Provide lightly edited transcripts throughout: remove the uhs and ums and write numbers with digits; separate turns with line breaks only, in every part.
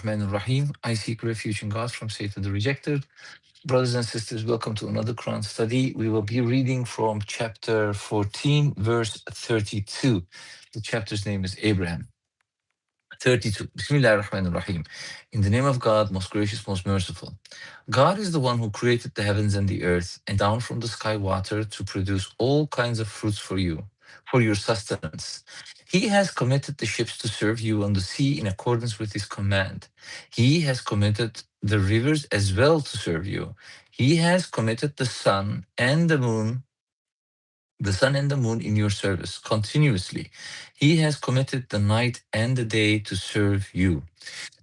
Rahmanir Rahim. I seek refuge in God from Satan the rejected. Brothers and sisters, welcome to another Quran study. We will be reading from chapter 14, verse 32. The chapter's name is Abraham. 32. Bismillah ar-Rahman ar-Rahim. In the name of God, most gracious, most merciful. God is the one who created the heavens and the earth and down from the sky water to produce all kinds of fruits for you, for your sustenance. He has committed the ships to serve you on the sea in accordance with his command. He has committed the rivers as well to serve you. He has committed the sun and the moon in your service continuously. He has committed the night and the day to serve you.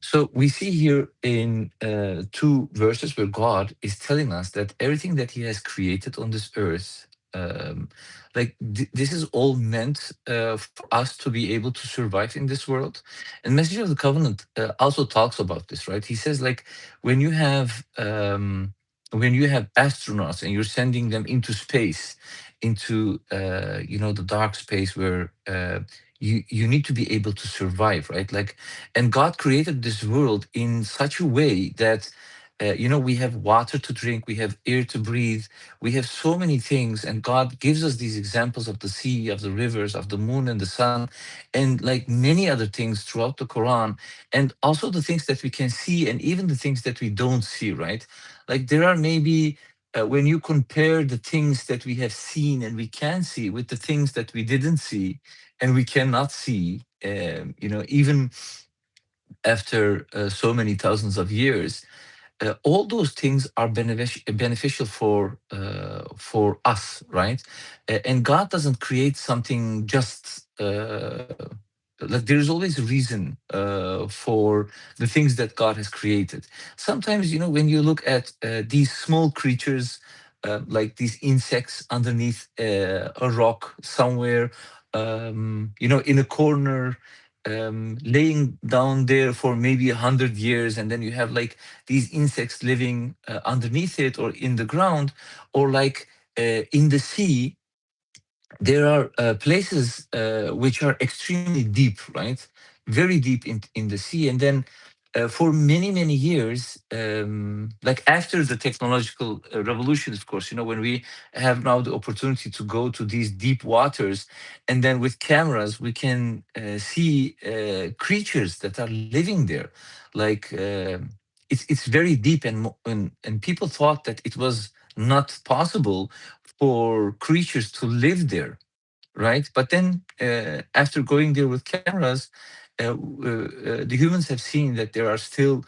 So we see here in two verses where God is telling us that everything that He has created on this earth, this is all meant for us to be able to survive in this world. And Message of the Covenant also talks about this, right? He says like when you have astronauts and you're sending them into space, into the dark space where you need to be able to survive, right? Like, and God created this world in such a way that, we have water to drink, we have air to breathe, we have so many things. And God gives us these examples of the sea, of the rivers, of the moon and the sun, and like many other things throughout the Quran. And also the things that we can see, and even the things that we don't see, right? Like, there are maybe. When you compare the things that we have seen and we can see with the things that we didn't see and we cannot see, even after so many thousands of years, all those things are beneficial for us, right? And God doesn't create something just like, there is always a reason for the things that God has created. Sometimes, when you look at these small creatures, like these insects underneath a rock somewhere, in a corner, laying down there for maybe 100 years, and then you have like these insects living underneath it or in the ground, or like in the sea. There are places which are extremely deep, right? Very deep in the sea. And then for many, many years, like after the technological revolution, of course, when we have now the opportunity to go to these deep waters, and then with cameras, we can see creatures that are living there. Like, it's very deep, and people thought that it was not possible for creatures to live there, right? But then, after going there with cameras, the humans have seen that there are still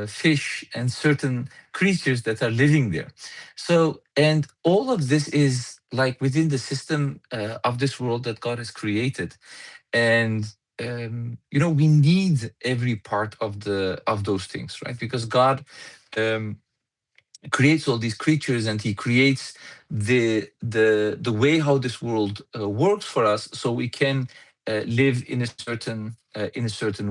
fish and certain creatures that are living there. So, and all of this is like within the system of this world that God has created, and we need every part of those things, right? Because God. Um, Creates all these creatures, and he creates the way how this world works for us, so we can live in a certain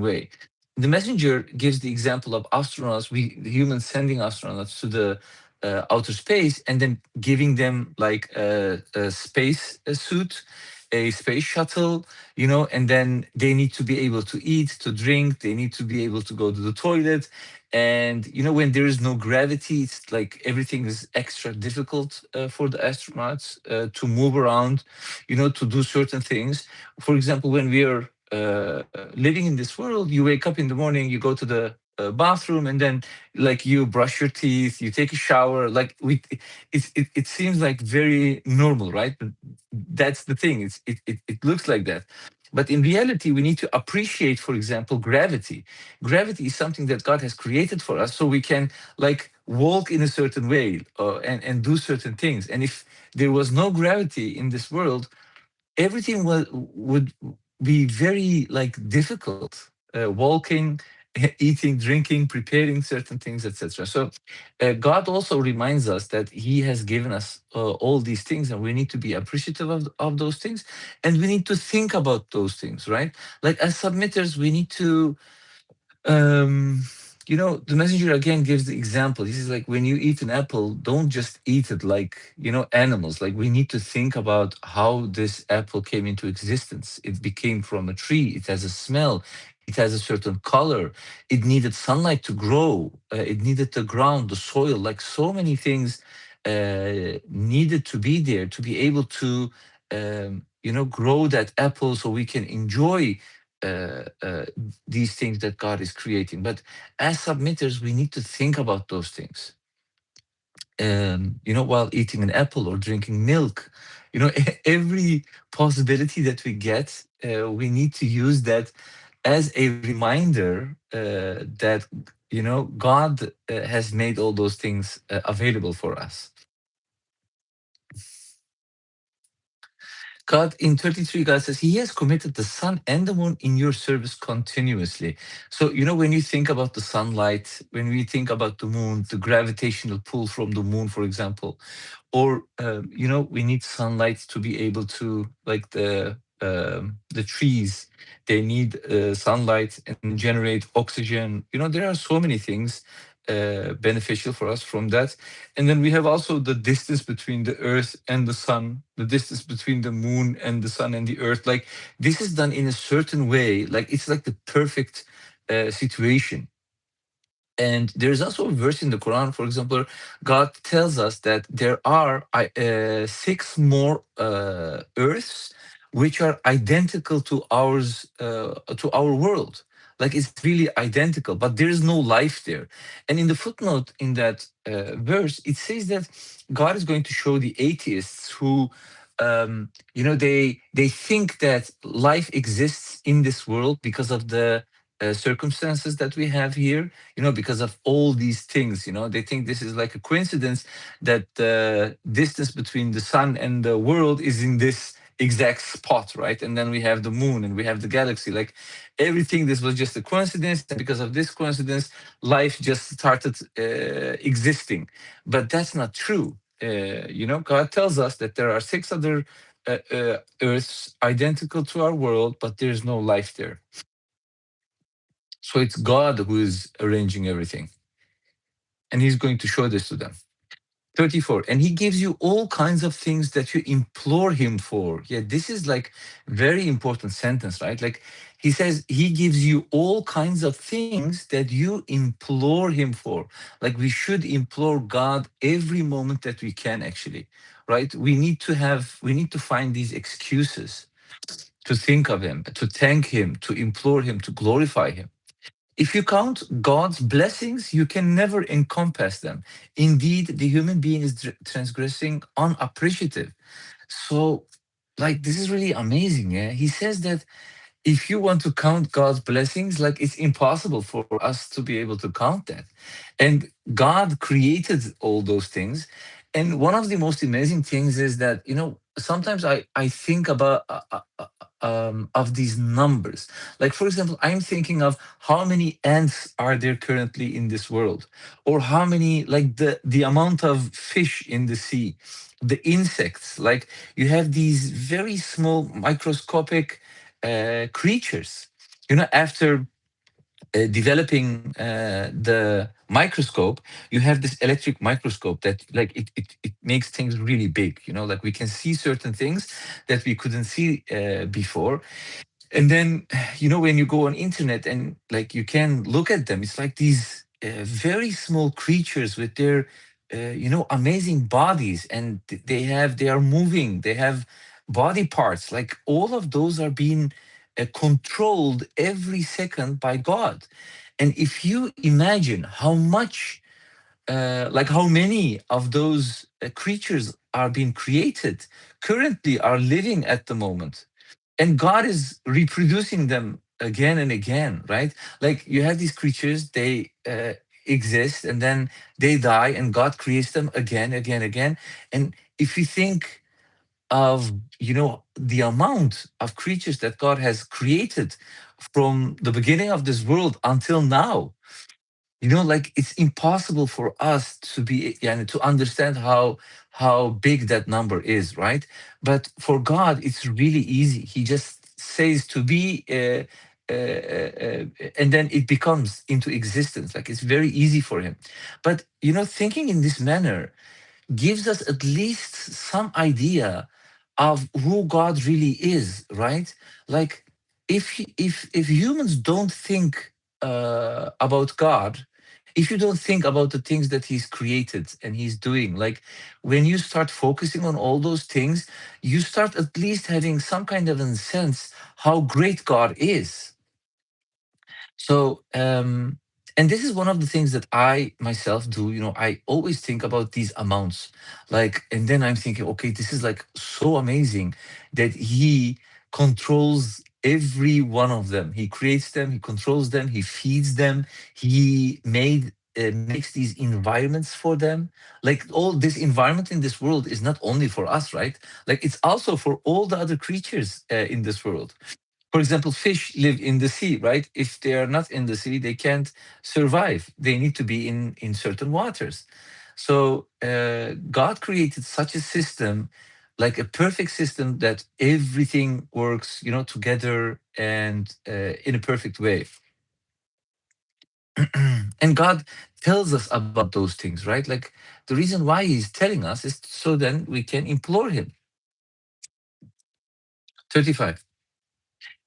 way. The messenger gives the example of astronauts, we the humans sending astronauts to the outer space, and then giving them like a space suit, a space shuttle, and then they need to be able to eat, to drink, they need to be able to go to the toilet. And when there is no gravity, it's like everything is extra difficult for the astronauts to move around, to do certain things. For example, when we are living in this world, you wake up in the morning, you go to the bathroom, and then like you brush your teeth, you take a shower. Like, it seems like very normal, right? But that's the thing. It looks like that. But in reality, we need to appreciate, for example, gravity. Gravity is something that God has created for us, so we can like walk in a certain way, and do certain things. And if there was no gravity in this world, everything would be very like difficult. Walking, eating, drinking, preparing certain things, etc. So God also reminds us that He has given us all these things, and we need to be appreciative of those things, and we need to think about those things, right? Like, as submitters, we need to the messenger again gives the example. He says, like, when you eat an apple, don't just eat it like, animals. Like, we need to think about how this apple came into existence. It became from a tree. It has a smell. it has a certain color. It needed sunlight to grow. It needed the ground, the soil, like so many things needed to be there to be able to, grow that apple so we can enjoy these things that God is creating. But as submitters, we need to think about those things, while eating an apple or drinking milk. Every possibility that we get, we need to use that as a reminder that, God has made all those things available for us. God in 33, God says He has committed the sun and the moon in your service continuously. So, when you think about the sunlight, when we think about the moon, the gravitational pull from the moon, for example, or we need sunlight to be able to, like the trees, they need sunlight and generate oxygen. There are so many things beneficial for us from that. And then we have also the distance between the earth and the sun, the distance between the moon and the sun and the earth. Like, this is done in a certain way, like it's like the perfect situation. And there's also a verse in the Quran, for example, God tells us that there are six more earths which are identical to our world. Like, it's really identical, but there is no life there. And in the footnote in that verse, it says that God is going to show the atheists who, they think that life exists in this world because of the circumstances that we have here, because of all these things. They think this is like a coincidence that the distance between the sun and the world is in this exact spot, right? And then we have the moon and we have the galaxy. Like, everything, this was just a coincidence, and because of this coincidence, life just started existing. But that's not true. God tells us that there are six other Earths identical to our world, but there's no life there. So it's God who is arranging everything. And He's going to show this to them. 34. And He gives you all kinds of things that you implore Him for. Yeah, this is like very important sentence, right? Like, He says He gives you all kinds of things that you implore Him for. Like, we should implore God every moment that we can, actually, right? We need to find these excuses to think of Him, to thank Him, to implore Him, to glorify Him. If you count God's blessings, you can never encompass them. Indeed, the human being is transgressing unappreciative. So, like, this is really amazing. Yeah, He says that if you want to count God's blessings, like, it's impossible for us to be able to count that. And God created all those things. And one of the most amazing things is that, sometimes I think about of these numbers. Like, for example, I'm thinking of how many ants are there currently in this world, or how many, like, the amount of fish in the sea, the insects. Like, you have these very small microscopic creatures. After developing the microscope, you have this electric microscope that, like, it makes things really big. Like, we can see certain things that we couldn't see before. And then, when you go on internet and, like, you can look at them, it's like these very small creatures with their amazing bodies, and they are moving, they have body parts. Like, all of those are being controlled every second by God. And if you imagine how much like, how many of those creatures are being created currently, are living at the moment, and God is reproducing them again and again, right? Like, you have these creatures, they exist, and then they die, and God creates them again, again, again. And if you think of, the amount of creatures that God has created from the beginning of this world until now, like, it's impossible for us to be, to understand how big that number is, right? But for God, it's really easy. He just says to be, and then it becomes into existence. Like, it's very easy for Him. But, thinking in this manner gives us at least some idea of who God really is, right? Like, if humans don't think about God, if you don't think about the things that He's created and He's doing, like when you start focusing on all those things, you start at least having some kind of a sense how great God is. So, and this is one of the things that I myself do. I always think about these amounts, like, and then I'm thinking, okay, this is like so amazing that He controls every one of them. He creates them, He controls them, He feeds them, He makes these environments for them. Like all this environment in this world is not only for us, right? Like it's also for all the other creatures in this world. For example, fish live in the sea, right? If they are not in the sea, they can't survive. They need to be in certain waters. So God created such a system, like a perfect system that everything works, together and in a perfect way. And God tells us about those things, right? Like the reason why He's telling us is so then we can implore Him. 35.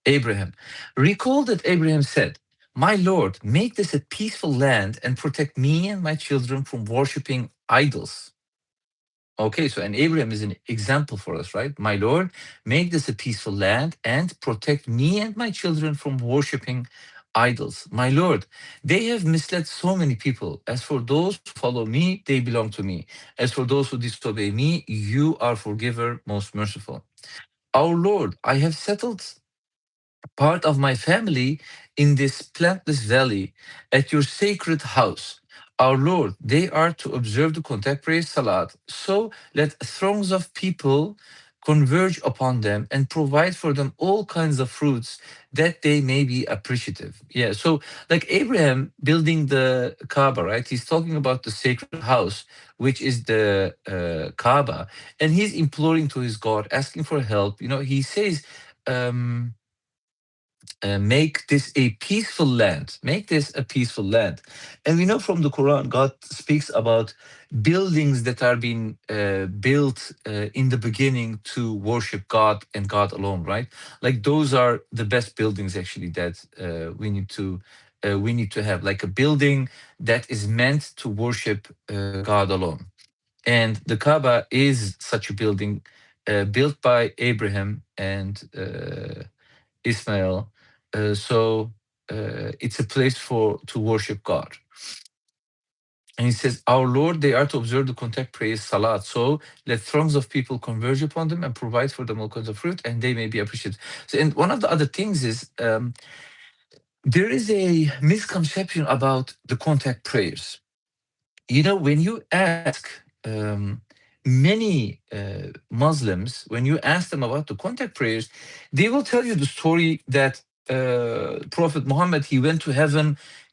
Abraham. Recall that Abraham said, "My Lord, make this a peaceful land and protect me and my children from worshiping idols." Okay, so and Abraham is an example for us, right? My Lord, make this a peaceful land and protect me and my children from worshiping idols. My Lord, they have misled so many people. As for those who follow me, they belong to me. As for those who disobey me, you are forgiver, most merciful. Our Lord, I have settled part of my family in this plantless valley at your sacred house. Our Lord, they are to observe the contemporary Salat. So let throngs of people converge upon them and provide for them all kinds of fruits that they may be appreciative. Yeah, so like Abraham building the Kaaba, right? He's talking about the sacred house, which is the Kaaba, and he's imploring to his God, asking for help. He says, um, make this a peaceful land. Make this a peaceful land. And we know from the Quran, God speaks about buildings that are being built in the beginning to worship God and God alone, right? Like those are the best buildings actually that we need to have, like a building that is meant to worship God alone. And the Kaaba is such a building built by Abraham and Ismail. So it's a place for to worship God. And he says, "Our Lord, they are to observe the contact praise salat. So let throngs of people converge upon them and provide for them all kinds of fruit, and they may be appreciated." So, and one of the other things is there is a misconception about the contact prayers. When you ask many Muslims, when you ask them about the contact prayers, they will tell you the story that Prophet Muhammad, he went to heaven,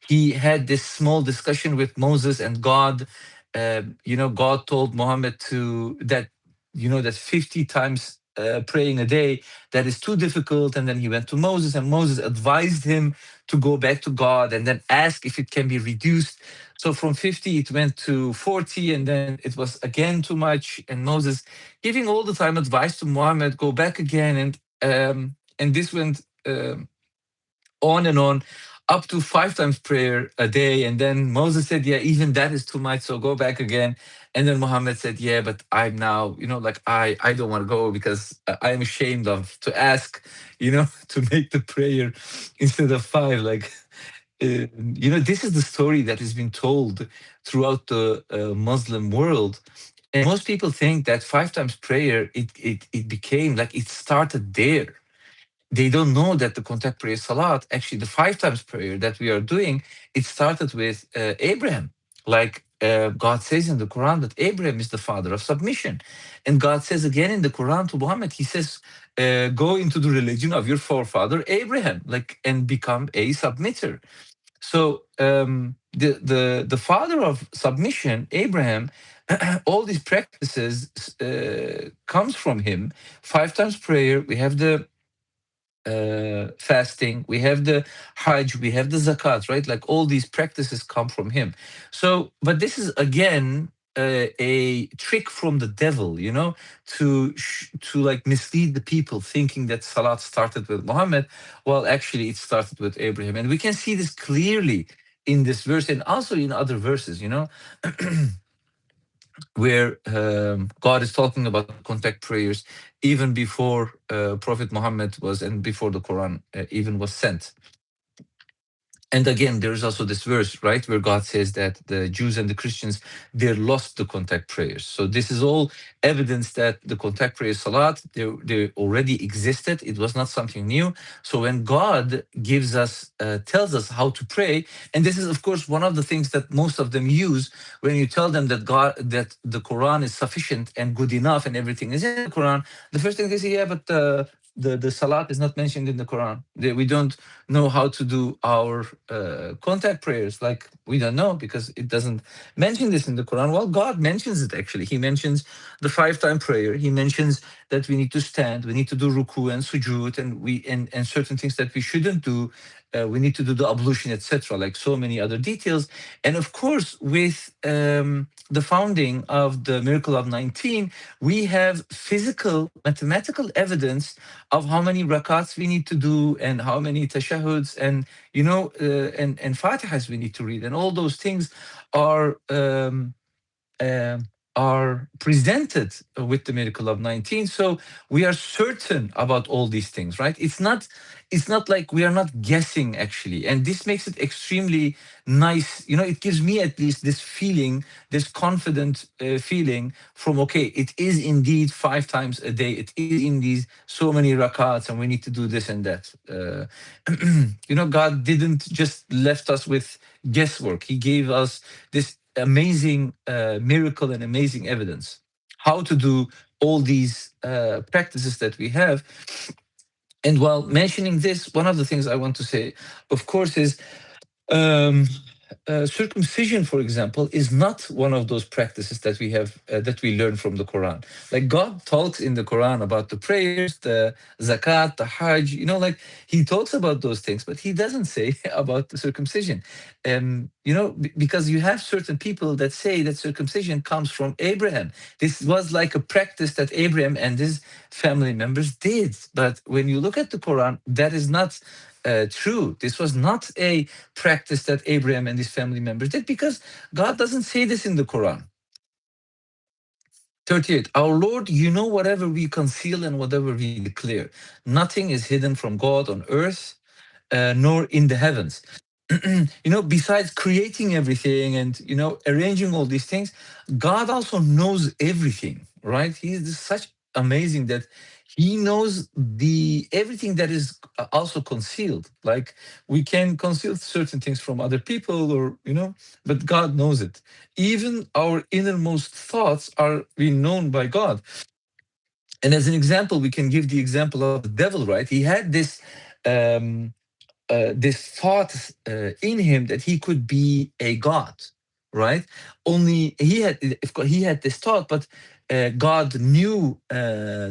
he had this small discussion with Moses and God. God told Muhammad that 50 times praying a day, that is too difficult. And then he went to Moses, and Moses advised him to go back to God and then ask if it can be reduced. So from 50, it went to 40, and then it was again too much. And Moses giving all the time advice to Muhammad, go back again. And this went on and on, up to 5 times prayer a day. And then Moses said, yeah, even that is too much. So go back again. And then Muhammad said, yeah, but I'm now, like I don't want to go because I'm ashamed of to ask, to make the prayer instead of five. Like, this is the story that has been told throughout the Muslim world. And most people think that 5 times prayer, it became like it started there. They don't know that the contact prayer salat, actually the 5 times prayer that we are doing, it started with Abraham. Like God says in the Quran that Abraham is the father of submission. And God says again in the Quran to Muhammad, he says, go into the religion of your forefather Abraham, like, and become a submitter. So the father of submission, Abraham, all these practices comes from him. 5 times prayer. We have the fasting, we have the hajj, we have the zakat, right? Like all these practices come from him. So, but this is again a trick from the devil, to like mislead the people, thinking that Salat started with Muhammad. Well, actually, it started with Abraham, and we can see this clearly in this verse and also in other verses, where God is talking about contact prayers even before Prophet Muhammad was, and before the Quran even was sent. And again, there is also this verse, right, where God says that the Jews and the Christians, they lost the contact prayers. So this is all evidence that the contact prayer salat, they already existed. It was not something new. So when God tells us how to pray, and this is of course one of the things that most of them use when you tell them that the Quran is sufficient and good enough and everything is in the Quran. The first thing they say, yeah, but the salat is not mentioned in the Quran. We don't know how to do our contact prayers. Like, we don't know because it doesn't mention this in the Quran. Well, God mentions it actually. He mentions the 5-time prayer. He mentions that we need to stand, we need to do ruku and sujud, and certain things that we shouldn't do. We need to do the ablution, etc. Like so many other details. And of course, with the founding of the Miracle of 19, we have physical, mathematical evidence of how many rakats we need to do and how many tashahuds and and fatihas we need to read, and all those things are um, are presented with the miracle of 19. So we are certain about all these things, right? It's not like we are not guessing actually, and this makes it extremely nice. It gives me at least this feeling, this confident feeling from, okay, it is indeed 5 times a day, it is indeed so many rakats, and we need to do this and that. God didn't just left us with guesswork. He gave us this amazing miracle and amazing evidence how to do all these practices that we have. And while mentioning this, one of the things I want to say, of course, is um, circumcision, for example, is not one of those practices that we have that we learn from the Quran. Like, God talks in the Quran about the prayers, the zakat, the hajj. Like, He talks about those things, but He doesn't say about the circumcision. Because you have certain people that say that circumcision comes from Abraham. This was like a practice that Abraham and his family members did. But when you look at the Quran, that is not true. This was not a practice that Abraham and his family members did, because God doesn't say this in the Quran. 38. Our Lord, you know whatever we conceal and whatever we declare. Nothing is hidden from God on earth, nor in the heavens. Besides creating everything and arranging all these things, God also knows everything, right? He's such amazing that He knows the everything that is also concealed. Like, we can conceal certain things from other people, or but God knows it. Even our innermost thoughts are being known by God. And as an example, we can give the example of the devil, right? He had um, this thought in him that he could be a god, right? Only of course, he had this thought, but God knew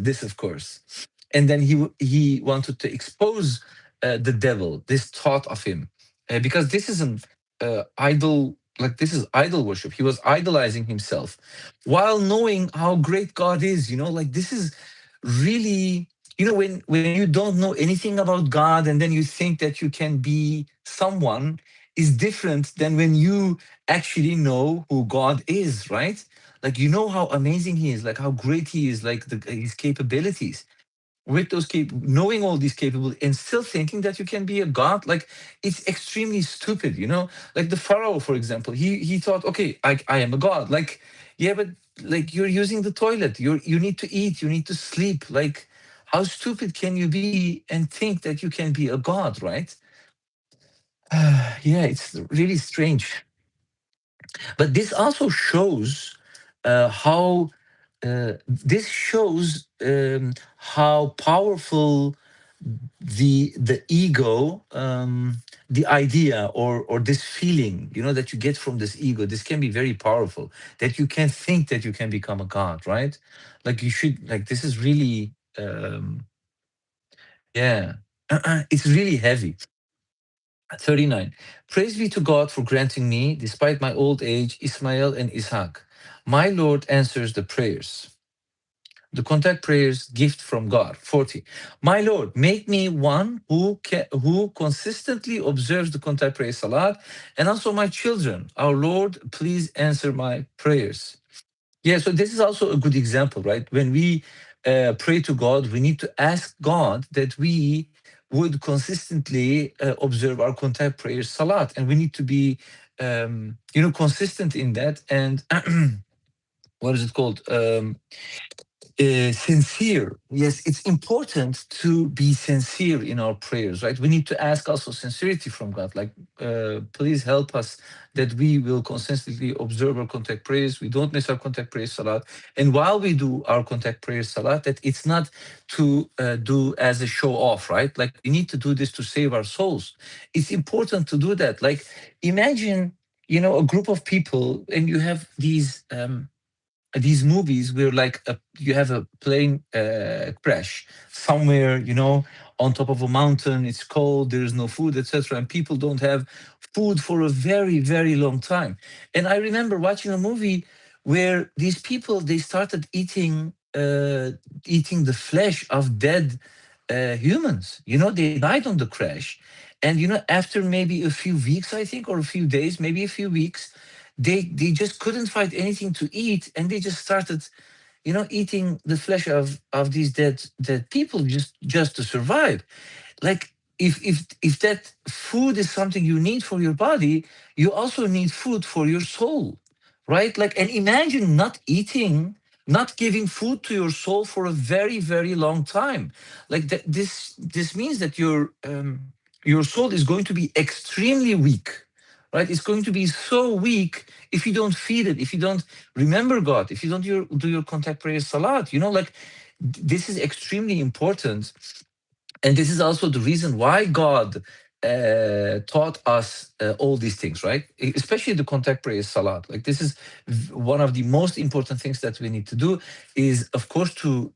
this, of course, and then he wanted to expose the devil, this thought of him, because this isn't idol. Like, this is idol worship. He was idolizing himself, while knowing how great God is. Like, this is really, when you don't know anything about God, and then you think that you can be someone, is different than when you actually know who God is, right? Like, how amazing He is, like how great He is, like His capabilities. With those knowing all these capabilities and still thinking that you can be a god, like, it's extremely stupid. Like the Pharaoh, for example, he thought, okay, I am a god. Like, yeah, but like, you're using the toilet, you need to eat, you need to sleep. Like, how stupid can you be and think that you can be a god, right? Yeah, it's really strange. But this also shows how this shows how powerful the ego, the idea, or this feeling, that you get from this ego. This can be very powerful, that you can think that you can become a god, right? Like, you should, like, this is really yeah. It's really heavy. 39. Praise be to God for granting me, despite my old age, Ismail and Ishaq. My Lord answers the prayers. The contact prayers gift from God. 40. My Lord, make me one who consistently observes the contact prayer salat, and also my children. Our Lord, please answer my prayers. Yeah, so this is also a good example, right? When we pray to God, we need to ask God that we would consistently observe our contact prayers salat, and we need to be, consistent in that. And what is it called? Sincere. Yes, it's important to be sincere in our prayers, right? We need to ask also sincerity from God, like, please help us that we will consistently observe our contact prayers. We don't miss our contact prayers salat. And while we do our contact prayers salat, that it's not to do as a show off, right? Like we need to do this to save our souls. It's important to do that. Like imagine, a group of people and you have these movies where like you have a plane crash somewhere, on top of a mountain. It's cold, there is no food, etc., and people don't have food for a very very long time. And I remember watching a movie where these people, they started eating the flesh of dead humans. They died on the crash. And after maybe a few weeks, I think, or a few days, maybe a few weeks, they just couldn't find anything to eat, and they just started eating the flesh of these dead people, just to survive. Like if that food is something you need for your body, you also need food for your soul, right? Like, and imagine not eating, not giving food to your soul for a very very long time. Like that, this means that your soul is going to be extremely weak, right? It's going to be so weak if you don't feed it, if you don't remember God, if you don't do your contact prayer salat. Like this is extremely important. And this is also the reason why God taught us all these things, right? Especially the contact prayer salat. Like this is one of the most important things that we need to do, is of course to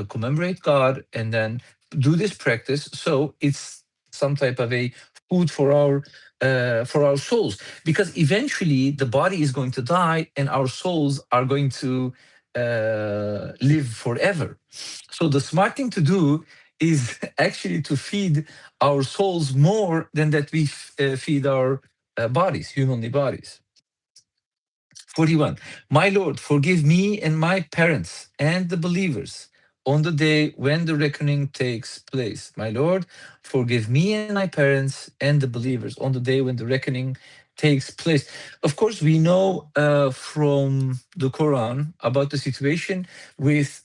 commemorate God, and then do this practice. So it's some type of a food for our souls, because eventually the body is going to die and our souls are going to live forever. So the smart thing to do is actually to feed our souls more than that we feed our bodies, humanly bodies. 41. My Lord, forgive me and my parents and the believers on the day when the reckoning takes place. My Lord, forgive me and my parents and the believers on the day when the reckoning takes place. Of course, we know from the Quran about the situation with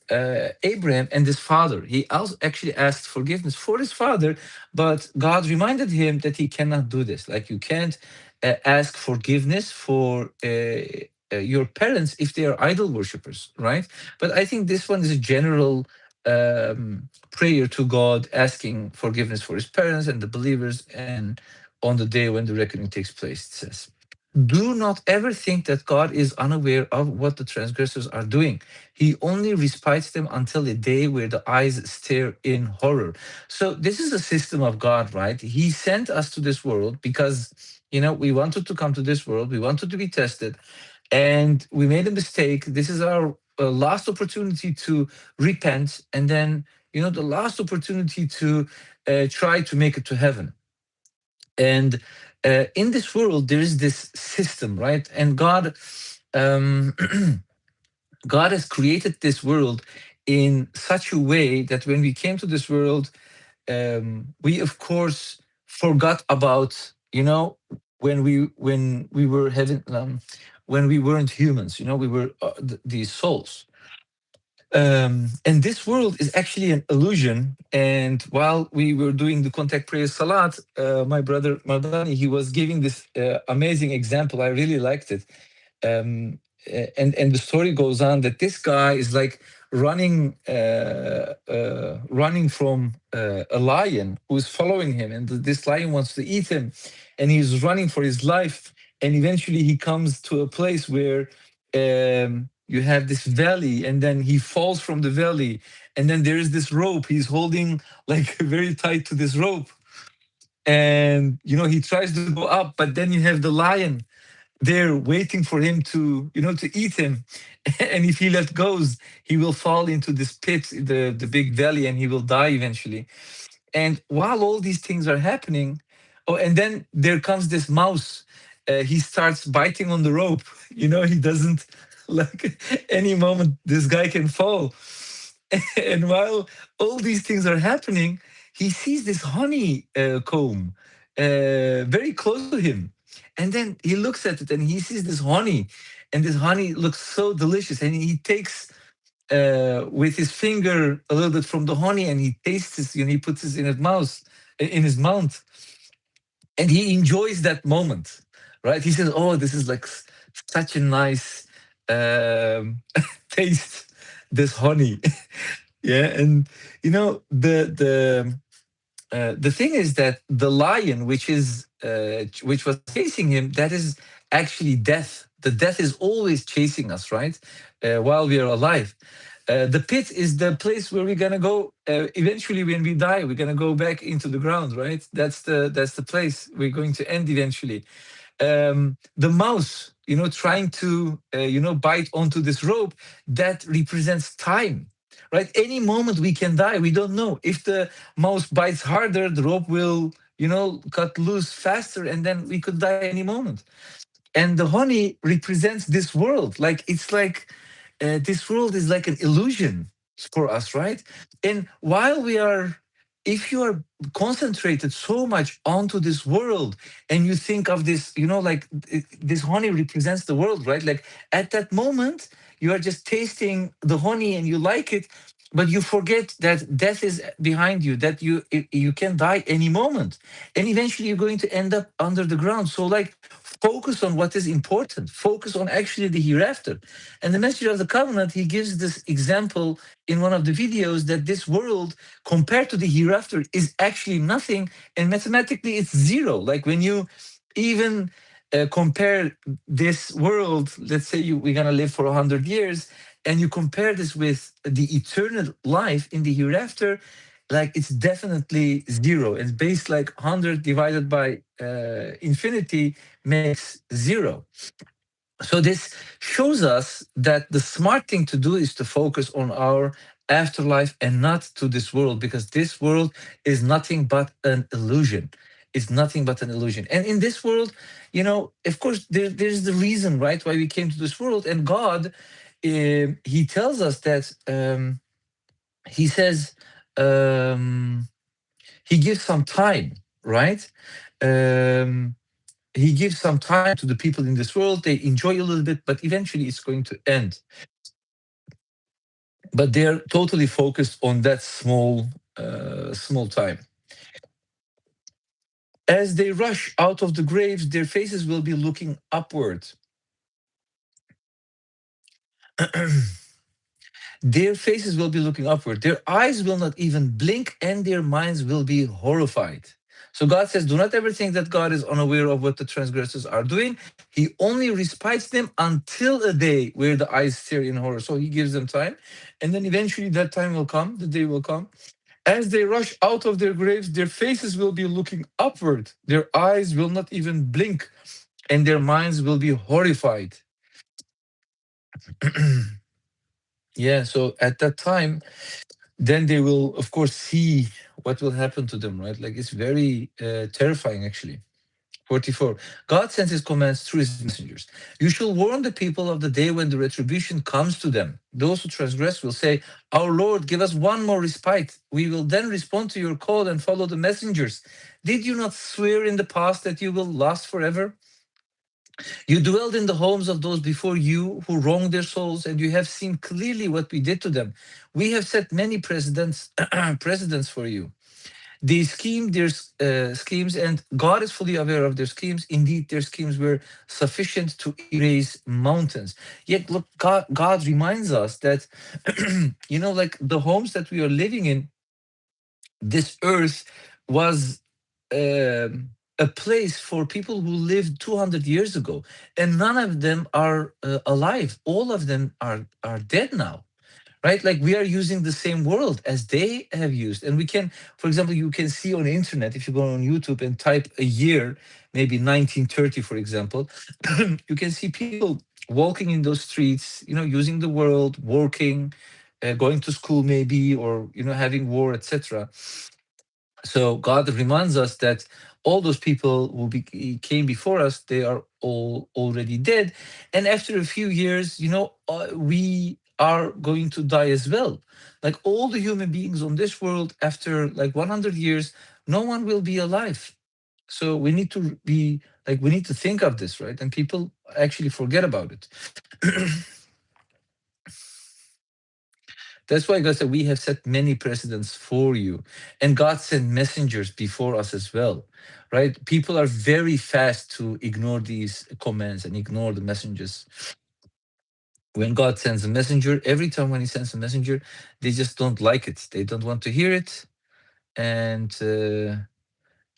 Abraham and his father. He also actually asked forgiveness for his father, but God reminded him that he cannot do this. Like, you can't ask forgiveness for your parents if they are idol worshippers, right? But I think this one is a general prayer to God, asking forgiveness for his parents and the believers, and on the day when the reckoning takes place, it says. Do not ever think that God is unaware of what the transgressors are doing. He only respites them until the day where the eyes stare in horror. So this is the system of God, right? He sent us to this world because, we wanted to come to this world. We wanted to be tested, and we made a mistake. This is our last opportunity to repent, and then, the last opportunity to try to make it to heaven. And in this world, there is this system, right? And God, um, God has created this world in such a way that when we came to this world, we of course forgot about, when we were having when we weren't humans. We were these souls. And this world is actually an illusion. And while we were doing the contact prayer salat, my brother Mardani, he was giving this amazing example. I really liked it. um, and the story goes on that this guy is like running from a lion who is following him, and this lion wants to eat him, and he's running for his life. And eventually he comes to a place where you have this valley, and then he falls from the valley, and then there is this rope he's holding like very tight to this rope. And he tries to go up, but then you have the lion they're waiting for him to, to eat him. And if he let goes, he will fall into this pit, the big valley, and he will die eventually. And while all these things are happening, oh, and then there comes this mouse. He starts biting on the rope. He doesn't like any moment this guy can fall. And while all these things are happening, he sees this honey comb very close to him. And then he looks at it and he sees this honey. And this honey looks so delicious. And he takes with his finger a little bit from the honey, and he tastes it, he puts it in his mouth, and he enjoys that moment, right? He says, "Oh, this is like such a nice taste, this honey." Yeah, and the thing is that the lion, which was chasing him, that is actually death. The death is always chasing us, right? While we are alive. The pit is the place where we're gonna go eventually when we die. We're gonna go back into the ground, right? That's the place we're going to end eventually. The mouse, trying to bite onto this rope, that represents time, right? Any moment we can die. We don't know if the mouse bites harder, the rope will cut loose faster, and then we could die any moment. And the honey represents this world, like it's like this world is like an illusion for us, right? And while we are, if you are concentrated so much onto this world, and you think of this, like this honey represents the world, right? Like at that moment you are just tasting the honey and you like it, but you forget that death is behind you, that you can die any moment, and eventually you're going to end up under the ground. So like focus on what is important, focus on actually the hereafter. And the message of the covenant, he gives this example in one of the videos, that this world compared to the hereafter is actually nothing, and mathematically it's zero. Like when you even compare this world, let's say we're going to live for 100 years, and you compare this with the eternal life in the hereafter, like it's definitely zero. It's based like 100 divided by infinity makes zero. So this shows us that the smart thing to do is to focus on our afterlife and not to this world, because this world is nothing but an illusion. It's nothing but an illusion. And in this world, of course, there's the reason, right, why we came to this world. And God, he tells us that, he says, um, he gives some time, right? Um, he gives some time to the people in this world. They enjoy a little bit, but eventually it's going to end. But they're totally focused on that small time. As they rush out of the graves, their faces will be looking upward. Their faces will be looking upward. Their eyes will not even blink, and their minds will be horrified. So God says, do not ever think that God is unaware of what the transgressors are doing. He only respites them until a day where the eyes stare in horror. So he gives them time. And then eventually that time will come, the day will come. As they rush out of their graves, their faces will be looking upward. Their eyes will not even blink, and their minds will be horrified. Yeah, so at that time, then they will, of course, see what will happen to them, right? Like it's very terrifying, actually. 44. God sends his commands through his messengers. You shall warn the people of the day when the retribution comes to them. Those who transgress will say, our Lord, give us one more respite. We will then respond to your call and follow the messengers. Did you not swear in the past that you will last forever? You dwelled in the homes of those before you who wronged their souls, and you have seen clearly what we did to them. We have set many precedents for you. They scheme their schemes, and God is fully aware of their schemes. Indeed, their schemes were sufficient to erase mountains. Yet, look, God reminds us that, like the homes that we are living in, this earth was a place for people who lived 200 years ago, and none of them are alive. All of them are dead now, right? Like we are using the same world as they have used. And we can, for example, you can see on the internet, if you go on YouTube and type a year, maybe 1930, for example, you can see people walking in those streets, using the world, working, going to school maybe, or, having war, etc. So God reminds us that all those people who came before us, they are all already dead. And after a few years, we are going to die as well. Like all the human beings on this world, after like 100 years, no one will be alive. So we need to be like, we need to think of this, right? And people actually forget about it. That's why God said, we have set many precedents for you. And God sent messengers before us as well, right? People are very fast to ignore these commands and ignore the messengers. When God sends a messenger, every time when He sends a messenger, they just don't like it. They don't want to hear it. And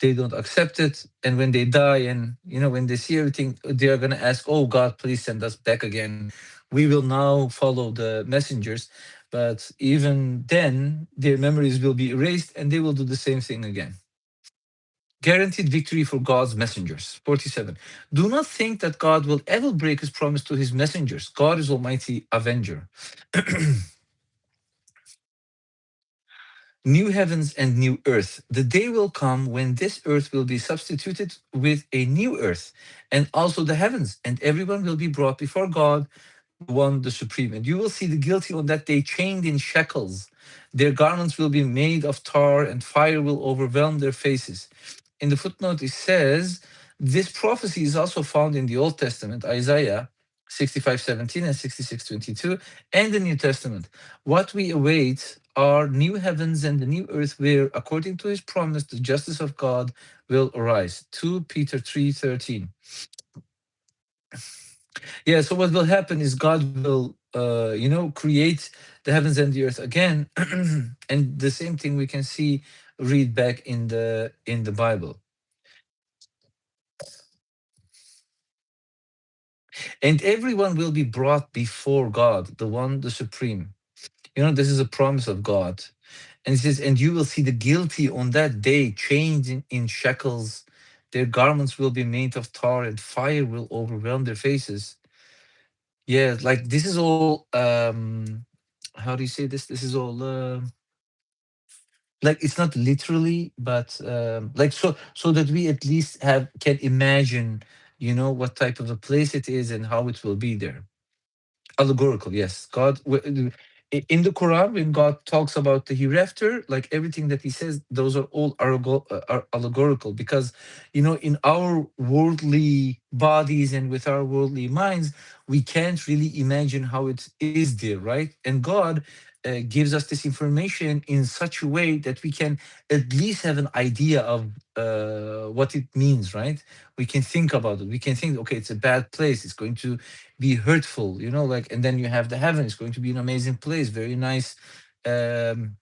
they don't accept it. And when they die and, when they see everything, they are going to ask, oh, God, please send us back again. We will now follow the messengers. But even then, their memories will be erased and they will do the same thing again. Guaranteed victory for God's messengers. 47. Do not think that God will ever break his promise to his messengers. God is Almighty Avenger. New heavens and new earth. The day will come when this earth will be substituted with a new earth, and also the heavens, and everyone will be brought before God, the one, the supreme. And you will see the guilty on that day chained in shackles. Their garments will be made of tar, and fire will overwhelm their faces. In the footnote, it says this prophecy is also found in the Old Testament, Isaiah 65:17 and 66:22, and the New Testament. What we await are new heavens and the new earth where, according to his promise, the justice of God will arise. 2 Peter 3:13. Yeah, so what will happen is God will, create the heavens and the earth again. And the same thing we can see, read back in the Bible. And everyone will be brought before God, the one, the supreme. This is a promise of God. And it says, and you will see the guilty on that day chained in shackles. Their garments will be made of tar, and fire will overwhelm their faces. Yeah, like this is all, how do you say this? This is all, like it's not literally, but like so that we at least have can imagine, what type of a place it is and how it will be there. Allegorical, yes. In the Quran, when God talks about the hereafter, like everything that He says, those are all are allegorical, because, in our worldly bodies and with our worldly minds, we can't really imagine how it is there, right? And God gives us this information in such a way that we can at least have an idea of what it means, right? We can think about it. We can think, okay, it's a bad place. It's going to be hurtful, like, and then you have the heaven. It's going to be an amazing place, very nice um,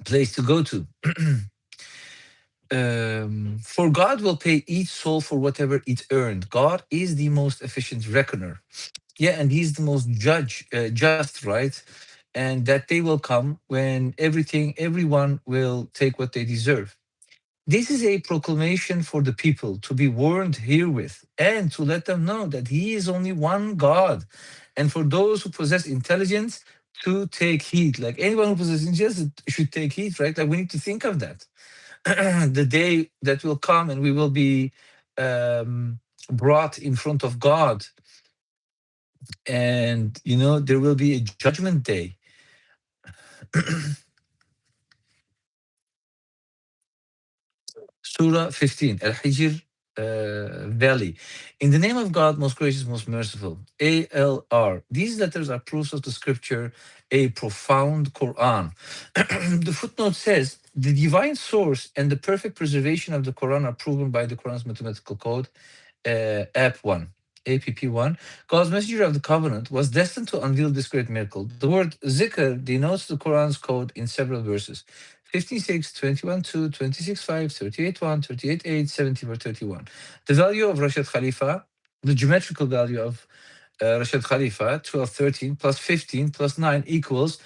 place to go to. For God will pay each soul for whatever it earned. God is the most efficient reckoner. Yeah, and He's the most just, right? And that day will come when everyone will take what they deserve. This is a proclamation for the people to be warned herewith and to let them know that He is only one God. And for those who possess intelligence, to take heed. Like anyone who possesses intelligence should take heed, right? Like we need to think of that. The day that will come and we will be brought in front of God. And, there will be a judgment day. Surah 15, Al-Hijr Valley. In the name of God, most gracious, most merciful. ALR. These letters are proofs of the scripture, a profound Quran. The footnote says, the divine source and the perfect preservation of the Quran are proven by the Quran's mathematical code, APP1. God's messenger of the covenant was destined to unveil this great miracle. The word zikr denotes the Quran's code in several verses. 56, 21, 2, 26, 5, 38, 1, 38, 8, 70, verse 31. The value of Rashid Khalifa, the geometrical value of Rashid Khalifa, 1213 plus 15 plus 9 equals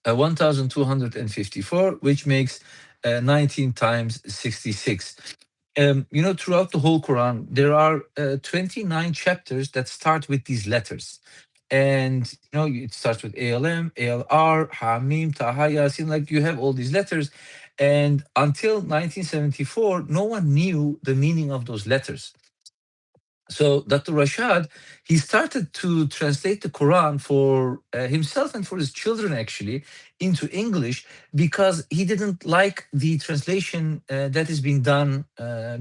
1254, which makes 19 times 66. Throughout the whole Quran, there are 29 chapters that start with these letters. And, it starts with ALM, ALR, Hamim, Taha, Yasin, like you have all these letters. And until 1974, no one knew the meaning of those letters. So Dr. Rashad, he started to translate the Quran for himself and for his children actually into English because he didn't like the translation that is being done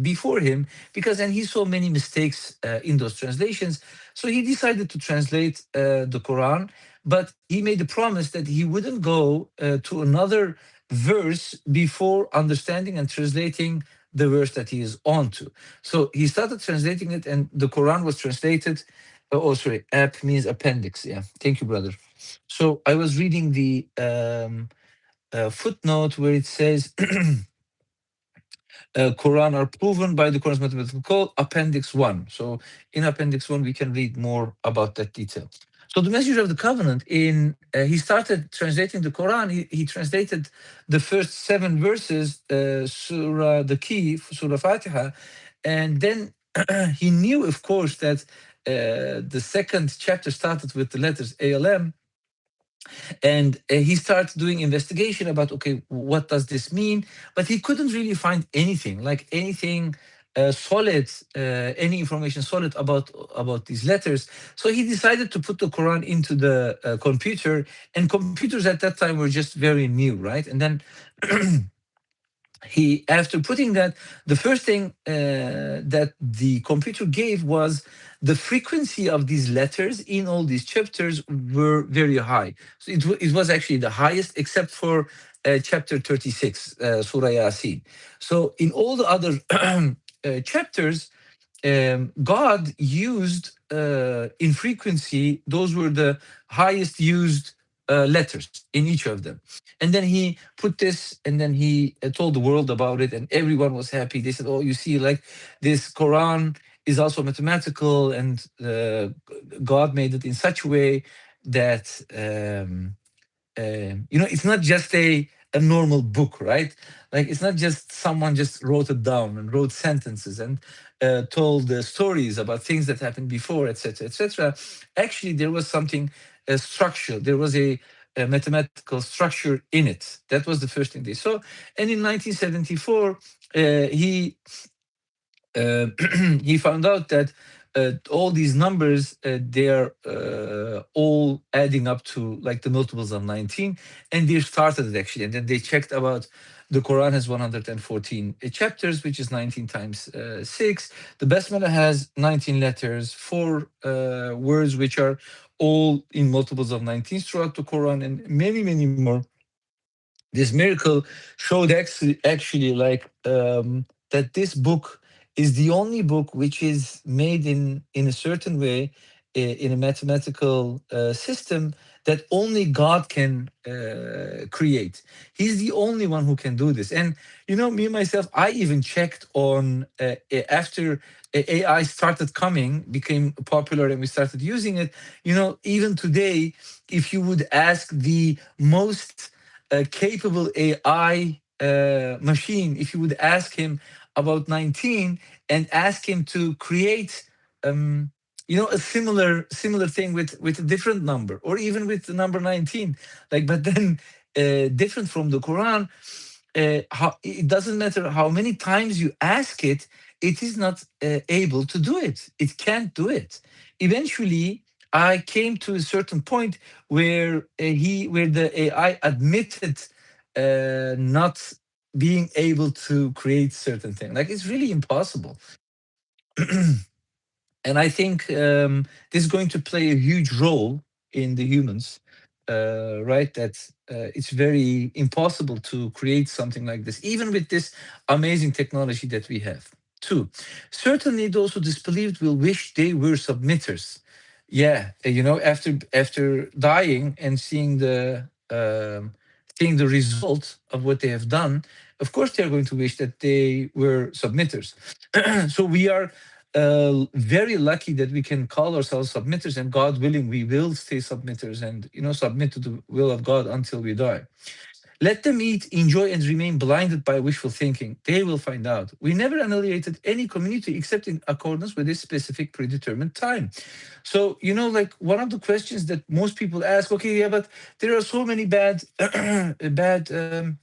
before him, because then he saw many mistakes in those translations. So he decided to translate the Quran, but he made a promise that he wouldn't go to another verse before understanding and translating the verse that he is on to. So he started translating it, and the Quran was translated. Oh, sorry, app means appendix. Yeah, thank you, brother. So I was reading the footnote where it says Quran are proven by the Quran's mathematical code, Appendix 1. So in Appendix 1, we can read more about that detail. So the Messenger of the Covenant, he started translating the Quran. He translated the first 7 verses, Surah, the key, Surah Fatiha, and then he knew, of course, that the second chapter started with the letters ALM, and he started doing investigation about, okay, what does this mean? But he couldn't really find anything, like anything solid, any information solid about these letters. So he decided to put the Quran into the computer, and computers at that time were just very new, right? And then he, after putting that, the first thing that the computer gave was the frequency of these letters in all these chapters were very high. So it was actually the highest, except for chapter 36, Surah Yasin. So in all the other chapters, God used in frequency, those were the highest used letters in each of them. And then he put this, and then he told the world about it, and everyone was happy. They said, oh, you see, like this Quran is also mathematical, and God made it in such a way that it's not just a normal book, right? Like it's not just someone just wrote it down and wrote sentences and told stories about things that happened before, etc., etc. Actually, there was something structural. There was a mathematical structure in it. That was the first thing they saw. And in 1974, he he found out that all these numbers, they are all adding up to like the multiples of 19, and they started it actually, and then they checked about the Quran has 114 chapters, which is 19 times 6. The Basmala has 19 letters, 4 words, which are all in multiples of 19 throughout the Quran, and many, many more. This miracle showed actually like that this book is the only book which is made in a certain way, in a mathematical system that only God can create. He's the only one who can do this. And me myself, I even checked on after AI started coming, became popular, and we started using it. Even today, if you would ask the most capable AI machine, if you would ask him about 19 and ask him to create, a similar thing with a different number, or even with the number 19, like, but then different from the Quran, it doesn't matter how many times you ask it, it is not able to do it. It can't do it. Eventually, I came to a certain point where where the AI admitted not being able to create certain things. Like it's really impossible. And I think this is going to play a huge role in the humans, right? That it's very impossible to create something like this, even with this amazing technology that we have. 2, certainly those who disbelieved will wish they were submitters. Yeah, after dying and seeing the result of what they have done, of course they are going to wish that they were submitters. So we are very lucky that we can call ourselves submitters, and God willing, we will stay submitters and submit to the will of God until we die. Let them eat, enjoy, and remain blinded by wishful thinking. They will find out. We never annihilated any community except in accordance with a specific predetermined time. So, like one of the questions that most people ask, okay, yeah, but there are so many bad, bad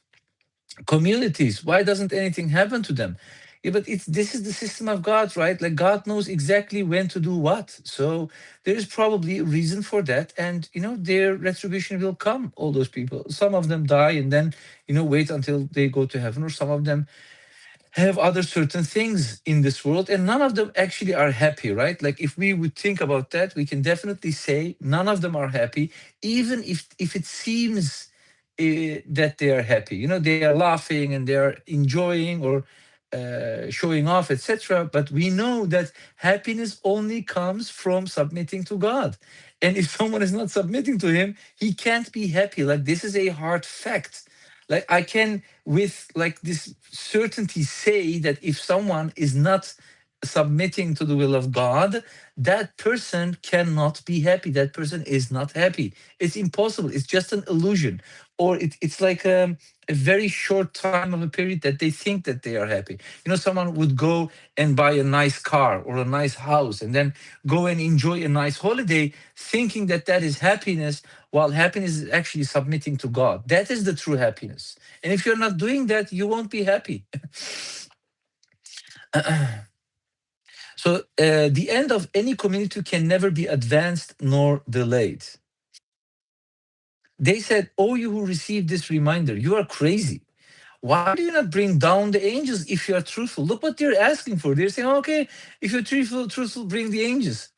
communities. Why doesn't anything happen to them? Yeah, but this is the system of God, right? Like God knows exactly when to do what. So there is probably a reason for that, and their retribution will come. All those people, some of them die and then wait until they go to heaven, or some of them have other certain things in this world, and none of them actually are happy, right? Like if we would think about that, we can definitely say none of them are happy, even if it seems that they are happy. They are laughing and they are enjoying, or showing off, etc. But we know that happiness only comes from submitting to God, and if someone is not submitting to Him, he can't be happy. Like this is a hard fact. Like I can with like this certainty say that if someone is not submitting to the will of God, that person cannot be happy. That person is not happy. It's impossible. It's just an illusion, or it's like a very short time of a period that they think that they are happy. Someone would go and buy a nice car or a nice house, and then go and enjoy a nice holiday, thinking that that is happiness, while happiness is actually submitting to God. That is the true happiness. And if you're not doing that, you won't be happy. So the end of any community can never be advanced nor delayed. They said, "Oh, you who received this reminder, you are crazy. Why do you not bring down the angels if you are truthful?" Look what they're asking for. They're saying, okay, if you're truthful, bring the angels.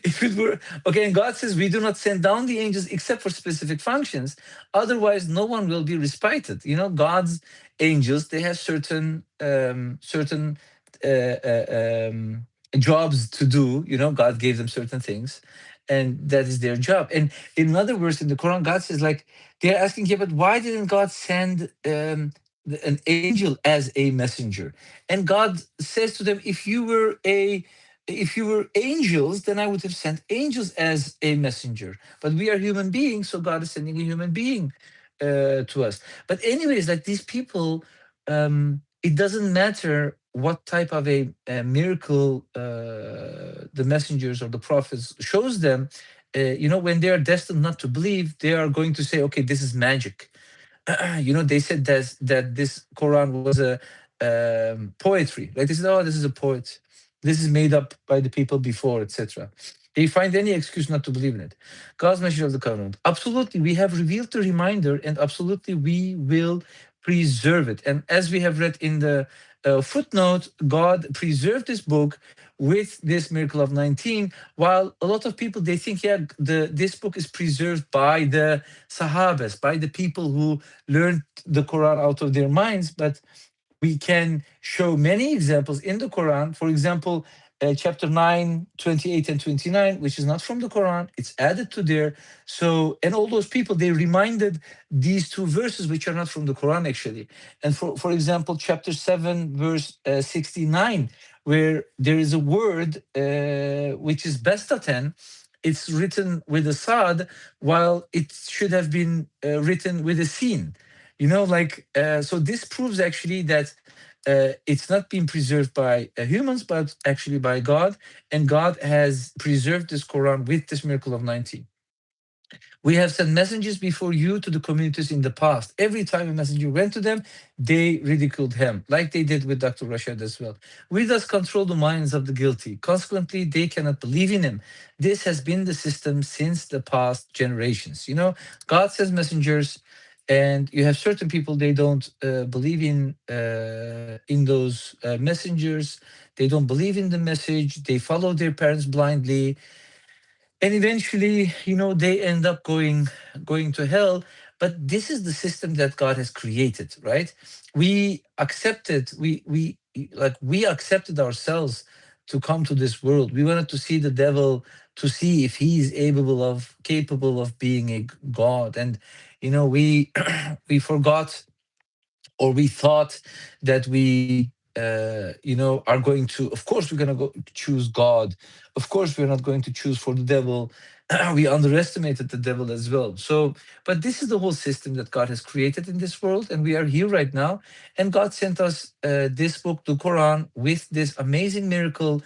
If it were okay, and God says we do not send down the angels except for specific functions. Otherwise, no one will be respited. God's angels, they have certain jobs to do. God gave them certain things, and that is their job. And in other words, in the Quran, God says, like, they're asking, yeah, but why didn't God send an angel as a messenger? And God says to them, if you were angels, then I would have sent angels as a messenger. But we are human beings, so God is sending a human being to us. But anyways, like these people, it doesn't matter what type of a miracle the messengers or the prophets shows them. When they are destined not to believe, they are going to say, okay, this is magic. They said that this Quran was a poetry. Like they said, oh, this is a poet. This is made up by the people before, etc. They find any excuse not to believe in it. God's message of the covenant. Absolutely, we have revealed the reminder, and absolutely we will preserve it. And as we have read in the footnote, God preserved this book with this miracle of 19, while a lot of people, they think, yeah, this book is preserved by the Sahabas, by the people who learned the Quran out of their minds. But we can show many examples in the Quran. For example, chapter 9, 28 and 29, which is not from the Quran, it's added to there. So, and all those people, they reminded these two verses, which are not from the Quran actually. And for example, chapter 7, verse 69, where there is a word which is bestatan. It's written with a sad, while it should have been written with a sin. So this proves actually that it's not being preserved by humans, but actually by God. And God has preserved this Quran with this miracle of 19. We have sent messengers before you to the communities in the past. Every time a messenger went to them, they ridiculed him, like they did with Dr. Rashad as well. We thus control the minds of the guilty. Consequently, they cannot believe in him. This has been the system since the past generations. God sends messengers, and you have certain people, they don't believe in those messengers. They don't believe in the message. They follow their parents blindly, and eventually they end up going to hell. But this is the system that God has created, right? We accepted ourselves to come to this world. We wanted to see the devil, to see if he is capable of being a god. And we we forgot, or we thought that we are going to, of course, we're going to go choose God. Of course, we're not going to choose for the devil. We underestimated the devil as well. So, but this is the whole system that God has created in this world, and we are here right now. And God sent us this book, the Quran, with this amazing miracle,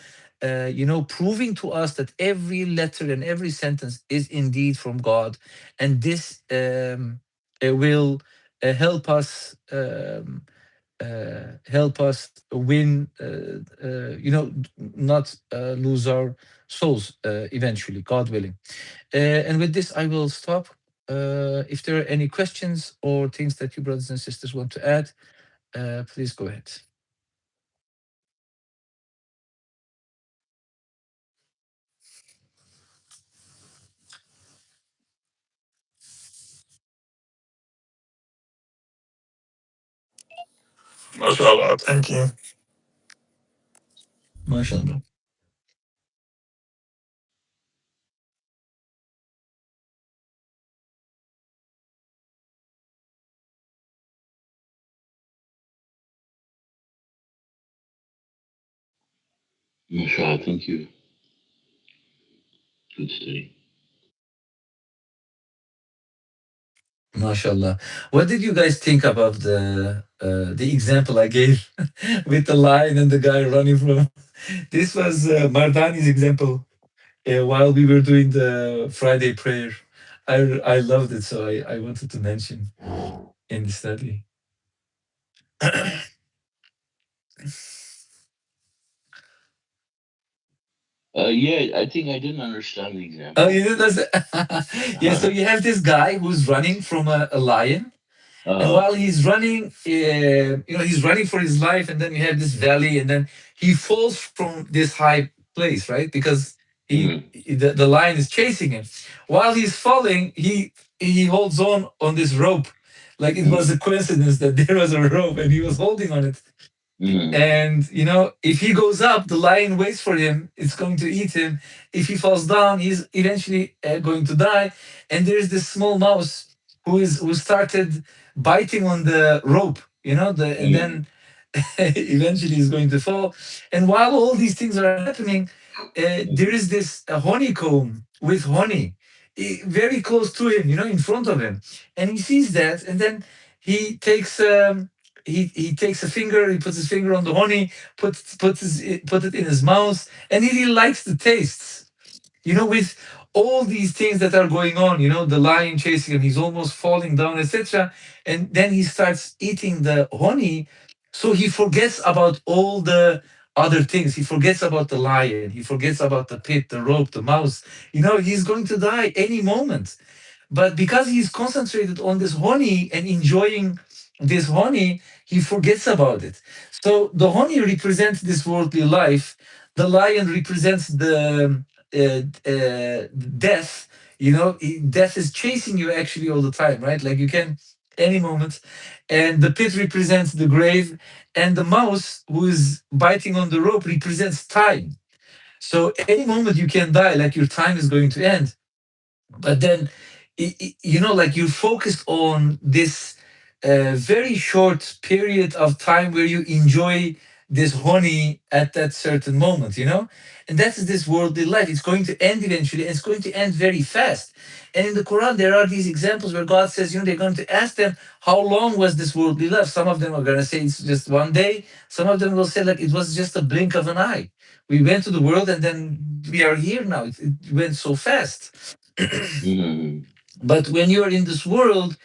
proving to us that every letter and every sentence is indeed from God, and this will help us. Help us win, not lose our souls eventually, God willing. And with this, I will stop. If there are any questions or things that you brothers and sisters want to add, please go ahead.
MashaAllah. Thank you.
MashaAllah.
MashaAllah, thank you. Good study.
MashaAllah. What did you guys think about the example I gave with the lion and the guy running from? This was Mardani's example while we were doing the Friday prayer. I loved it, so I wanted to mention in the study.
Yeah, I think I didn't understand the
Oh,
example.
you know that's yeah. So you have this guy who's running from a lion, and
Uh,
while he's running, he's running for his life, and then you have this valley, and then he falls from this high place, right? Because
mm,
the lion is chasing him. While he's falling, he holds on this rope, like it was
mm,
a coincidence that there was a rope and he was holding on it.
mm,
And if he goes up, the lion waits for him. It's going to eat him. If he falls down, he's eventually going to die. And there's this small mouse who started biting on the rope. And
mm,
then eventually he's going to fall. And while all these things are happening, there
mm,
is this honeycomb with honey very close to him, in front of him. And he sees that, and then he takes he takes a finger, he puts his finger on the honey, put it in his mouth, and he really likes the tastes. With all these things that are going on, the lion chasing him, he's almost falling down, etc. And then he starts eating the honey, so he forgets about all the other things. He forgets about the lion, he forgets about the pit, the rope, the mouse. He's going to die any moment. But because he's concentrated on this honey and enjoying this honey, he forgets about it. So the honey represents this worldly life. The lion represents the death. Death is chasing you actually all the time, right? Like you can any moment. And the pit represents the grave, and the mouse who is biting on the rope represents time. So any moment you can die, like your time is going to end. But then like you're focused on this very short period of time where you enjoy this honey at that certain moment, and that's this worldly life. It's going to end eventually, and it's going to end very fast. And in the Quran there are these examples where God says, they're going to ask them, how long was this worldly life? Some of them are going to say it's just one day. Some of them will say like it was just a blink of an eye. We went to the world and then we are here now. It went so fast.
mm,
But when you're in this world,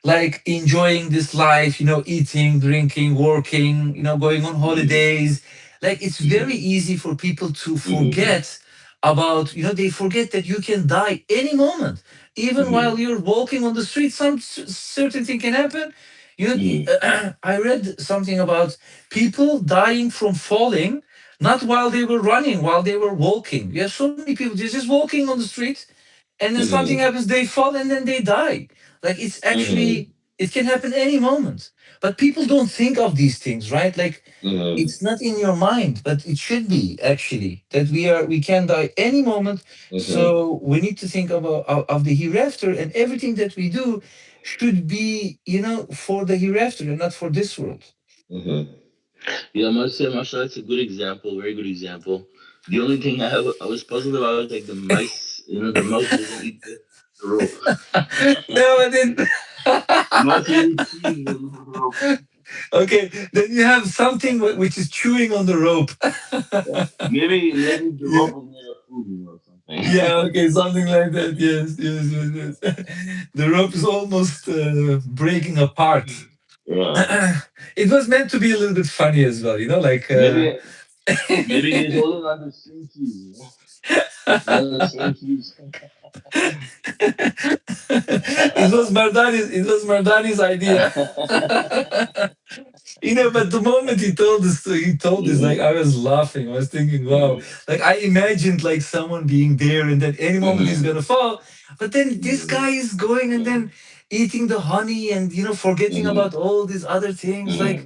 like enjoying this life, eating, drinking, working, going on
mm,
holidays, like it's very
mm,
easy for people to
mm,
forget about, they forget that you can die any moment. Even while
mm,
you're walking on the street, some certain thing can happen.
mm,
I read something about people dying from falling, not while they were running, while they were walking. You have so many people just walking on the street, and then something
mm,
happens, they fall and then they die. Like it's
mm,
actually, it can happen any moment. But people don't think of these things, right? Like
mm,
it's not in your mind, but it should be actually that we can die any moment.
mm,
So we need to think about of the hereafter, and everything that we do should be, for the hereafter and not for this world.
mm. Yeah, I must say, mashallah, it's a good example, very good example. The only thing I was puzzled about is like the mice. You know, the mouse doesn't eat the rope.
No, I didn't.
The mouse will eat cheese, but not the rope.
Okay, then you have something which is chewing on the rope.
Yeah. Maybe the
Yeah.
rope is made of food, or
Yeah,
something.
okay, something like that. Yes, yes, yes, yes. The rope is almost breaking apart.
Yeah.
It was meant to be a little bit funny as well, like.
Maybe he's holding on to string cheese. You know? String cheese.
It was Mardani's idea. But the moment he told this, like I was laughing. I was thinking, wow,
Mhm.
like I imagined like someone being there, and then any moment he's
Mhm.
gonna fall. But then this
Mhm.
guy is going and then eating the honey and forgetting about
Mhm.
all these other things, like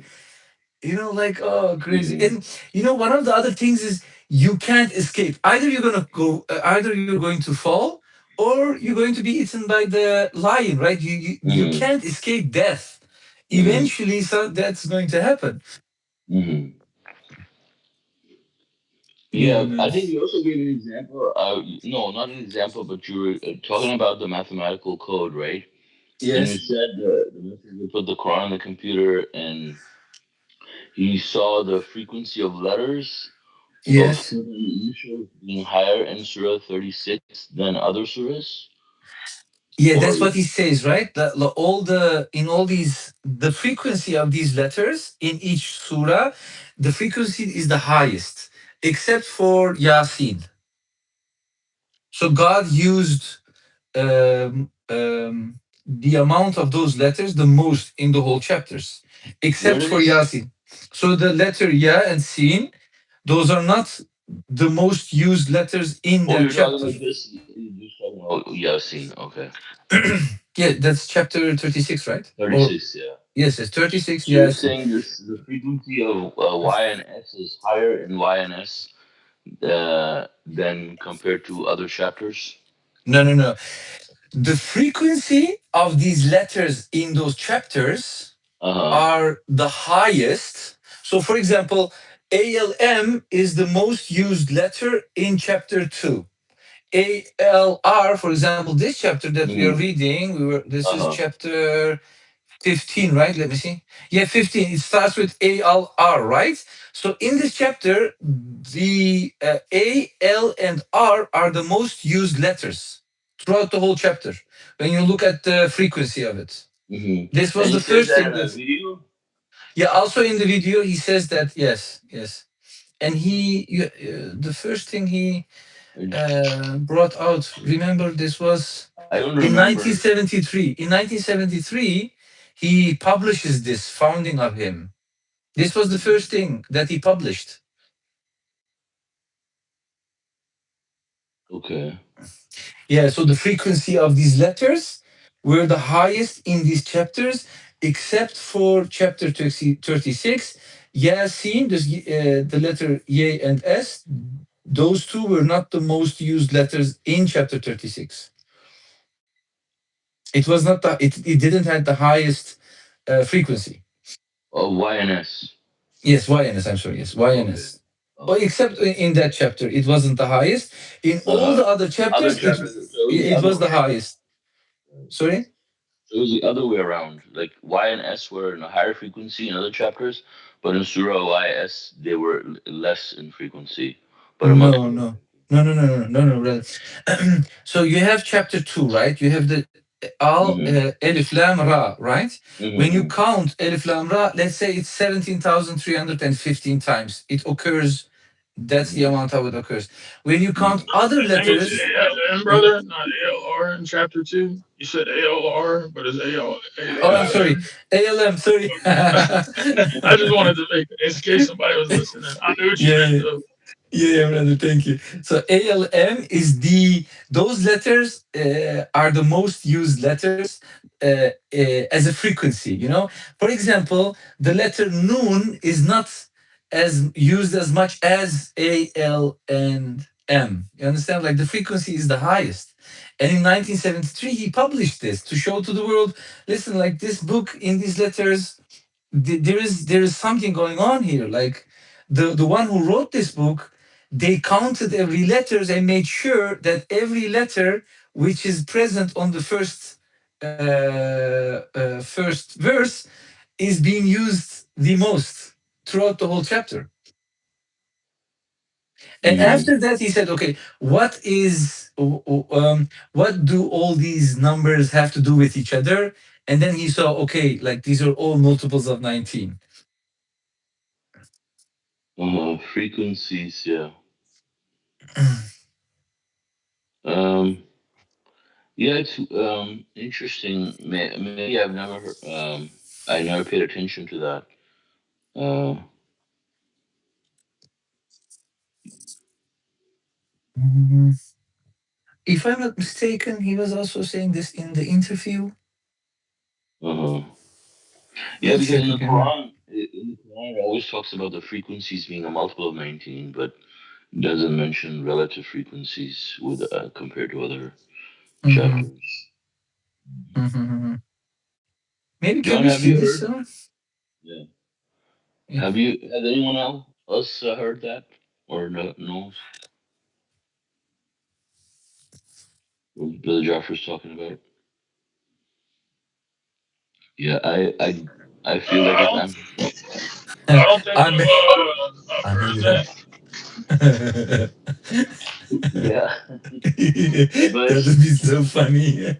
Mhm.
like, oh, crazy.
Mhm.
And one of the other things is you can't escape. Either you're going to fall, or you're going to be eaten by the lion, right? You
Mhm.
can't escape death.
Mhm.
Eventually, so that's going to happen.
Mhm.
Yeah,
Yeah,
man.
I think you also gave an example. No, not an example, but you were talking about the mathematical code, right? And you
Yes.
said the messenger put the Quran on the computer, and he saw the frequency of letters of
Yes.
certain initials being higher in Surah 36 than other surahs.
Yeah,
Or
that's what he says, right? The frequency of these letters in each surah, the frequency is the highest, except for Yasin. So God used the amount of those letters the most in the whole chapters,
where
except
did
for
this?
Yasin. So the letter Ya and Sin, those are not the most used letters in
Oh,
that
you're talking
chapter.
about this. You're just talking about Yasin. Okay,
Yeah, that's chapter 36, right? Or
36. Yeah.
yes, it's 36.
So you're
Yes.
saying this the frequency of Y and S is higher in Y and S than compared to other chapters?
No, no, no. The frequency of these letters in those chapters
Uh huh.
are the highest. So, for example, ALM is the most used letter in chapter 2. ALR, for example, this chapter that we are
Mm-hmm.
reading, this
Uh
is
huh.
chapter 15, right? Let me see. Yeah, 15. It starts with ALR, right? So in this chapter, the A, L, and R are the most used letters throughout the whole chapter. When you look at the frequency of it,
Mm-hmm.
this
And
was
he
the
says
first
that
thing
in a
that.
video.
Yeah, also in the video, he says that, yes, yes. And the first thing he brought out, remember, this was
I don't
in
remember.
1973. In 1973, he publishes this founding of him. This was the first thing that he published.
Okay.
Yeah, so the frequency of these letters were the highest in these chapters, except for chapter 36. Yasin, the letter Y and S, those two were not the most used letters in chapter 36. It was not it didn't have the highest frequency.
Oh, Y and S.
Yes, YNS, I'm sorry, yes,
Okay.
YNS. Well,
Okay.
except in that chapter, it wasn't the highest. In
Uh
all
huh.
the other
Other
chapters, it
chapters. So it was the
it
other
was the
way.
highest. Sorry?
So it was the other way around. Like Y and S were in a higher frequency in other chapters, but in Surah Y S they were less in frequency, but a much
No,
higher
no.
frequency.
No, no, no, no, no, no, brother. So you have chapter 2, right? You have the
Mm-hmm.
Alif Lam Ra, right? When you
Mm-hmm.
count Alif Lam Ra, let's say it's 17,315 times. It occurs, that's the
Mm-hmm.
amount how it occurs. When you count
Mm-hmm.
other
I think it's
letters,
ALM, brother, not ALR in chapter 2. You said ALR, but it's
oh, I'm sorry.
ALM.
ALM, sorry.
I just wanted to make in case somebody was listening. I knew what you meant
Yeah,
though.
yeah, brother. Thank you. So ALM is those letters are the most used letters as a frequency. For example, the letter Noon is not as used as much as AL and M. You understand? Like the frequency is the highest. And in 1973, he published this to show to the world, listen, like this book in these letters, there is something going on here. Like the one who wrote this book, they counted every letters and made sure that every letter which is present on the first verse is being used the most throughout the whole chapter. And
Mm-hmm.
after that, he said, "Okay, what do all these numbers have to do with each other?" And then he saw, okay, like these are all multiples of 19.
Frequencies, yeah. Um, yeah, it's interesting. Maybe I've never I never paid attention to that. Uh,
Mhm. If I'm not mistaken, he was also saying this in the interview.
uh Yeah,
Let's
because
check
in the
again.
Quran, it always talks about the frequencies being a multiple of 19, but doesn't mention relative frequencies with compared to other
Hmm.
chapters.
Hmm. Maybe can
John,
we
have
see
you
this
heard?
song?
Yeah.
Yeah.
Has anyone else heard that or knows what Brother Jaffer's talking about? Yeah, I feel like
I
it's
don't.
ambiguous.
I don't think
I may,
I've
I
heard
made it up.
that.
Yeah, but
That would be so funny.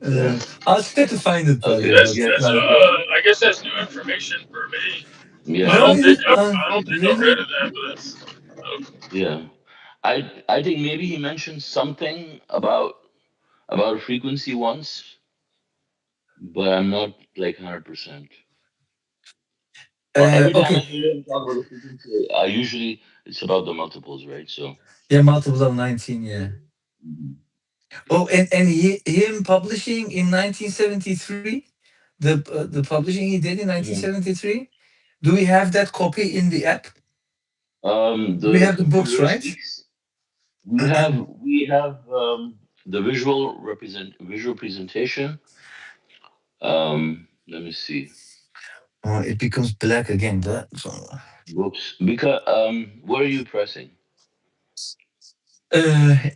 yeah.
I'll try to find it, brother.
Okay,
But
yeah.
That's.
Sounds good.
I guess that's new information for me. I
Yeah,
no,
don't
is
think.
it?
I don't think I've read
Really?
of that, but that's. Okay.
yeah. I think maybe he mentioned something about frequency once, but I'm not like 100%. Every time I
Okay.
hear him talk about the frequency, usually it's about the multiples, right? So,
Yeah, multiples of 19. Yeah.
mhm.
Oh, and him publishing in 1973, the publishing he did in
Mhm.
1973. Do we have that copy in the app? We
The
have the books,
computer
right?
speaks. We have the visual presentation. Let me see.
Oh, it becomes black again.
Whoops. Because what are you pressing?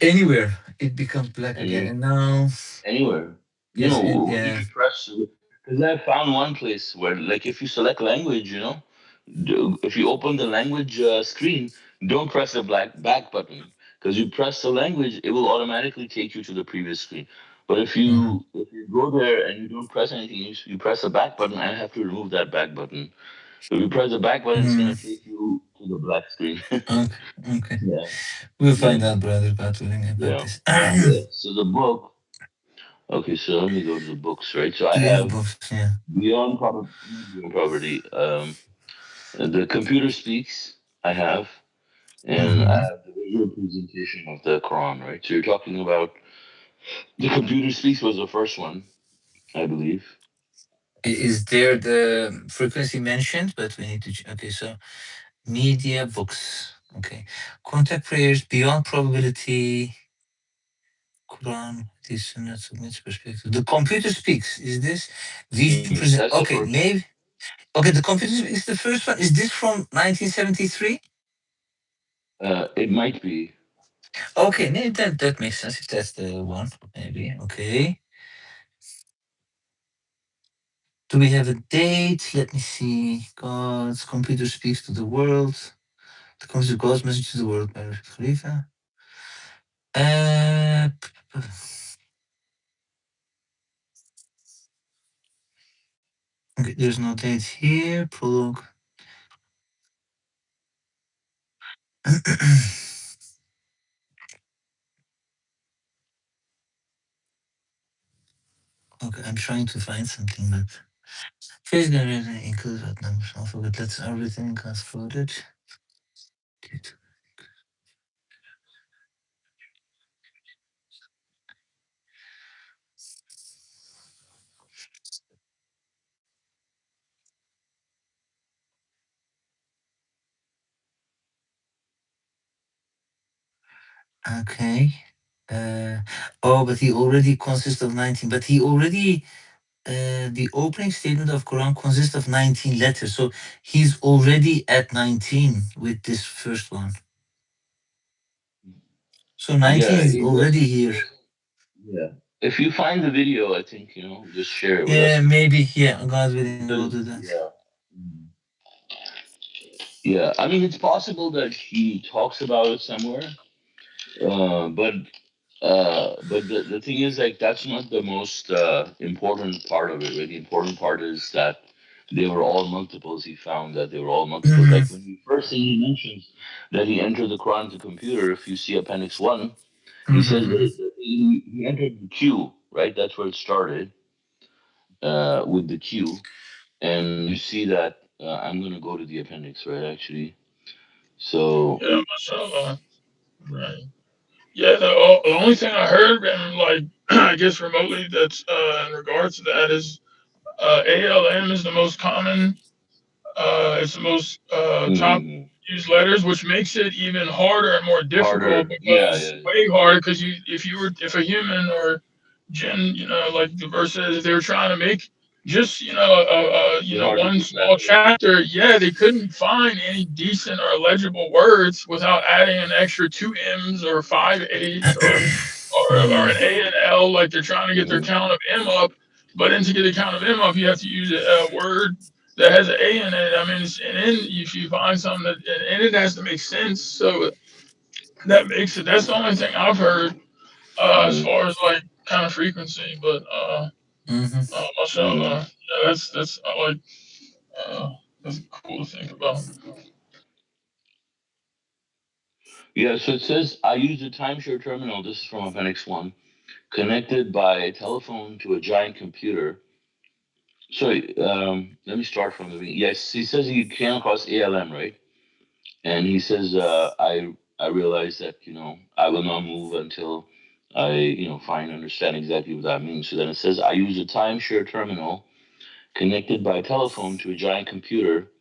Anywhere it becomes black again.
Any
And now,
anywhere?
yes,
What did
yeah.
you press? Because I found one place where, like, if you select language, if you open the language screen, don't press the black back button. Because you press the language, it will automatically take you to the previous screen. But
Mhm.
if you go there and you don't press anything, you press the back button. I have to remove that back button. So if you press the back button, it's
Mm,
gonna take you to the black screen.
okay, okay.
Yeah,
We'll
yeah,
find out, brother, God willing, about
yeah,
this.
yeah. So the book. Okay, so let me go to the books, right? So I
Do we have
have
books? Yeah.
Not Beyond Poverty. The Computer Speaks. I have, and I
Hmm.
have the visual presentation of the Quran, right? So you're talking about the Computer Speaks was the first one, I believe.
Is there the frequency mentioned? But we need to. Okay, so media books. Okay, contact prayers beyond probability. Quran, this and that submits perspective. The computer speaks. Is this vision present?
That's the
Okay,
first one.
maybe. Okay, the computer is the first one. Is this from 1973?
It might be.
Okay, maybe that makes sense if that's the one. Maybe. Okay. Do we have a date? Let me see. God's computer speaks to the world. The computer God's message to the world by Rashid Khalifa. Uh, okay, there's no date here. Prologue. Okay, I'm trying to find something, but face generation includes what numbers. Don't forget, let's everything God's coded. Okay. Oh, but he already consists of 19. But he already the opening statement of Quran consists of 19 letters. So he's already at 19 with this first one. So 19
Yeah,
is already here.
yeah. If you find the video, I think just share it with
Yeah,
us.
maybe. Yeah, God willing, I will do that.
Yeah. Mm. Yeah, I mean, it's possible that he talks about it somewhere, but the thing is, like, that's not the most important part of it. Right? The important part is that they were all multiples. He found that they were all multiples.
Hmm.
Like when he first thing he mentions that he entered the Quran to computer. If you see Appendix One, he says
Hmm.
that he entered the Q. Right, that's where it started with the Q, and you see that. I'm gonna go to the appendix, right? Actually, so
Yeah, mashallah. Right. Yeah, the only thing I heard, and like I guess remotely, that's in regards to that is ALM is the most common. It's the most top
mhm.
used letters, which makes it even harder and more difficult
Harder. Yeah,
because
yeah,
way harder because if a human or jinn, like the verse says, if they were trying to make just
be hard to
one
keep track
small
of it.
chapter, yeah, they couldn't find any decent or legible words without adding an extra two m's or five a's or
Hmm.
an a and l, like they're trying to get their
Mhm.
count of m up. But then to get the count of m up, you have to use a word that has an A in it. I mean, and then if you find something that and it has to make sense, so that makes it. That's the only thing I've heard as
Mhm.
far as like kind of frequency. But
Hmm.
Mhm.
mashallah, yeah, that's I like that's cool to think about.
Yeah, so it says I used a timeshare terminal. This is from Appendix One, connected by a telephone to a giant computer. Sorry, let me start from the beginning. Yes, he says he came across ALM, right? And he says, I realize that I will not move until I find understand exactly what that means. So then it says I use a timeshare terminal connected by telephone to a giant computer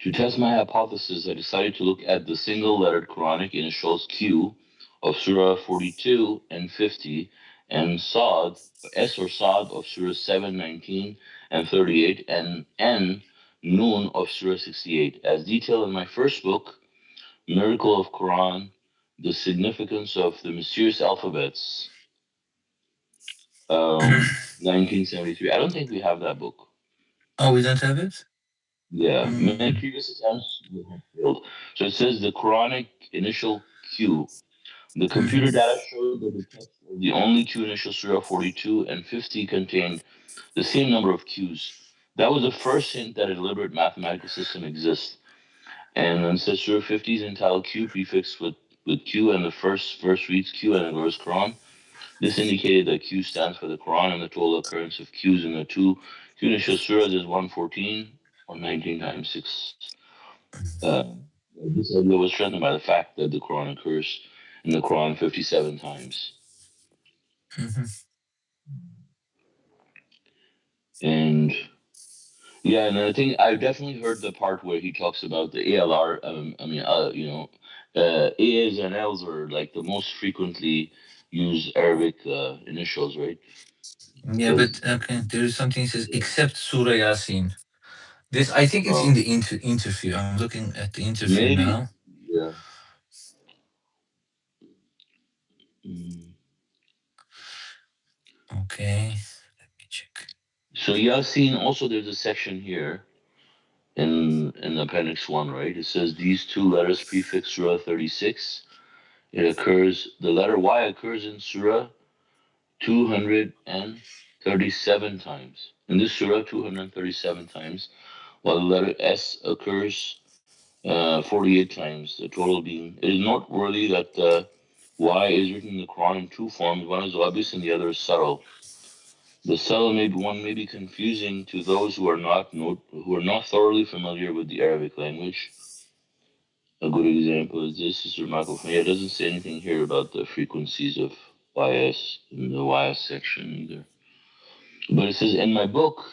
to test my hypothesis. I decided to look at the single-lettered Quranic initials Q of Surah 42 and 50, and Sa'd, S or Sa'd of Surah 7, 19, and 38, and N, Noon of Surah 68, as detailed in my first book, Miracle of Quran, the significance of the mysterious alphabets, 1973. I don't think we have that book.
Oh, we don't have it?
Yeah, many
Mm.
previous attempts have failed. So it says the Quranic initial Q. The computer
Hmm.
data showed that the text of the only two initial Surah 42 and 50 contained the same number of Qs. That was the first hint that a deliberate mathematical system exists. And then it says Surah 50 is entitled Q prefixed with Q, and the first verse reads Q and the verse Quran. This indicated that Q stands for the Quran, and the total occurrence of Qs in the two Q initial surahs is 114 or 19 times 6. Uh, this idea was strengthened by the fact that the Quran occurs in the Quran 57 times.
Hmm.
And yeah, and I think I've definitely heard the part where he talks about the ALR. I mean, A's and L's are like the most frequently used Arabic initials, right?
Yeah,
Because
but okay, there is something that says except Surah Yasin. This, I think it's in the interview. I'm looking at the interview
maybe,
now.
yeah. Mm.
Okay, let me check.
So Yasin, also there's a section here in Appendix 1, right? It says these two letters prefix Surah 36. It occurs, the letter Y occurs in Surah 237 times. In this Surah, 237 times, while the letter S occurs 48 times, the total being. It is noteworthy that the Y is written in the Quran in two forms. One is obvious and the other is subtle. The subtle may be confusing to those who are not thoroughly familiar with the Arabic language. A good example is this is remarkable. Yeah, it doesn't say anything here about the frequencies of YS in the YS section either. But it says in my book,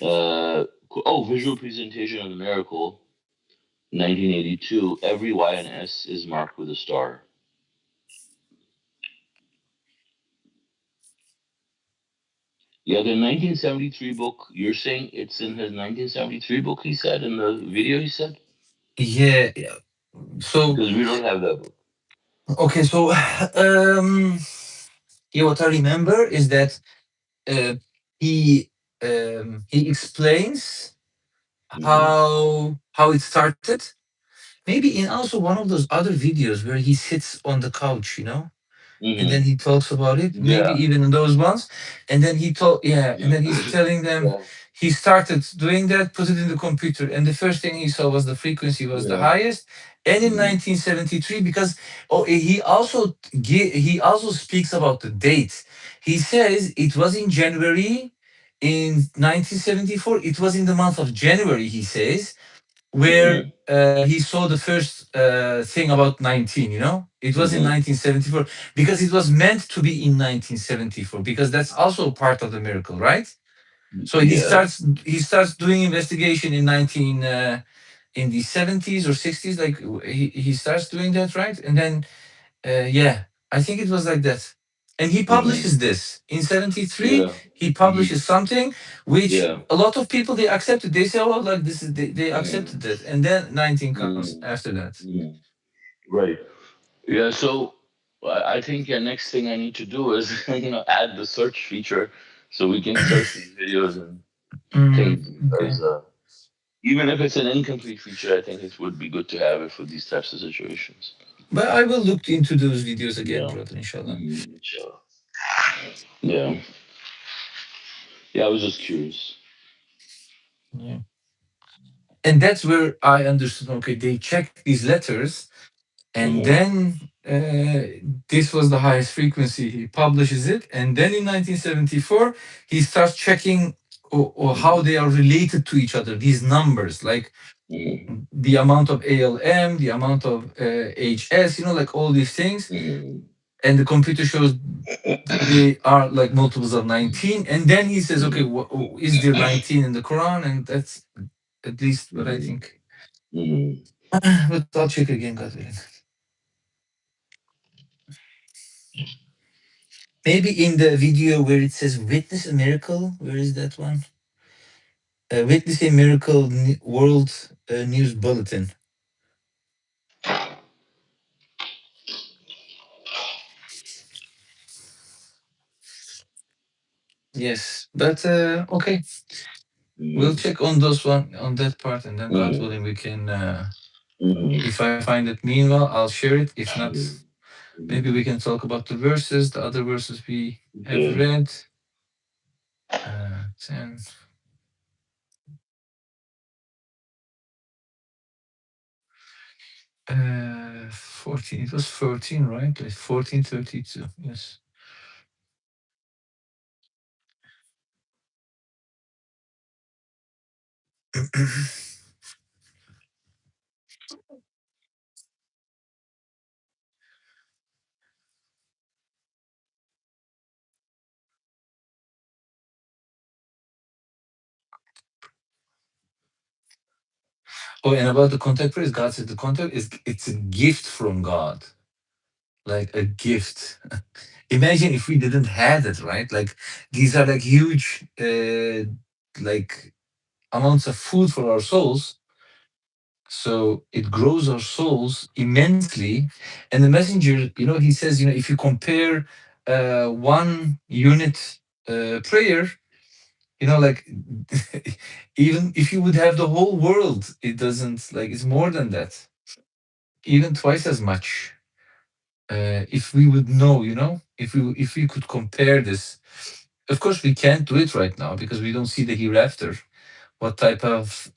uh, visual presentation of the miracle, 1982. Every Y and S is marked with a star. Yeah, the 1973 book. You're saying it's in his 1973 book? He said in the video. He said
Yeah, yeah. So
because we don't have that book.
okay, so yeah, what I remember is that uh, he explains
Mm-hmm.
how it started. Maybe in also one of those other videos where he sits on the couch, and then
Mm-hmm.
he talks about it, maybe
Yeah.
even in those ones. And then he told, yeah, and then he's telling them
Yeah.
he started doing that, put it in the computer, and the first thing he saw was the frequency was the
Yeah.
highest. And in
Mm-hmm.
1973, because he also speaks about the date. He says it was in January in 1974. It was in the month of January, he says, where
Mm-hmm.
he saw the first thing about 19, it was in
Mm-hmm.
1974 because it was meant to be in 1974 because that's also part of the miracle, right? So he
Yeah.
starts he starts doing investigation in 19 in the 70s or 60s, like he starts doing that, right? And then yeah, I think it was like that. And he
Mm-hmm.
publishes this in 73.
Yeah.
He
Mm-hmm.
publishes something which
Yeah.
a lot of people they accepted. They say, "Oh, like this is they
Mm-hmm.
accepted that." And then 19 comes
Mm-hmm.
after that.
Mm-hmm. Right. Yeah. So I think next thing I need to do is add the search feature so we can search these videos and things
Okay,
because even if it's an incomplete feature, I think it would be good to have it for these types of situations.
but I will look into those videos again,
Yeah.
brother. Inshallah.
Mm, sure. Yeah. Yeah. I was just curious.
Yeah. And that's where I understood. Okay, they checked these letters, and
Mm-hmm.
then this was the highest frequency. He publishes it, and then in 1974 he starts checking or how
Mm-hmm.
they are related to each other, these numbers, like
Mm-hmm.
the amount of ALM, the amount of HS, like all these things.
Mm-hmm.
And the computer shows they are like multiples of 19, and then he says, okay,
Mm-hmm.
is there 19 in the Quran? And that's at least what I
Mm-hmm.
think.
Mm-hmm.
But I'll check again, God willing. Maybe in the video where it says "Witness a miracle," where is that one? Witness a miracle, World News Bulletin. Yes, but okay, we'll
Mm-hmm.
check on those one on that part, and then God
Mm-hmm.
willing, we can.
Mm-hmm.
If I find it meanwhile, I'll share it. If not, maybe
Mm-hmm.
we can talk about the verses, the other verses we have
Okay.
read. 10, 14. It was 14, right? Like 1432. Yes. Oh, and about the contact praise, God said the contact is it's a gift from God, like a gift. Imagine if we didn't have it, right? Like these are like huge, like amounts of food for our souls. So it grows our souls immensely. And the messenger, he says, if you compare 1 unit prayer, like even if you would have the whole world, it doesn't like it's more than that, even twice as much. If we would know, if we could compare this. Of course, we can't do it right now because we don't see the hereafter. What type of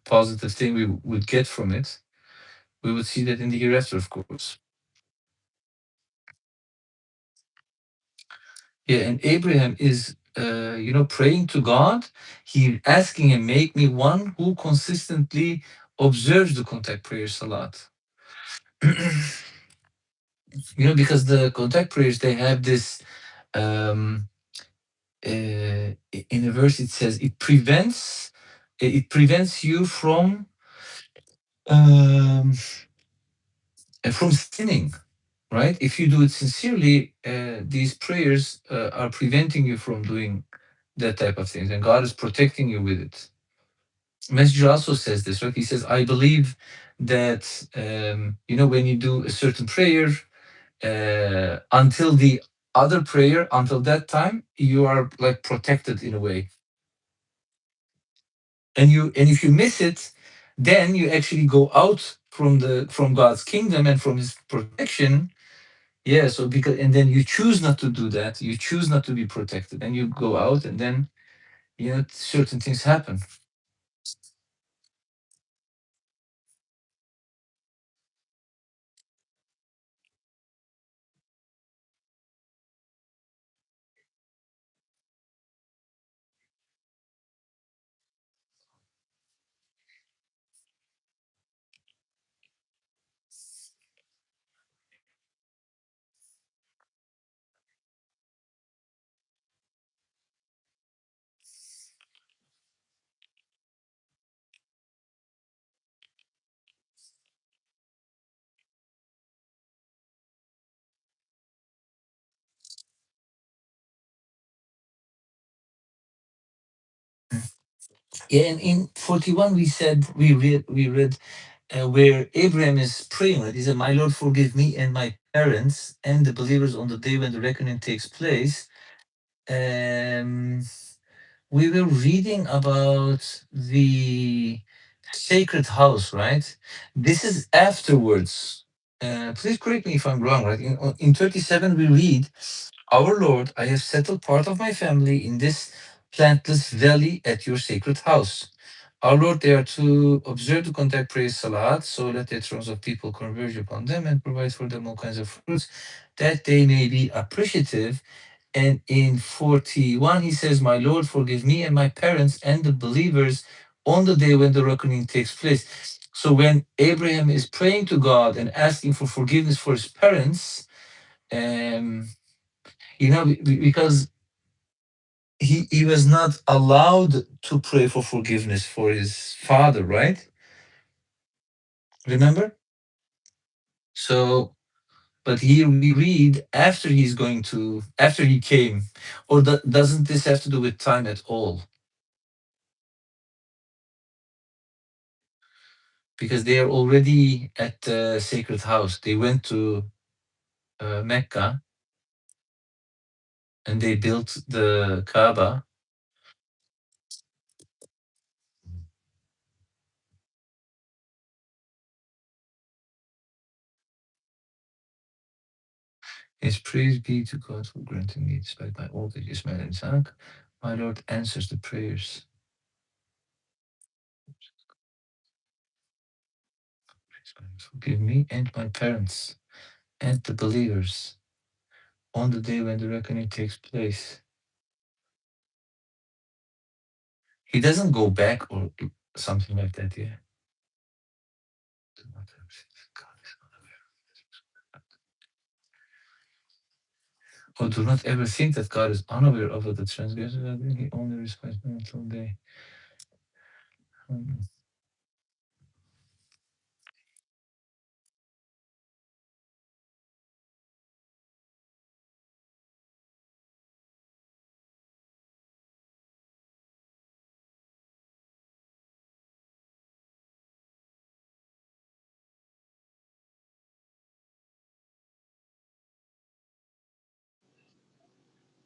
positive thing we would get from it? We would see that in the hereafter, of course. Yeah, and Abraham is, praying to God. He asking him, make me one who consistently observes the contact prayer salat. Because the contact prayers, they have this, um, in a verse, it says it prevents you um, from sinning. right? If you do it sincerely, these prayers are preventing you from doing that type of things, and God is protecting you with it. Messenger also says this, right? He says, I believe that, when you do a certain prayer, until the other prayer, until that time, you are like protected in a way. And if you miss it, then you actually go out from God's kingdom and from his protection. Yeah, so because and then you choose not to do that, you choose not to be protected, and you go out, and then certain things happen. Yeah, and in 41 we read where Abraham is praying, right? He said, "My Lord, forgive me and my parents and the believers on the day when the reckoning takes place." Um, we were reading about the sacred house, right? This is afterwards. Please correct me if I'm wrong, right? In 37, we read, Our Lord, I have settled part of my family in this plantless valley at your sacred house. Our Lord, they are to observe the contact praise Salat, so let the thrones of people converge upon them and provide for them all kinds of fruits, that they may be appreciative. And in 41, he says, My Lord, forgive me and my parents and the believers on the day when the reckoning takes place. So when Abraham is praying to God and asking for forgiveness for his parents, um, because he was not allowed to pray for forgiveness for his father, right? Remember? So, but here we read after he came, or doesn't this have to do with time at all? Because they are already at the sacred house. They went to Mecca and they built the Kaaba. His praise be to God for granting me, despite my old age, Ismail and Isaac. My Lord answers the prayers. Forgive me and my parents and the believers on the day when the reckoning takes place. He doesn't go back or something like that, yeah. Or do not ever think that God is unaware of the transgressors, that he only respects them until they. um,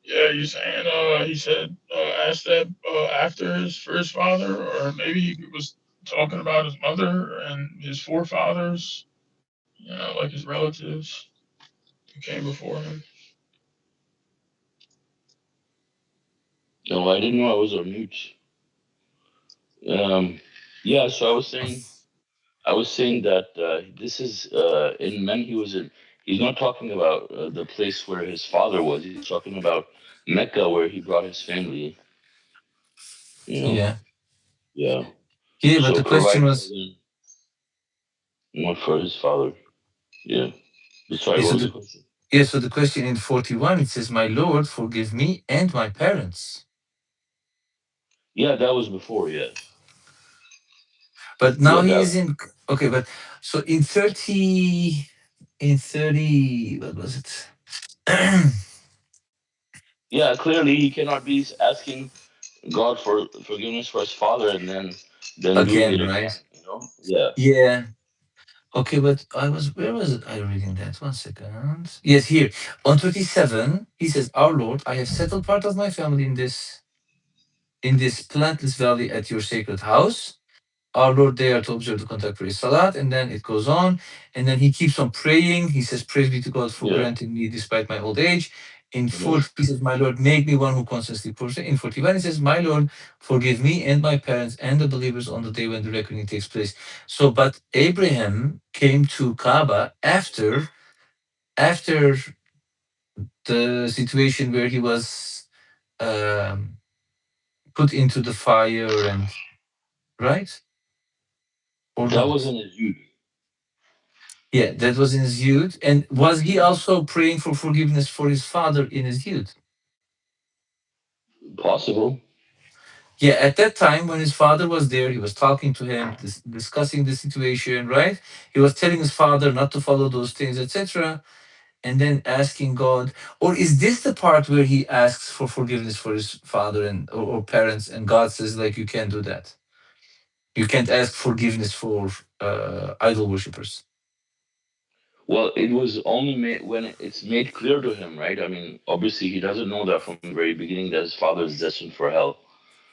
Yeah, you saying he said asked that after his first father, or maybe he was talking about his mother and his forefathers, like his relatives who came before him.
No, I didn't know I was on mute. Um, yeah, so I was saying that this is in men. He was in. He's not talking about the place where his father was. He's talking about Mecca, where he brought his family. You know,
yeah.
yeah.
Yeah, but
So
the question
providing for
was,
them, not for his father. Yeah. Sorry,
yeah,
what
so
was the
the,
question?
yeah, so the question in 41, it says, My Lord, forgive me and my parents.
Yeah, that was before. Yeah,
But now
yeah,
he
that.
is in, okay, but so in 30. in 30, what was it?
Yeah, clearly he cannot be asking God for forgiveness for his father and then doing
Again,
it again.
right?
You know? Yeah.
Yeah. Okay, but where was it? I reading that? 1 second. Yes, here. On 37, he says, Our Lord, I have settled part of my family in this plantless valley at your sacred house. Our Lord, they are to observe the contemporary Salat, and then it goes on, and then he keeps on praying. He says, Praise be to God for
Yeah.
granting me despite my old age. In
Mhm.
40, he says, My Lord, make me one who constantly prays. In 41, he says, My Lord, forgive me and my parents and the believers on the day when the reckoning takes place. So, but Abraham came to Kaaba after the situation where he was um, put into the fire and right or
That was
not?
in his youth.
Yeah, that was in his youth. And was he also praying for forgiveness for his father in his youth?
Possible.
Yeah, at that time when his father was there, he was talking to him, discussing the situation, right? He was telling his father not to follow those things, etc. And then asking God, or is this the part where he asks for forgiveness for his father and or parents, and God says like you can't do that. You can't ask forgiveness for idol worshippers.
Well, it was only made when it's made clear to him, right? I mean, obviously he doesn't know that from the very beginning that his father is destined for hell.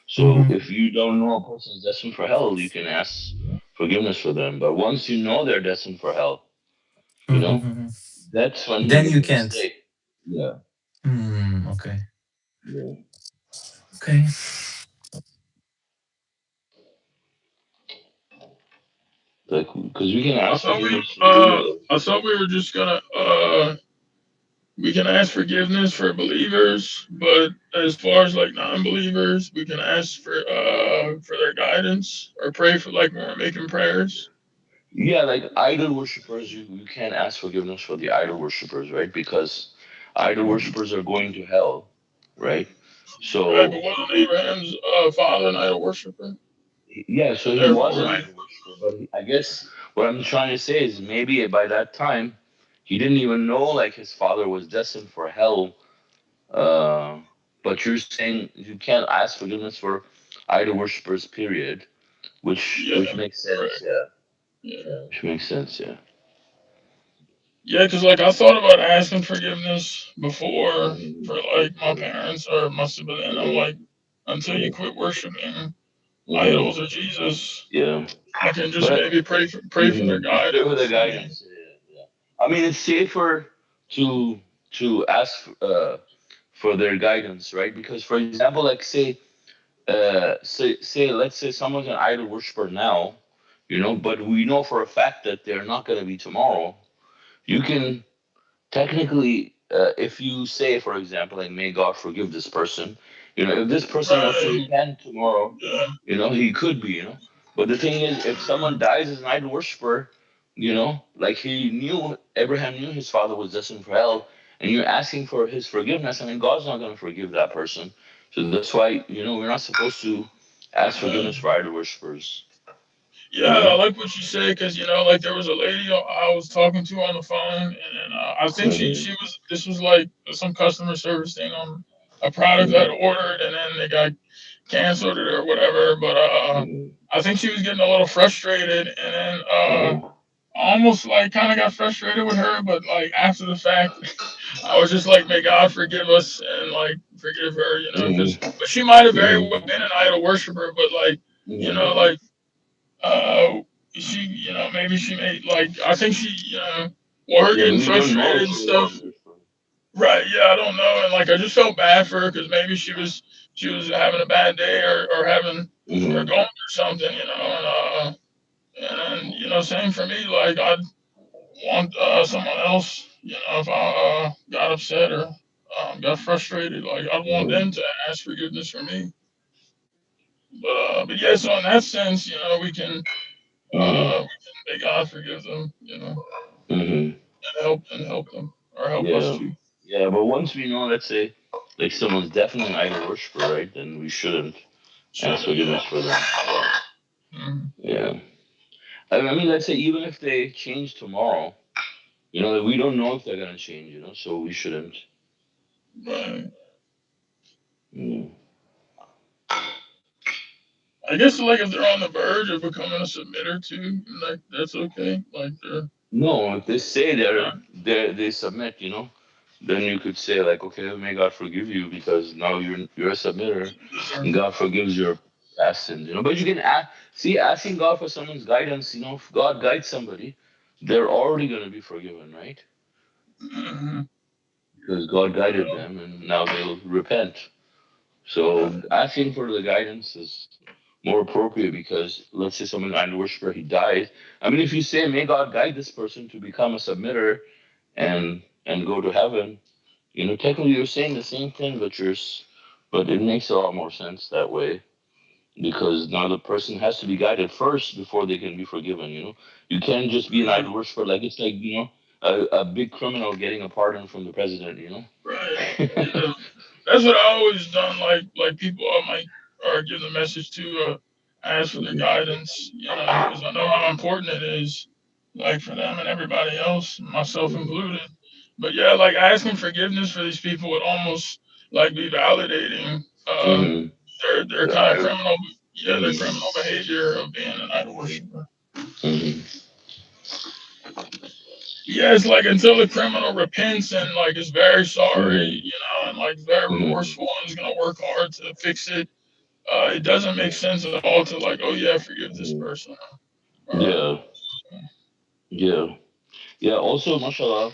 So
Mm-hmm.
if you don't know a person is destined for hell, you can ask forgiveness for them. But once you know they're destined for hell, you know,
Mm-hmm.
that's when he
Then
makes
you
a
can't.
mistake. Yeah.
Okay.
Yeah.
Okay.
Like, because we can
I
ask
thought we
forgiveness for the.
I thought we were just gonna we can ask forgiveness for believers, but as far as like non-believers, we can ask for their guidance or pray for like when we're making prayers.
Yeah, like idol worshippers, you can't ask forgiveness for the idol worshippers, right? Because idol worshippers are going to hell, right?
Right,
So
but wasn't Abraham's father an idol worshiper?
yeah, so he was an
Therefore,
idol worshiper, but I guess what I'm trying to say is maybe by that time he didn't even know like his father was destined for hell. Uh, but you're saying you can't ask forgiveness for idol worshippers, period.
yeah,
Which makes sense,
correct.
yeah.
Yeah.
Yeah, which makes sense, yeah.
Yeah, because like I thought about asking forgiveness before
Mhm.
for like my parents or my sibling, and I'm
Yeah,
like, until you
yeah.
quit worshiping
Hmm.
idols or Jesus,
Yeah.
I can just
But
maybe pray for their
pray for the
guidance. You know?
guidance. Yeah, yeah. I mean, it's safer to ask for their guidance, right? Because, for example, like say, let's say someone's an idol worshiper now, but we know for a fact that they're not going to be tomorrow. You can technically, if you say, for example, like, may God forgive this person, if this person was to
Right.
repent tomorrow,
Yeah.
he could be. But the thing is, if someone dies as an idol worshiper, like Abraham knew his father was destined for hell, and you're asking for his forgiveness, I mean, God's not going to forgive that person. So that's why, we're not supposed to ask
Yeah.
forgiveness for idol worshippers,
Yeah,
you
I
know?
like what you said because like there was a lady I was talking to on the phone, and I think she
Mhm,
was this was like some customer service thing on a product that I
mhm,
ordered, and then they got canceled it or whatever. But
mhm,
I think she was getting a little frustrated, and then
mhm,
almost like kind of got frustrated with her. But like after the fact, I was just like, may God forgive us and like forgive her, because
mhm,
but she might have very
mhm,
well been an idol worshiper, but like
mhm.
like uh, she, maybe she made like I think she, well, her
Yeah,
getting
but we don't know
frustrated
if
and
she was
stuff.
an Irishman.
Right? Yeah, I don't know, and like I just felt bad for her because maybe she was having a bad day or having or
Mm-hmm.
going through something, and then same for me. Like I'd want someone else, if I got upset or got frustrated, like I'd want them
Mm-hmm.
to ask forgiveness for me. But yeah, so in that sense,
Mm-hmm.
may God forgive them,
Mm-hmm.
and help them or help us
Yeah.
too.
Yeah, but once we know, let's say, like someone's definitely an idol worshiper, right? Then we shouldn't ask
Shouldn't, yeah.
forgiveness for them. Yeah.
Mhm.
Yeah. I mean, let's say even if they change tomorrow, You know, we don't know if they're gonna change. You know, so we shouldn't.
Right.
Mm.
I guess like if they're on the verge of becoming a submitter too, like that's okay. Like
No, if they say
uh,
they submit, you know, then you could say like, okay, may God forgive you because now you're a submitter, and God forgives your past sins, you know. But you can see asking God for someone's guidance, you know, if God guides somebody, they're already going to be forgiven, right?
mhm,
Because God guided them, and now they'll repent. So
right.
asking for the guidance is more appropriate because let's say someone idol worshiper he died. I mean, if you say may God guide this person to become a submitter and go to heaven, you know, technically you're saying the same thing, but it makes a lot more sense that way because now the person has to be guided first before they can be forgiven. You know, you can't just be an idol worshiper like it's like a big criminal getting a pardon from the president. You know.
Right. Yeah. That's what I always done. Like people I might or give the message to ask for their
Mhm.
guidance, you know, because I know how important it is, like for them and everybody else, myself
Mhm.
included. But yeah, like asking forgiveness for these people would almost like be validating
Mhm.
their
The
kind of
idol.
criminal, yeah, their
Mhm.
criminal behavior of being an idol worshiper.
Mhm.
Yeah, it's like until the criminal repents and like is very sorry,
Mhm.
you know, and like very
Mhm.
remorseful and is gonna work hard to fix it. It doesn't make sense at all to like, oh yeah, forgive this
Mhm.
person. Or
Yeah. Yeah. Yeah. Also, mashallah.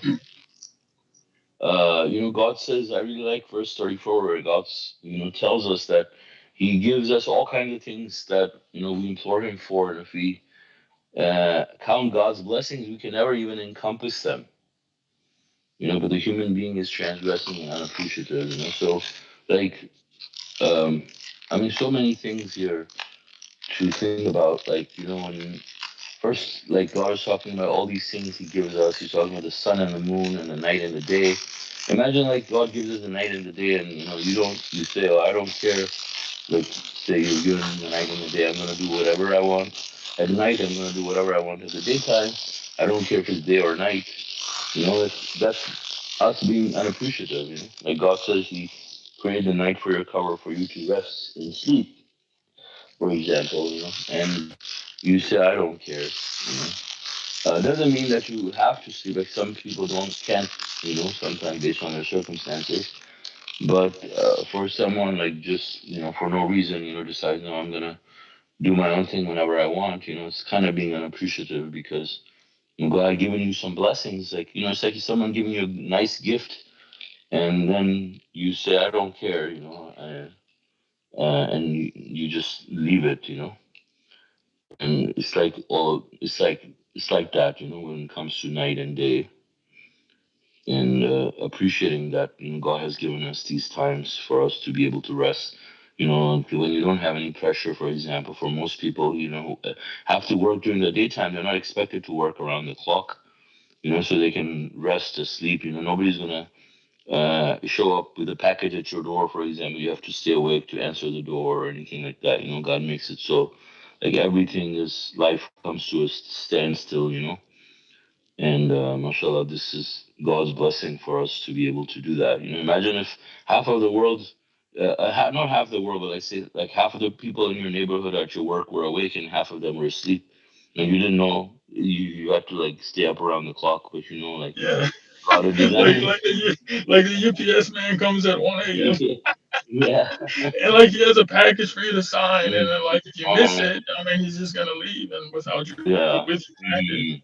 You know, God says, I really like verse 34 where God's, you know, tells us that He gives us all kinds of things that, you know, we implore Him for. And if we count God's blessings, we can never even encompass them, you know, but the human being is transgressing and unappreciative, you know. So, like, um, I mean, so many things here to think about. Like, you know, when first, like, God is talking about all these things He gives us. He's talking about the sun and the moon and the night and the day. Imagine like God gives us the night and the day, and you know you say, "Oh, I don't care." Like say you're given the night and the day, I'm gonna do whatever I want. At night, I'm gonna do whatever I want. At the daytime, I don't care if it's day or night. You know, that's us being unappreciative. You know, like God says He created the night for your cover for you to rest and sleep, for example. You know, and you say, "I don't care." You know. Doesn't mean that you have to sleep. Like some people can't, you know, sometimes based on their circumstances. But for someone like just, you know, for no reason, you know, decides, no, I'm gonna do my own thing whenever I want. You know, it's kind of being unappreciative because you know, God giving you some blessings. Like you know, it's like someone giving you a nice gift, and then you say, I don't care. You know, and you just leave it. You know, and it's like all it's like that. You know, when it comes to night and day and appreciating that you know, God has given us these times for us to be able to rest. You know, when you don't have any pressure, for example, for most people, you know, have to work during the daytime, they're not expected to work around the clock. You know, so they can rest or sleep. You know, nobody's gonna show up with a package at your door, for example. You have to stay awake to answer the door or anything like that. You know, God makes it so like everything is life comes to a standstill. You know, and mashallah, this is God's blessing for us to be able to do that. You know, imagine if half of the world, not half the world, but I say like half of the people in your neighborhood at your work were awake and half of them were asleep, and you didn't know you had to like stay up around the clock, but you know, like
yeah,
God had
like
designed.
like the UPS man comes at 1 a.m.
Yeah.
and like he has a package for you to sign, and
Mm.
then like if you miss
Uh-huh.
it, I mean he's just gonna leave and without your
Yeah.
with your package.
Mhm.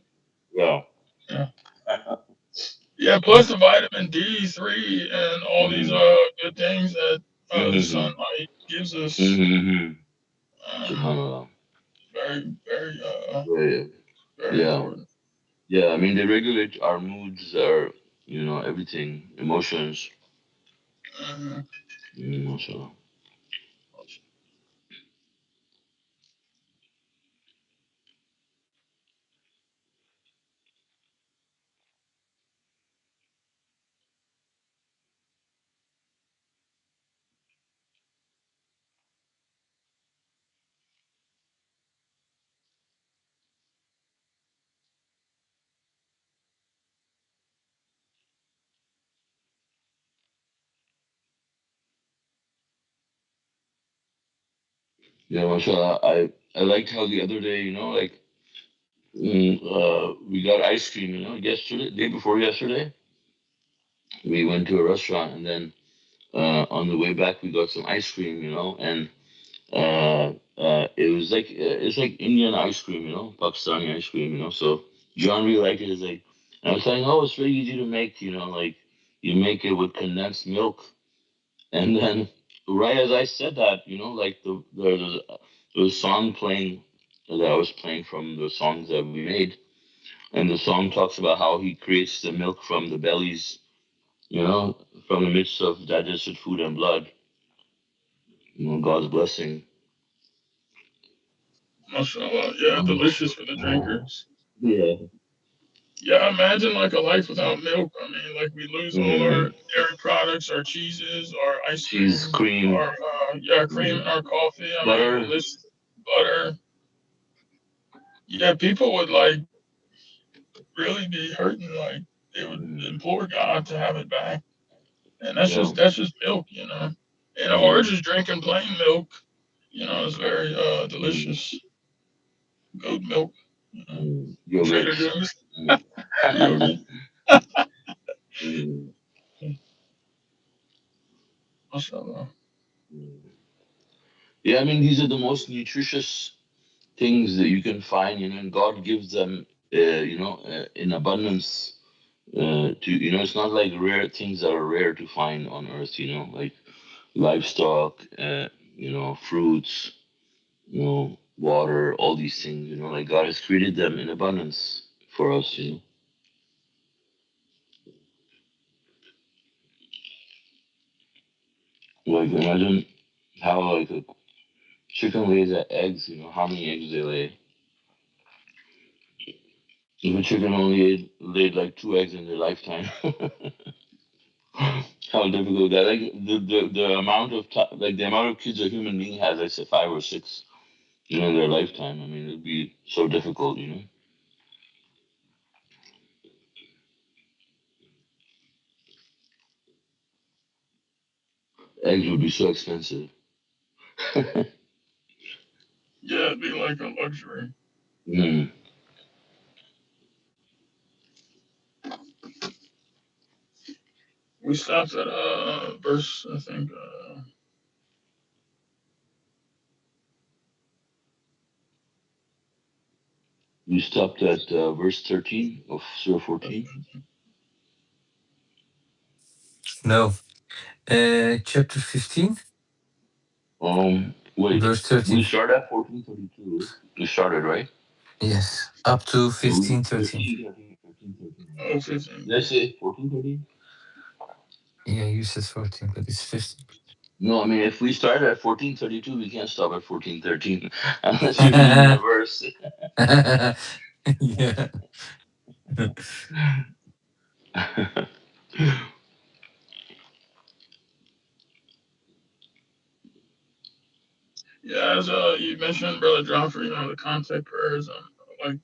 Yeah.
Yeah. Yeah, plus the vitamin D3 and all these
Mhm.
good things that the
Mhm.
sunlight gives us.
Mhm.
Um,
Subhanallah.
very, very,
Yeah.
very
Yeah.
important.
Yeah, I mean they regulate our moods, our you know everything, emotions.
Mhm.
Mashallah. Yeah, mashallah. I liked how the other day, like we got ice cream. Yesterday, day before yesterday, we went to a restaurant, and then on the way back, we got some ice cream. And it was like it's like Indian ice cream, Pakistani ice cream. So John really liked it. He's like, and I was saying, oh, it's really easy to make. Like you make it with condensed milk. And then, right as I said that, like there was a song playing that I was playing from the songs that we made, and the song talks about how he creates the milk from the bellies, from the midst of digested food and blood, God's blessing.
Mashallah. Yeah, delicious for the drinkers.
Yeah.
Yeah, imagine like a life without milk. I mean, like we lose all our
Mm.
dairy products, our cheeses, our ice
Cheese,
cream,
cream,
our yeah, cream in
mm,
our coffee. I mean, the
butter.
list, butter. Yeah, people would like really be hurting. Like they would
Mm.
implore God to have it back, and
Yeah.
that's just milk, you know. Or
Mm.
just drinking plain milk. It's very
Mm.
delicious. Goat milk, you know.
Yogurt.
Trader Joe's
Mm.
yogurt.
Mm.
Mashallah.
Mm. Yeah, I mean, these are the most nutritious things that you can find, and God gives them, in abundance. It's not like rare things that are rare to find on earth, like livestock, fruits, water, all these things, like God has created them in abundance for us, Like, imagine how, like, a chicken lays eggs, how many eggs they lay. If a chicken only laid like two eggs in their lifetime, how difficult that, like, the amount of like the amount of kids a human being has, let's say five or six, in their lifetime. I mean, it'd be so difficult, Eggs would be so expensive.
Yeah, it'd be like a luxury.
Mm.
We stopped at verse, I think.
We stopped at verse 13 of Surah 14.
No. Chapter 15,
Wait,
verse
we
13.
started at 14:32. We started, right?
Yes. Up to
So we
15:13.
13:13.
Oh,
Okay.
15.
Let's say 14:13.
Yeah, you said 14, but it's 15.
No, I mean, if we started at 14:32, we can't stop at 14:13 unless you're reading a verse.
Yeah.
Yeah, as you mentioned, Brother John, for the contact prayers, like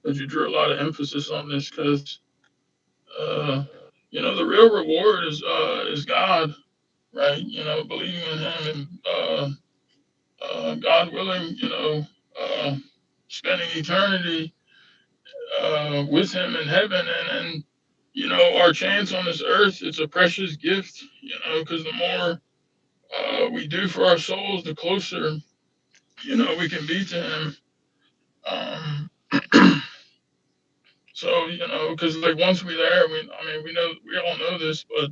that you drew a lot of emphasis on this because uh, the real reward is God, right? Believing in Him and God willing, uh, spending eternity with Him in heaven, and our chance on this earth, it's a precious gift, because the more we do for our souls, the closer we can be to Him. Um, so because like once we're there, I mean, we all know this, but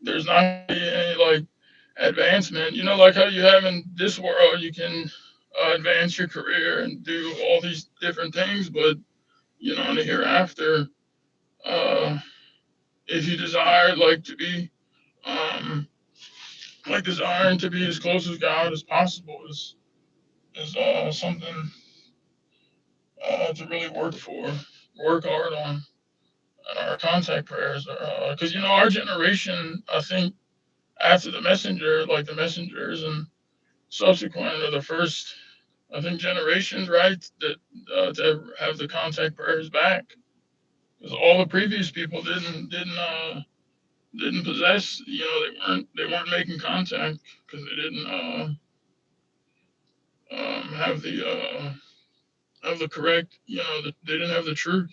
there's not gonna be any like advancement. Like how you have in this world, you can advance your career and do all these different things, but in the hereafter, uh, if you desire like to be um, like desiring to be as close as God as possible is something to really work hard on. And our contact prayers, because our generation, I think after the messenger, like the messengers and subsequent are the first, I think, generations, right, that to have the contact prayers back, because all the previous people didn't possess, they weren't making contact because they didn't have the correct, they didn't have the truth.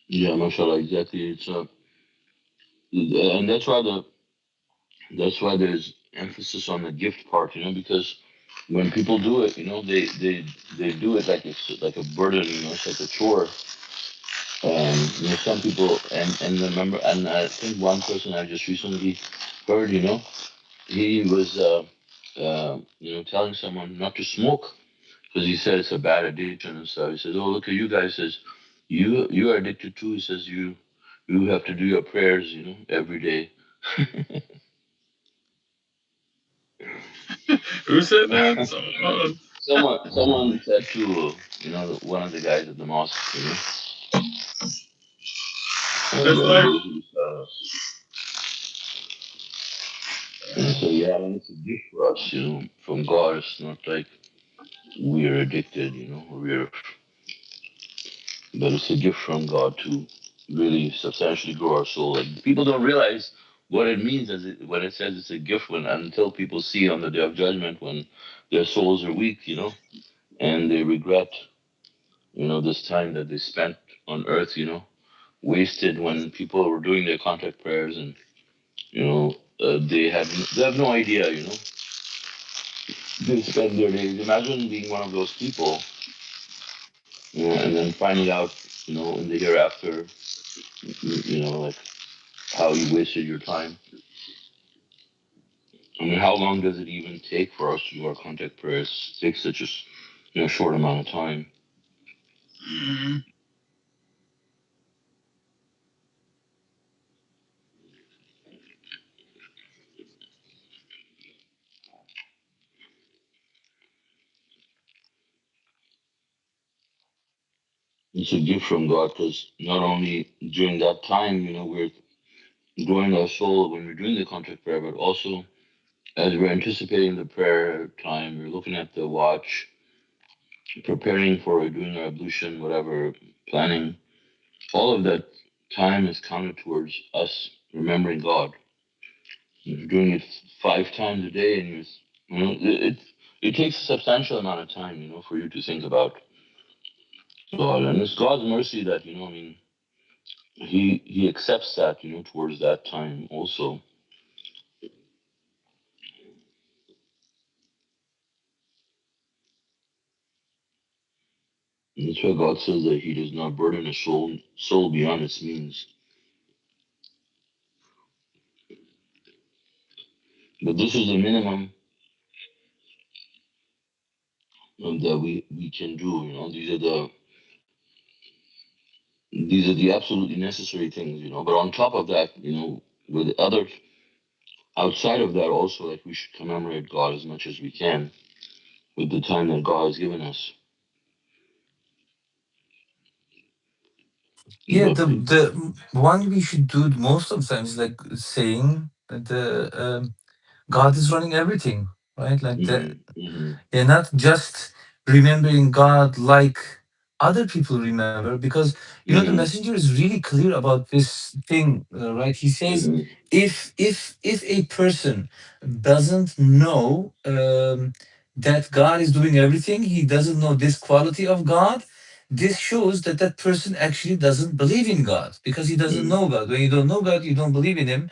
Yeah, mashallah, exactly. It's and that's why there's emphasis on the gift part, because when people do it, they do it like it's like a burden, it's like a chore. Some people and remember, and I think one person I just recently heard, he was telling someone not to smoke because he said it's a bad addiction and stuff. He says, "Oh, look at you guys," says, "You are addicted too." He says, "You have to do your prayers, every day."
Who said that? So,
Someone said to one of the guys at the mosque, and
it's like,
so yeah, and it's a gift for us, from God. It's not like we're addicted, or but it's a gift from God to really substantially grow our soul. Like people don't realize what it means when it says it's a gift when until people see on the day of judgment when their souls are weak, and they regret, this time that they spent on earth, wasted when people were doing their contact prayers and they have no idea, they spend their days. Imagine being one of those people, and then finding out, in the hereafter, like how you wasted your time. I mean, how long does it even take for us to do our contact prayers? It takes such a short amount of time.
mm,
It's a gift from God because not only during that time, we're growing our soul when we're doing the contact prayer, but also as we're anticipating the prayer time, we're looking at the watch, preparing for doing our ablution, whatever, planning. All of that time is counted towards us remembering God. If you're doing it 5 times a day, and it takes a substantial amount of time, for you to think about God, and it's God's mercy that I mean, He accepts that, towards that time also. And that's why God says that He does not burden a soul beyond its means. But this is the minimum that we can do. These are the absolutely necessary things. But on top of that, with other outside of that, also, like we should commemorate God as much as we can with the time that God has given us.
Yeah,
But
the one we should do most of the time is like saying that the God is running everything, right? Like the
hmm hmm
yeah, not just remembering God like other people remember, because the
hmm
messenger is really clear about this thing, right? He says,
hmm
if a person doesn't know that God is doing everything, he doesn't know this quality of God. This shows that that person actually doesn't believe in God because he doesn't know God. When you don't know God, you don't believe in Him.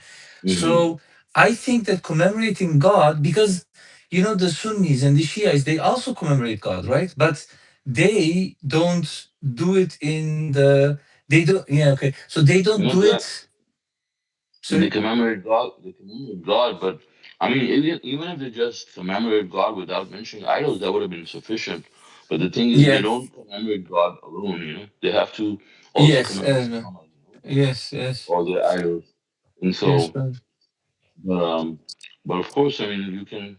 hmm
So I think that commemorating God, because the Sunnis and the Shiites, they also commemorate God, right? But they don't do it in the, they don't, yeah, okay. So they don't do
That
it,
they
sorry?
commemorate God. They commemorate God, but I mean, even if they just commemorate God without mentioning idols, that would have been sufficient. But the thing is, they
Yeah,
don't commemorate God alone. They have to also
yes,
commemorate Muhammad,
yes, yes,
or their idols. And
yes,
so
brother.
But of course, I mean, you can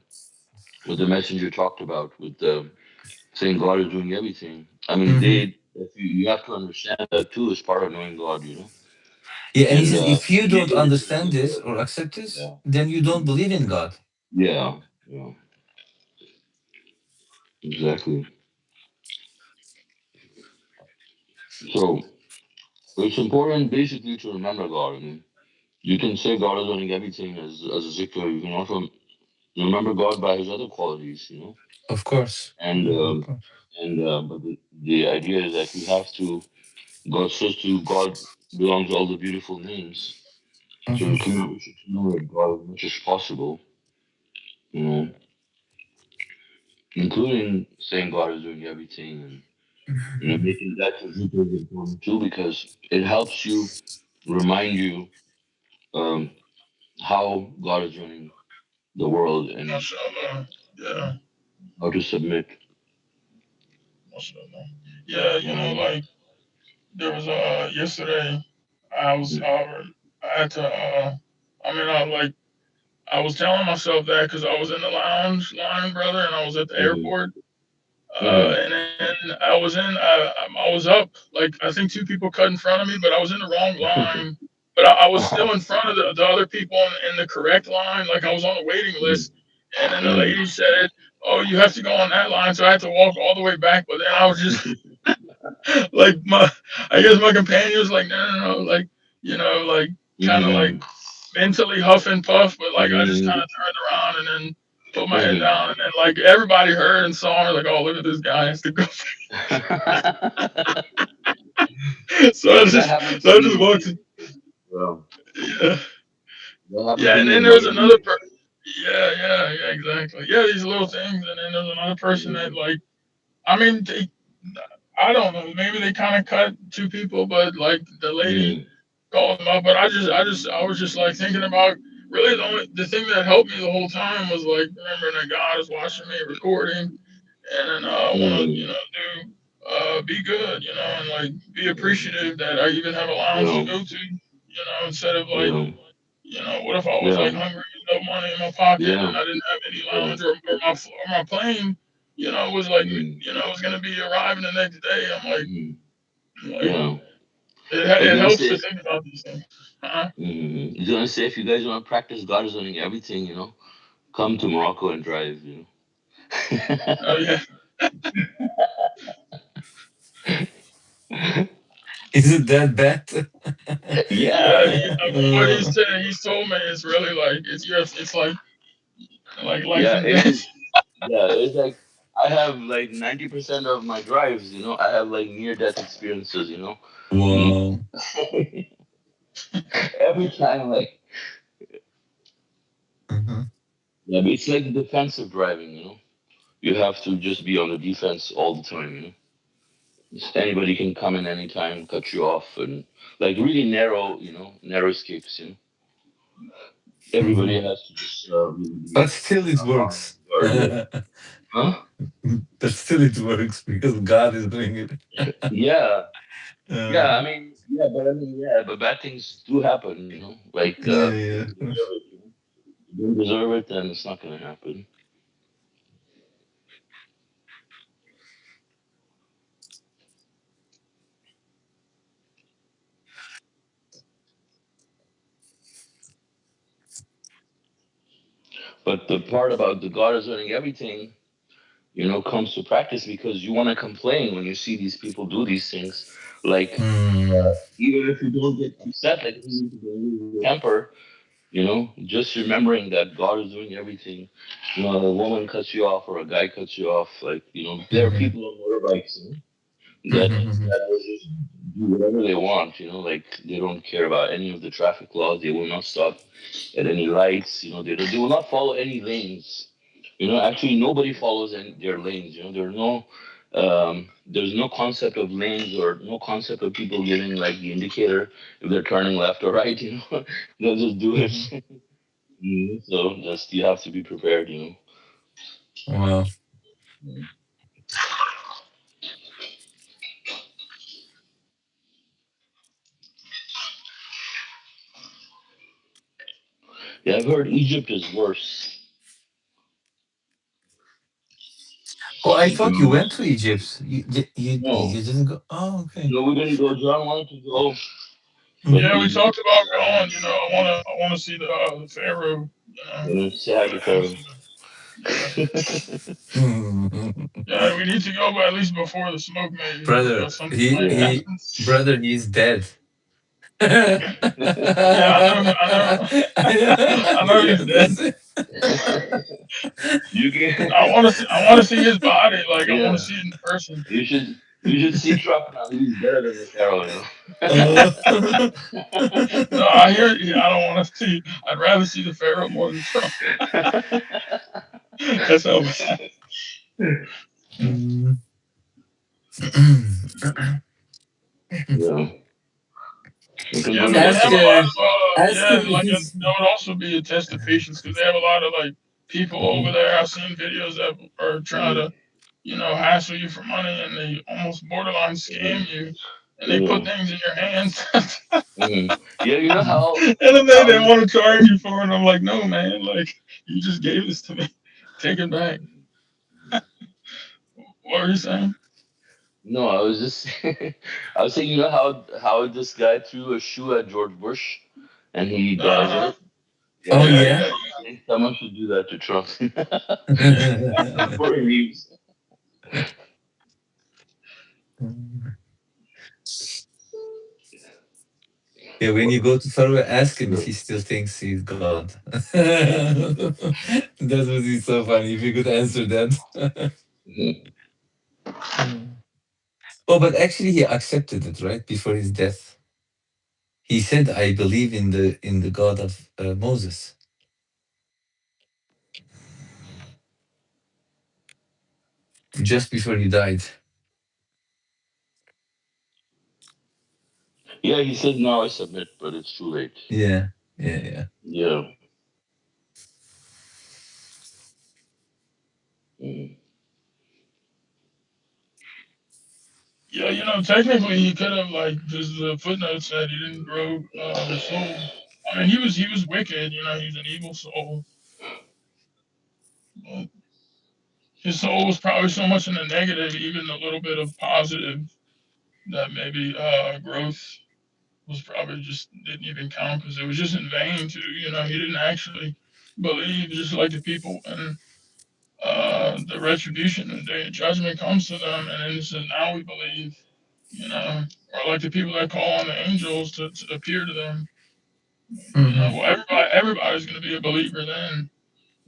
what the messenger talked about with saying God is doing everything. I mean,
Hmm.
if you have to understand that too is part of knowing God, you know.
Yeah, and he
And
says if you
he
don't
did it to
understand
me.
this or accept this,
Yeah.
then you don't believe in God.
Yeah. Yeah. Exactly. So it's important basically to remember God. I mean, you can say God is doing everything as a zikr. You can also remember God by His other qualities, you know.
Of course.
And
Of course.
but the idea is that we have to. God says to God belongs all the beautiful names. So
Hmm.
we should know that God as much as possible, you know, including saying God is doing everything and making that to zikr is important too because it helps you remind you um, how God is running the world and
mashallah. Yeah,
how to submit.
mashallah. Yeah,
Um,
like there was yesterday I was I had to I mean I was telling myself that because I was in the lounge line, brother, and I was at the
mhm,
airport.
mhm,
And then I was up. Like I think two people cut in front of me, but I was in the wrong line. But I was still in front of the other people in the correct line. Like I was on the waiting
mhm,
list. And then the
mhm.
lady said, "Oh, you have to go on that line." So I had to walk all the way back. But then I was just like I guess my companion was like, "No, no, no," like like kind of like
Mhm,
mentally huff and puff, but like I just kind
mhm,
of turned around and then put my head
mhm.
down, and then like everybody heard and saw me, like, oh, look at this guy has to go.
Yeah, that happened to
So I just
me.
walked.
Well,
Yeah,
that happened
yeah,
to
and
me
then there
about
was
a
another
week.
Yeah, yeah, yeah, exactly. Yeah, these little things, and then there's another person that
Mhm,
like, I mean, I don't know, maybe they kind of cut two people, but like the lady
mhm,
called them up, but I was just like thinking about really the thing that helped me the whole time was like remembering that God is watching me recording and want to
mhm.
do be good, and like be appreciative that I even have a lounge to
Yeah,
go to, instead of like,
yeah,
what if I was
yeah,
like hungry with no money in my pocket
yeah,
and I didn't have any
yeah.
lounge, or my plane, was like,
Mhm,
was gonna be arriving the next day.
mhm.
I'm like
Yeah. I was
it
gonna
helps
say,
to think about these things. Uh-huh.
I was gonna say, if you guys want to practice God is owning everything, come to Morocco and drive,
Oh yeah.
Is it that bad?
Yeah,
Yeah, from what he
Uh,
said, he's told me it's really like it's like life
yeah,
and
it
death.
is. Yeah, it's like I have like 90% of my drives, I have like near death experiences, Mm.
wow.
Every time, like,
Uh-huh.
yeah, but it's like defensive driving. You have to just be on the defense all the time. Just anybody can come in anytime, cut you off, and like really narrow escapes.
Hmm.
Everybody has to just really be
But still, it
on
works.
guard. Like,
But
huh?
still, it works because God is doing it.
Yeah, yeah.
Uh,
I mean, yeah, but I mean, yeah, but bad things do happen. Like
yeah,
you
yeah,
don't
of
deserve
course.
it. You don't deserve it, then it's not gonna happen. But the part about the God is running everything, comes to practice because you want to complain when you see these people do these things. Like,
Hmm.
even if you don't get upset, like, even if you don't lose your temper, just remembering that God is doing everything. A woman cuts you off or a guy cuts you off. Like, there are
Hmm.
people on motorbikes that
Hmm.
that will just do whatever they want. Like they don't care about any of the traffic laws. They will not stop at any lights. They will not follow any lanes. Actually, nobody follows their lanes. There's no concept of lanes or no concept of people giving like the indicator if they're turning left or right. They'll just do it.
Hmm.
So just you have to be prepared.
Wow.
Mm. Yeah, I've heard Egypt is worse.
Oh, I
Like the
thought you went to
Muslim.
Egypt.
No,
You didn't go. Oh, okay.
no, we didn't go. John wanted to go, but
Hmm.
Yeah, we
Egypt.
talked about going. I wanna see the Pharaoh.
Say hi to
I wanna
Pharaoh.
see yeah. Yeah, we need to go, but at least before the smoke, maybe.
Brother,
Something might
Yeah.
he,
happen.
brother, he's dead. I
Yeah, I know he's dead.
You can.
I want to see his body. Like I want to
Yeah.
see it in person.
You should. You should see Trump now. He's better than the Pharaoh, you
Oh.
No, I hear. Yeah, I don't want to see. I'd rather see the Pharaoh more than Trump. That's how.
Mm.
Yeah. You can
Yeah,
go to
but they
the
ask
have a
Pharaoh.
lot
uh,
of
ask
yeah,
him if
like
he's.
that would also be a test of patience because they have a lot of like people over
Mhm.
there. I've seen videos that are trying
Mm-hmm.
to, hassle you for money and they almost borderline scam
Mm-hmm.
you and they put
Mm-hmm.
things in your hands
Mm-hmm. Yeah, you know
Mhm.
how
and then they
how
want to charge you for it. And I'm like, no, man, like you just gave this to me. Take it back. What were you saying?
no, I was just I was saying, you know how this guy threw a shoe at George Bush and he got
Uh-huh.
away? Yeah,
Oh
Yeah,
yeah.
yeah.
I think someone should do that to Trump before he leaves.
Yeah, when you go to Pharaoh, ask him if
Yeah.
he still thinks he's God. That would be so funny if you could answer that.
Mhm.
Mm. Oh, but actually, he accepted it right before his death. He said, "I believe in the God of Moses," just before he died.
Yeah, he said now I submit, but it's too late.
Yeah, yeah, yeah.
Yeah. Mm.
Yeah, technically he could have like because the footnote said he didn't grow his soul. I mean, he was wicked. He's an evil soul. But his soul was probably so much in the negative, even a little bit of positive, that maybe growth was probably just didn't even count because it was just in vain too. He didn't actually believe, just like the people, and the retribution and the day of judgment comes to them, and then it says now we believe. Or like the people that call on the angels to appear to them.
Hmm.
Well, everybody's going to be a believer then.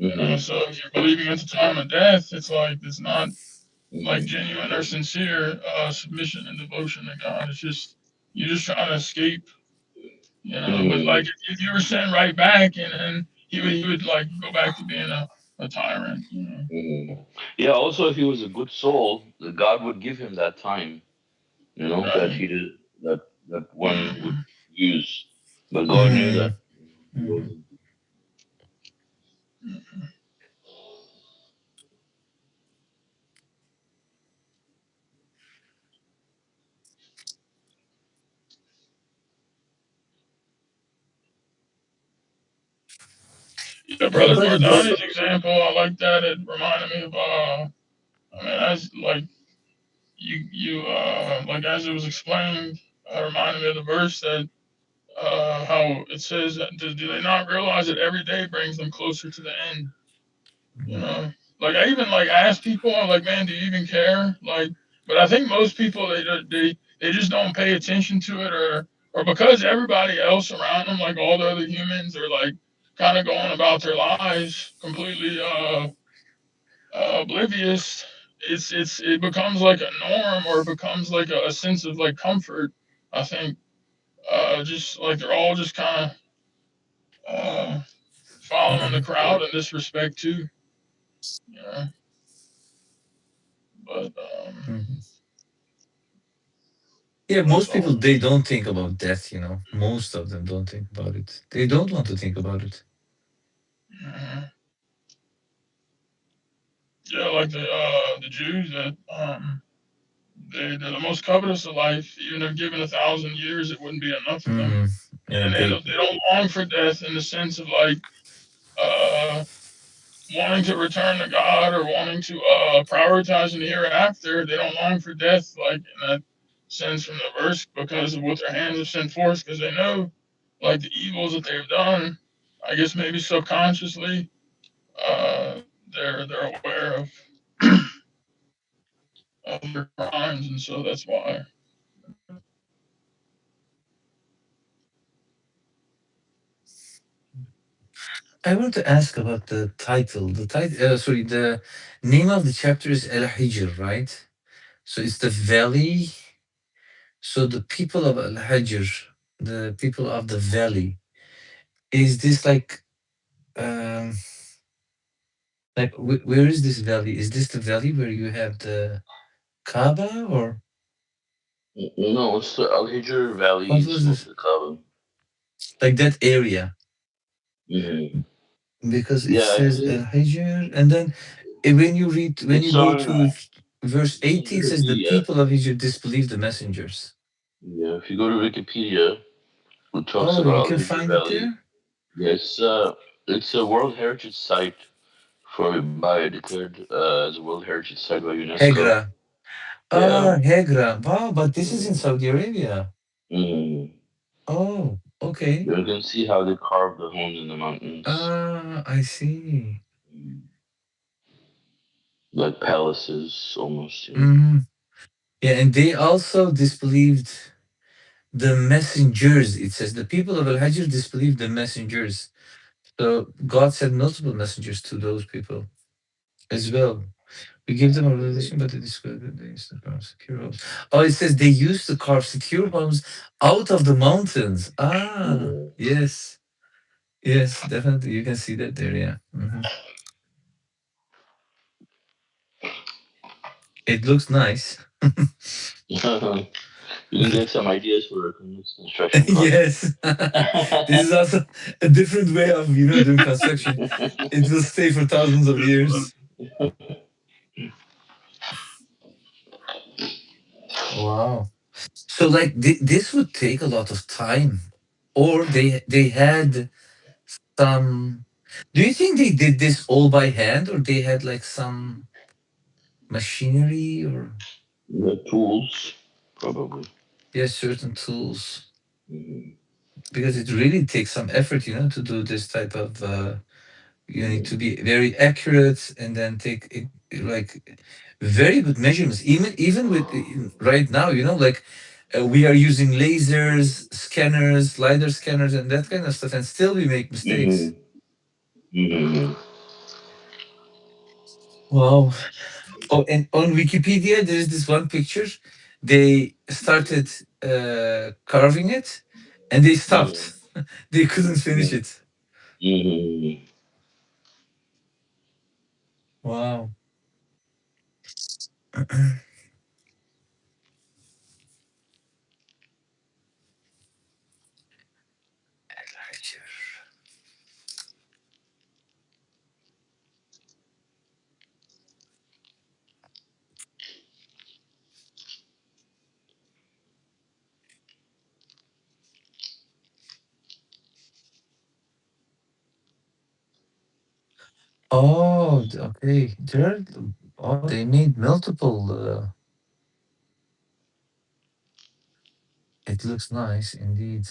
Mm-hmm.
So if you're believing at the time of death, it's like it's not like
Mm-hmm.
genuine or sincere submission and devotion to God. It's just you're just trying to escape. But like
Mm-hmm.
if you were sent right back, and then he would like go back to being a tyrant.
Mm-hmm. Yeah, also if he was a good soul, the God would give him that time, that
Right.
he did that one would
Hmm.
use. But God knew that
Hmm.
he
Hmm.
wasn't.
Yeah,
Yeah,
brother
brother. This.
Bardani's example, I like that. It reminded me of I mean, as like like as it was explained, reminded me of the verse that how it says that do they not realize that every day brings them closer to the end? You know, like I even like ask people, I'm like, man, do you even care? Like, but I think most people they just don't pay attention to it, or because everybody else around them, like all the other humans, are like kind of going about their lives completely oblivious. It becomes like a norm, or it becomes like a sense of like comfort. I think just like they're all just kind of following the crowd in this respect too. You know, but
Mhm. Yeah,
that's
most people
all.
they don't think about death. Most of them don't think about it. They don't want to think about it.
Mhm. Yeah, like the Jews that they're the most covetous of life. Even if given 1,000 years, it wouldn't be enough for them.
Hmm. Yeah,
And they
they.
don't, they don't long for death in the sense of like uh, wanting to return to God or wanting to prioritize in the hereafter. They don't long for death, like in that sense from the verse, because of what their hands have sent forth, because they know like the evils that they've done. I guess maybe subconsciously, uh, they're aware of their crimes, and so that's why.
I want to ask about the title. The title, sorry, the name of the chapter is El Hijr, right? So it's the valley. So the people of Al Hijr, the people of the valley, is this um, like where is this valley? Is this the valley where you have the Kaaba, or
No, it's the Al Hijr
what
valleys
was
of
this?
the Kaaba.
Like that area,
Hmm.
because it
Yeah,
says Al Hijr, and then when you read, when you
it's
go
on
to verse
it's on
80, it says the
Wikipedia.
people of Hijr disbelieved the messengers.
Yeah, if you go to Wikipedia, it talks
Oh,
about
you
Al
can
Hijr
find it
Valley.
there.
Yeah, it's a World Heritage Site for by declared as a World Heritage Site by UNESCO.
Hegra.
Yeah.
Ah, Hegra. Wow, but this is in
Mm.
Saudi Arabia.
Mm.
Oh, okay.
You can see how they carved the homes in the mountains,
Ah, I see.
mm, like palaces almost.
Mm. Yeah, and they also disbelieved the messengers. It says the people of Al Hajr disbelieved the messengers. So God sent multiple messengers to those people as well. We give them a revelation, but they describe that they used to carve secure homes. Oh, it says they used to carve secure homes out of the mountains. Ah,
Mm.
yes. Yes, definitely. You can see that there. Yeah. It looks nice.
You can get some ideas for a construction project.
Yes. This is also a different way of, doing construction. It will stay for thousands of years. Wow. So like this would take a lot of time. Or they had some. Do you think they did this all by hand, or they had like some machinery, or
The tools, probably.
yes, certain tools?
Mhm.
Because it really takes some effort, to do this type of you need to
Mhm.
be very accurate, and then take like very good measurements, even with right now, like we are using lasers, scanners, lidar scanners, and that kind of stuff, and still we make mistakes.
Mhm. Mhm.
Wow. Oh, and on Wikipedia there is this one picture. They started carving it, and they stopped.
Mhm.
They couldn't finish
Mhm.
it.
Mhm.
Wow. Oh, okay. Oh, they made multiple. It looks nice indeed.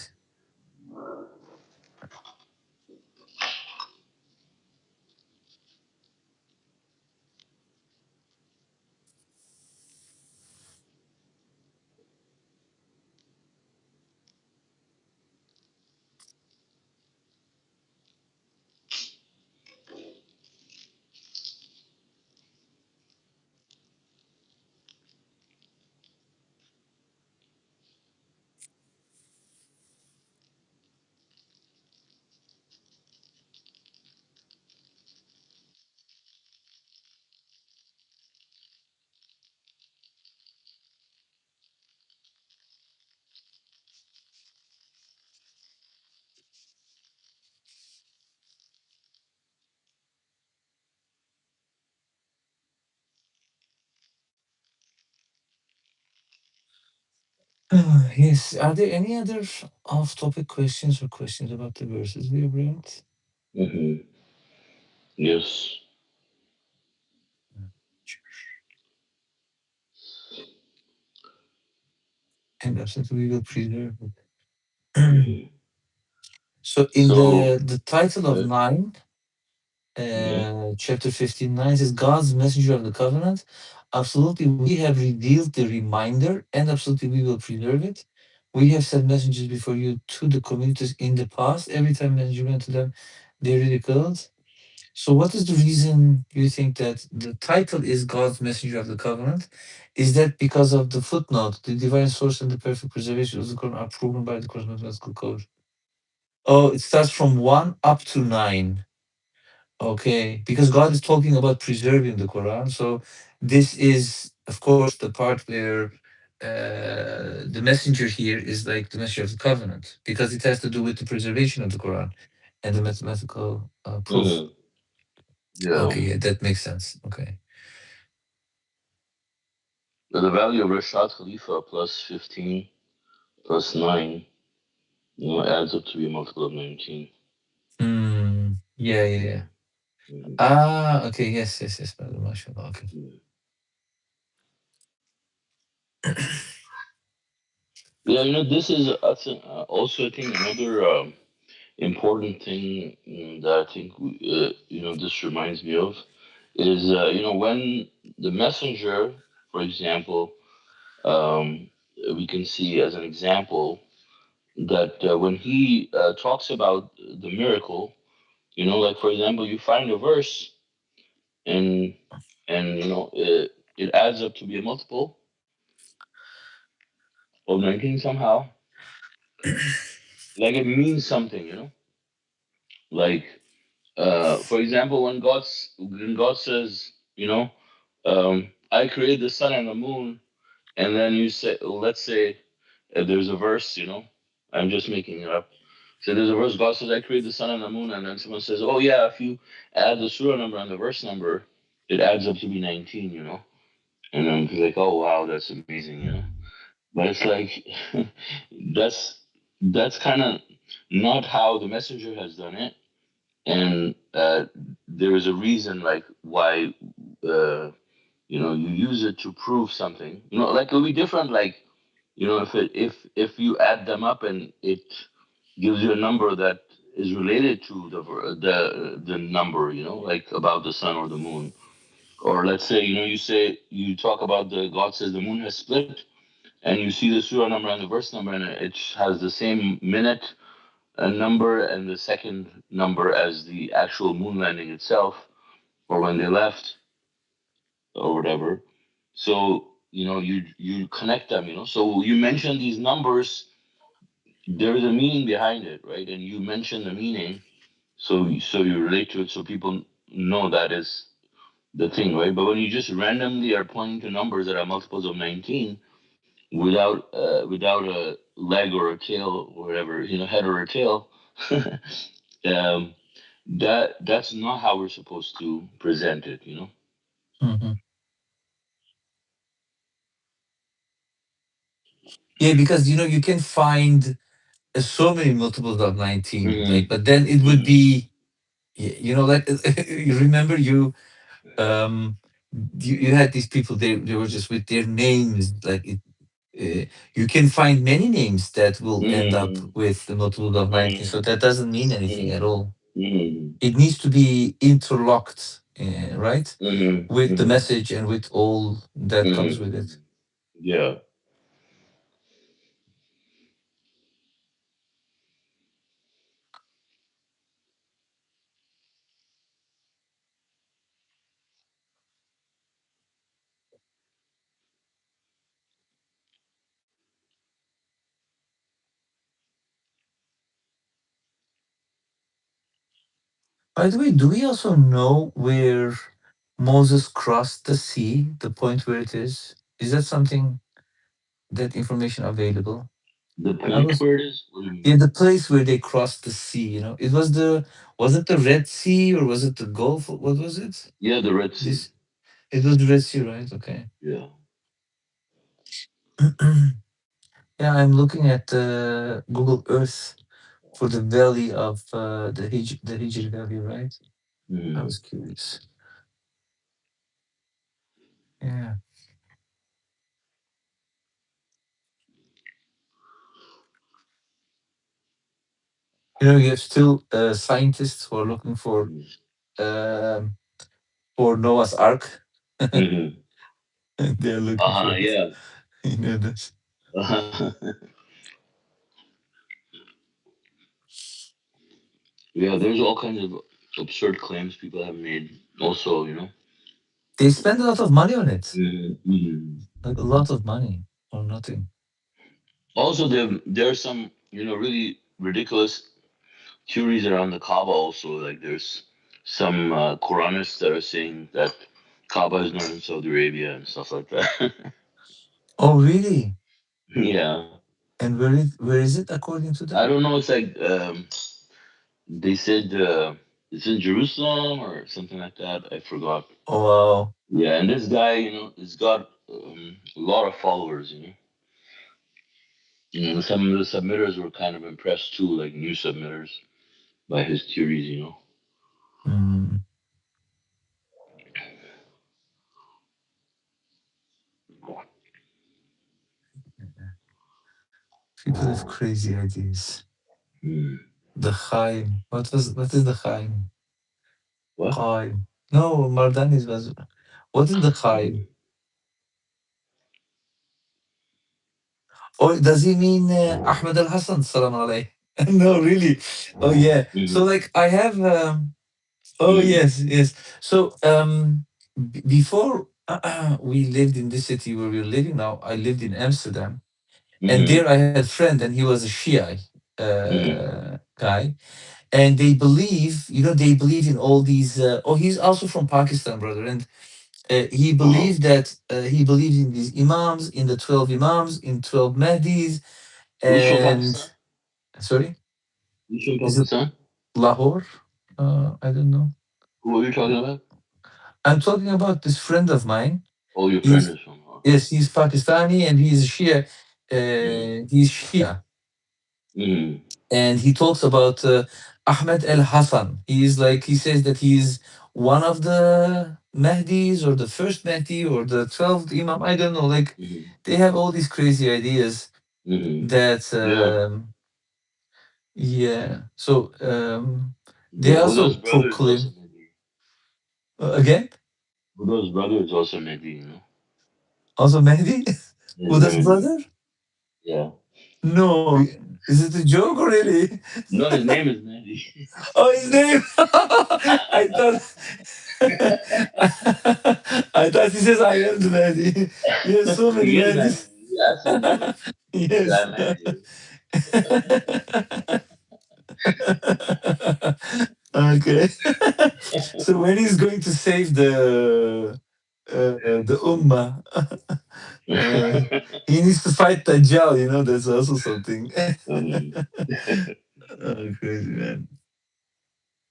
Yes. Are there any other off-topic questions or questions about the verses we have read?
Mhm. Yes.
And absolutely we will preserve it.
Hmm.
So in
So,
the title of
uh,
9,
yeah.
chapter 59 says, God's messenger of the covenant. Absolutely, we have revealed the reminder, and absolutely, we will preserve it. We have sent messengers before you to the communities in the past. Every time messenger went to them, they ridiculed. So, what is the reason you think that the title is God's messenger of the covenant? Is that because of the footnote, the divine source and the perfect preservation of the Quran are proven by the Quran's mathematical code? Oh, it starts from 1 up to 9. Okay, because God is talking about preserving the Quran. So this is, of course, the part where the messenger here is like the messenger of the covenant, because it has to do with the preservation of the Quran and the mathematical proof.
Hmm. Yeah.
Okay, yeah, that makes sense. Okay.
The value of Rashad Khalifa plus 15 plus 9, adds up to be a multiple of 19.
Hmm. Yeah, yeah,
Yeah.
yeah.
Hmm.
Ah, okay. Yes, yes, yes. Brother, mashallah. Okay.
Yeah. Yeah, this is also, I think, another important thing that I think this reminds me of is when the messenger, for example, um, we can see as an example that when he talks about the miracle, like for example, you find a verse and it adds up to be a multiple of 19 somehow, like it means something, like for example, when God says, I created the sun and the moon, and then you say, let's say there's a verse, I'm just making it up. So there's a verse, God says, I created the sun and the moon, and then someone says, oh yeah, if you add the surah number and the verse number, it adds up to be 19, and I'm like, oh wow, that's amazing. But it's like that's that's kind of not how the messenger has done it, and there is a reason like why you use it to prove something. Like it'll be different. Like if you add them up and it gives you a number that is related to the number. Like about the sun or the moon. Or let's say you talk about the God says the moon has split, and you see the surah number and the verse number, and it has the same minute number and the second number as the actual moon landing itself, or when they left, or whatever. So you connect them. So you mention these numbers. There is a meaning behind it, right? And you mention the meaning, so you relate to it, so people know that is the thing, right? But when you just randomly are pointing to numbers that are multiples of 19 without a leg or a tail or whatever, head or a tail, um, that's not how we're supposed to present it.
Mhm. Yeah, because you can find so many multiples of 19, like,
Hmm.
but then it would
Hmm.
be, like, you remember um you had these people, they were just with their names, like you can find many names that will end up
Hmm.
with the multiple of 19,
Hmm.
so that doesn't mean anything at
Hmm.
all.
Hmm.
It needs to be interlocked, right,
Hmm.
with the
Hmm.
message and with all that comes with
Hmm.
it.
Yeah.
By the way, do we also know where Moses crossed the sea, the point where it is that something, that information available?
The
I
point
was
where it is. What do you mean?
in the place where they crossed the sea. It was was it the Red Sea, or was it the Gulf? What was it?
Yeah, the Red Sea.
This It was the Red Sea, right? Okay.
Yeah.
Yeah, I'm looking at Google Earth for the valley of the Hijr Valley, right? I
Mm-hmm.
was curious. Yeah. You have still scientists who are looking um, for Noah's Ark.
Mm-hmm.
They're looking for it.
Yeah.
You know this.
Yeah, there's all kinds of absurd claims people have made. Also, you know.
They spend a lot of money on it.
Mm-hmm.
Like a lot of money or nothing.
Also, there's some, you know, really ridiculous theories around the Kaaba. Also, like there's some Quranists that are saying that Kaaba is not in Saudi Arabia and stuff like that.
Oh, really?
Yeah,
And where is it according to
I
them?
don't know. It's like they said it's in Jerusalem or something like that. I forgot.
Oh, wow.
Yeah, and this guy, you know, has got a lot of followers. You know, some of the submitters were kind of impressed too, like new submitters, by his theories. You know.
Mm, people have crazy ideas.
Hmm.
The Chaim. What is the Chaim?
What?
Chaim. No, Mardanis was. What is the Chaim? Oh, does he mean Ahmed Al Hassan? Salam alayh. No, really. Oh, yeah. So,
Hmm.
like, I have. Oh,
Hmm.
yes, yes. So, before we lived in this city where we're living now, I lived in Amsterdam, and
Hmm.
there I had a friend, and he was a Shiite
Hmm.
guy, and they believe, they believe in all these. Oh, he's also from Pakistan, brother, and he believes in these imams, in the 12 imams, in 12 Mahdis,
He's from
and
Pakistan.
sorry,
He's from
is it
Pakistan.
Lahore? I don't know.
Who are you talking about?
I'm talking about this friend of mine.
Oh, your friend
He's
is from.
Yes, he's Pakistani and he's Shia.
Mm-hmm.
He's Shia,
Mm-hmm.
and he talks about Ahmed Al Hassan. He says that he's one of the Mahdis or the first Mahdi or the 12th Imam. I don't know. Like
Mm-hmm.
they have all these crazy ideas
Mm-hmm.
that
Yeah.
yeah. So they
Yeah.
also
Huda's brother is also
proclaim
Mehdi.
again.
Huda's brother is also Mehdi, you know.
Also Mahdi,
His name
Uda's
is Mehdi.
brother.
Yeah.
No, is it a joke or really?
No, his name is Mehdi.
Oh, his name. I thought. I thought he says I am the Mahdi. You have so many
He is
Mahdis.
Mehdi. You asked him, you know. He said,
Yes.
I'm Mehdi.
Okay. So when he's going to save the Ummah, uh, he needs to fight Dajjal. That's also something.
um,
Oh, crazy man.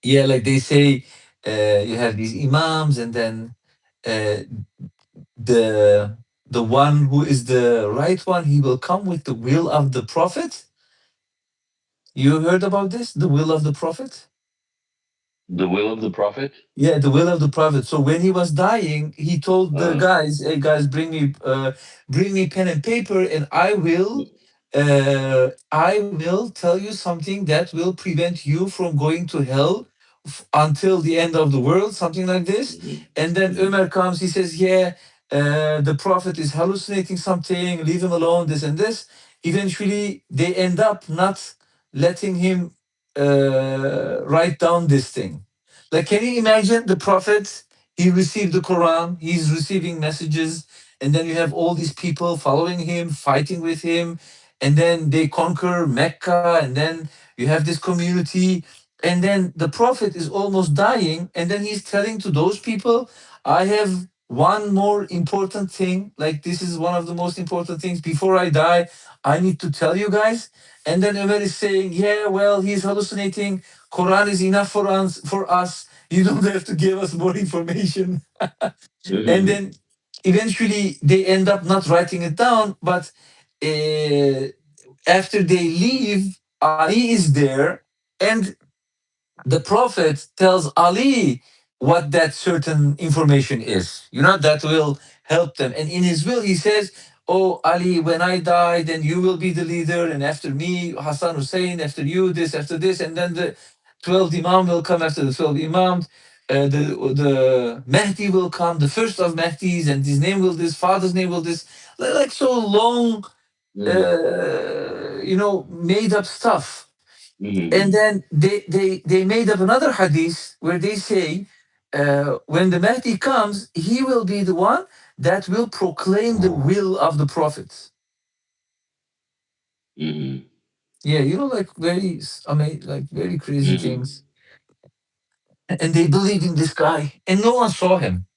Yeah, like they say, you have these imams, and then uh, the the one who is the right one, he will come with the will of the prophet. You heard about this? The will of the prophet?
the will of the prophet.
Yeah, the will of the prophet. So when he was dying, he told the
Uh,
guys, "Hey guys, bring me pen and paper, and I will tell you something that will prevent you from going to hell until the end of the world," something like this.
mhm,
And then
mhm,
Umar comes, he says, "Yeah, the prophet is hallucinating something. Leave him alone. This and this." Eventually, they end up not letting him write down this thing. Like, can you imagine the prophet? He received the Quran, he's receiving messages, and then you have all these people following him, fighting with him, and then they conquer Mecca, and then you have this community, and then the prophet is almost dying, and then he's telling to those people, I have one more important thing, like this is one of the most important things before I die, I need to tell you guys. And then Umar is saying, yeah, well, he's hallucinating. Quran is enough for us. You don't have to give us more information. And
mhm,
then eventually they end up not writing it down, but uh, after they leave, Ali is there, and the prophet tells Ali what that certain information is, that will help them. And in his will, he says, "Oh, Ali, when I die, then you will be the leader. And after me, Hassan Hussein, after you, this, after this. And then the 12th Imam will come after the 12th Imam. The Mahdi will come, the first of Mahdis, and his name will this, father's name will this." Like so long,
Mm.
made up stuff. And
Mm.
then they made up another hadith where they say, when the Mahdi comes, he will be the one that will proclaim the will of the prophets.
Mm.
Yeah, like very like very crazy
Mm.
things. And they believe in this guy, and no one saw him.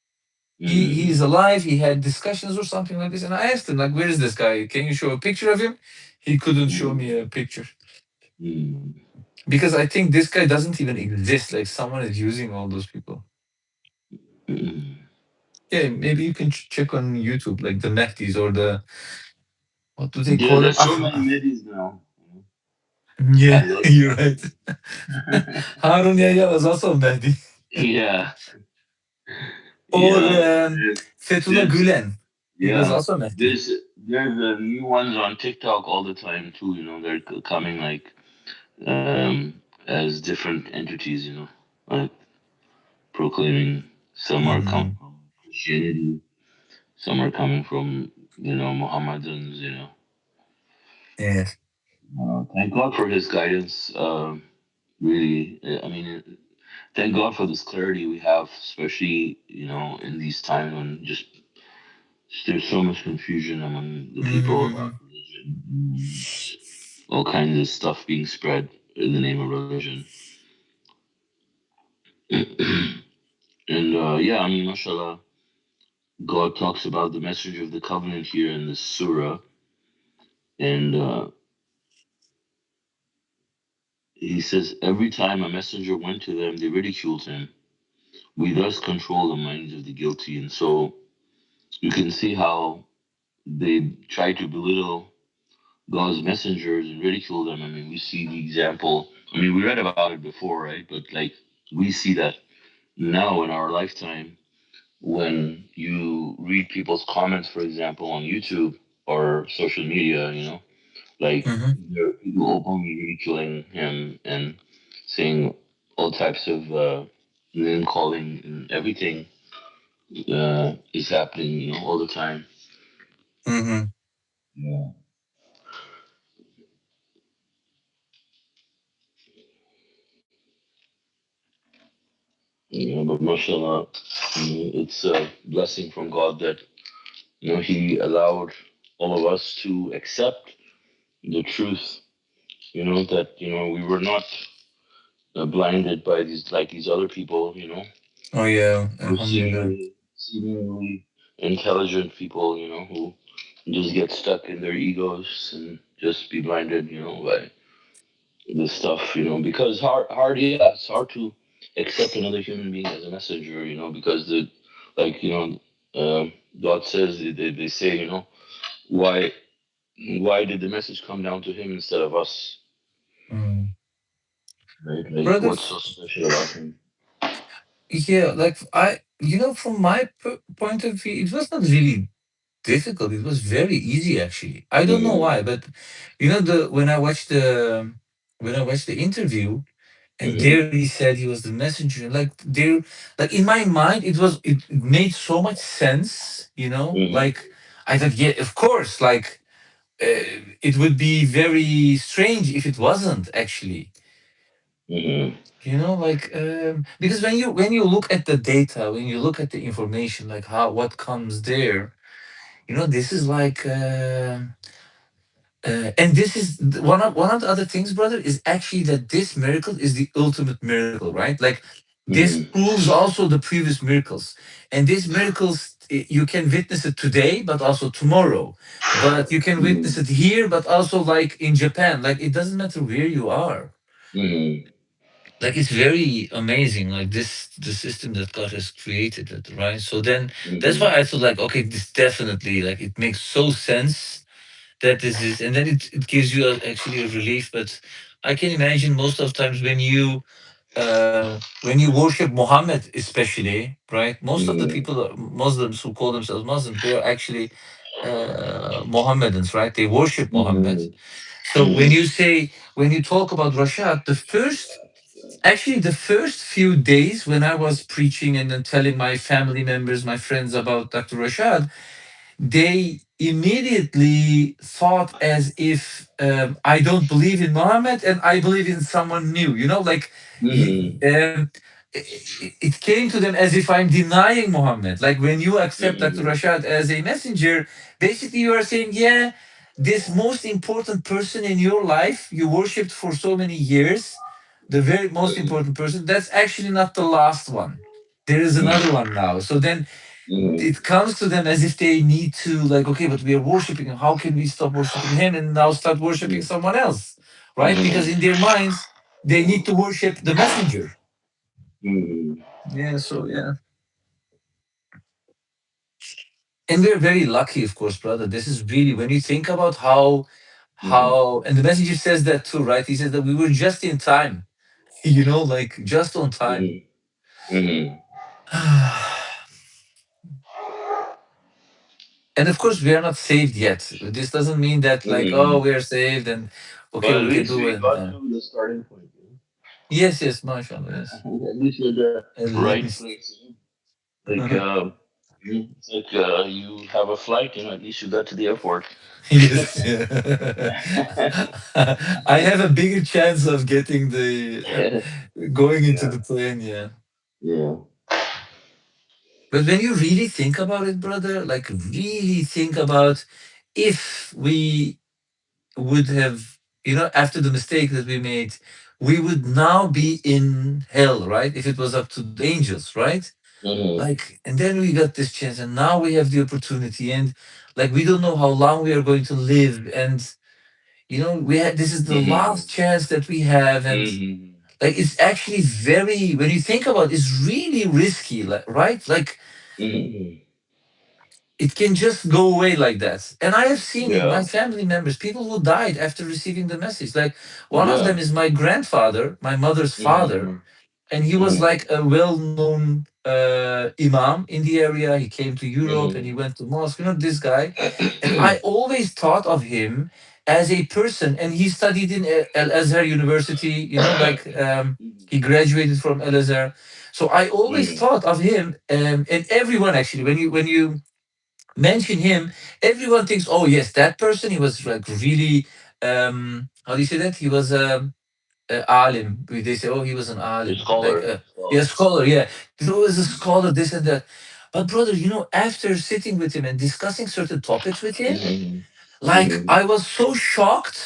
He's
Mm.
alive. He had discussions or something like this, and I asked him like, "Where is this guy? Can you show a picture of him?" He couldn't show me
Mm.
a picture
Mm.
because I think this guy doesn't even exist. Like someone is using all those people.
Mm.
Yeah, maybe you can check on YouTube, like the Mehdi's or the, what do they
Yeah,
call them?
there's so many middies now.
Yeah,
I love
you're right.
that.
Harun Yahya was also Mehdi.
Yeah,
Or
yeah.
Fethullah
There's
Gulen. He was
yeah.
also Mehdi.
There's new ones on TikTok all the time too. They're coming like as different entities. Like proclaiming. Some are coming
Hmm.
from Christianity. Some are coming from Mohammedans.
Yes.
Thank God for His guidance. Really, I mean, thank God for this clarity we have, especially in these times when just there's so much confusion among the people about
Hmm.
religion, just all kinds of stuff being spread in the name of religion. And yeah, I mean, mashallah, God talks about the message of the covenant here in this surah, and He says, every time a messenger went to them, they ridiculed him. We thus control the minds of the guilty. And so you can see how they try to belittle God's messengers and ridicule them. I mean, we see the example. I mean, we read about it before, right? But like, we see that now in our lifetime when you read people's comments, for example, on YouTube or social media, like
Hmm.
there are people openly ridiculing him and saying all types of name calling and everything is happening, all the time.
Hmm.
Yeah. But mashallah, it's a blessing from God that He allowed all of us to accept the truth. That we were not blinded by these other people.
Oh yeah,
Or
Alhamdulillah.
seemingly intelligent people. Who just get stuck in their egos and just be blinded. By this stuff. Because yeah, it's hard to accept another human being as a messenger. Because like God says they say why did the message come down to him instead of us,
Mm.
right? Like what's so
Brothers,
special about him?
yeah, like from my point of view, it was not really difficult. It was very easy actually. I don't know
Mm-hmm.
why, but the when I watched the interview, and there
Mm-hmm.
he said he was the messenger. Like in my mind, it made so much sense.
Mm-hmm.
Like I thought, yeah, of course. Like it would be very strange if it wasn't actually.
Mm-hmm.
Like because when you look at the data, when you look at the information, like what comes there, this is like. And this is one of the other things, brother, is actually that this miracle is the ultimate miracle, right? Like this
Mm-hmm.
proves also the previous miracles, and these miracles you can witness it today, but also tomorrow. But you can witness
Mm-hmm.
it here, but also like in Japan. Like it doesn't matter where you are.
Mm-hmm.
Like it's very amazing. Like the system that God has created, it, right? So then that's
Mm-hmm.
why I thought like, okay, this definitely like it makes so sense that this is, and then it gives you actually a relief. But I can imagine most of times when you when you worship Muhammad, especially, right? Most of the
Mhm.
people, Muslims who call themselves Muslims, they are actually Mohammedans, right? They worship Muhammad.
Mhm.
So when
Mhm.
you say, when you talk about Rashad, actually, the first few days when I was preaching and then telling my family members, my friends about Dr. Rashad, they immediately thought as if I don't believe in Muhammad and I believe in someone new. You know, like
Mhm.
it came to them as if I'm denying Muhammad. Like when you accept Dr.
Mhm.
Rashad as a messenger, basically you are saying, yeah, this most important person in your life you worshipped for so many years, the very most
Mhm.
important person, that's actually not the last one. There is another one now. So then
Mhm.
it comes to them as if they need to, like, okay, but we are worshiping him, how can we stop worshiping him and now start worshiping someone else, right? Because in their minds they need to worship the messenger.
Mhm.
Yeah, so yeah. And we're very lucky, of course, brother. This is really, when you think about
Mhm.
and the messenger says that too, right? He says that we were just in time, like just on time.
Mhm. Mhm.
And of course we are not saved yet. This doesn't mean that, like, oh,
Mhm.
we are saved and okay,
But at
we can
least
do
we
it.
got to the starting point.
Yes, yes, mashallah, yes.
At least you're the
Let
right
me.
place. Like, it's like you have a flight. At least you got to the airport.
Yes. Yeah. I have a bigger chance of getting going into
Yeah.
the plane. Yeah.
Yeah.
But when you really think about it, brother, like really think about if we would have, after the mistake that we made, we would now be in hell, right? If it was up to the angels, right?
Mhm.
Like, and then we got this chance, and now we have the opportunity, and like we don't know how long we are going to live, and we had this is the
Mhm.
last chance that we have, and
Mhm.
like it's actually very, when you think about it, it's really risky, like, right? Like
Mhm.
it can just go away like that. And I have seen in my
Yeah.
family members people who died after receiving the message. Like one of them
Yeah.
is my grandfather, my mother's father,
Mhm.
and he was
Mhm.
like a well-known imam in the area. He came to Europe and he
Mhm.
went to mosque. This guy, and I always thought of him as a person. And he studied in Al Azhar University. He graduated from Al Azhar. So I always
Mhm.
thought of him, and everyone actually, when you mention him, everyone thinks, oh yes, that person. He was like really, how do you say that? He was alim. They say, oh, he was an
A
alim, like
scholar.
yeah,
Scholar.
scholar. Yeah, he's always a scholar, this and that. But brother, after sitting with him and discussing certain topics with him,
Mhm.
like
Mhm.
I was so shocked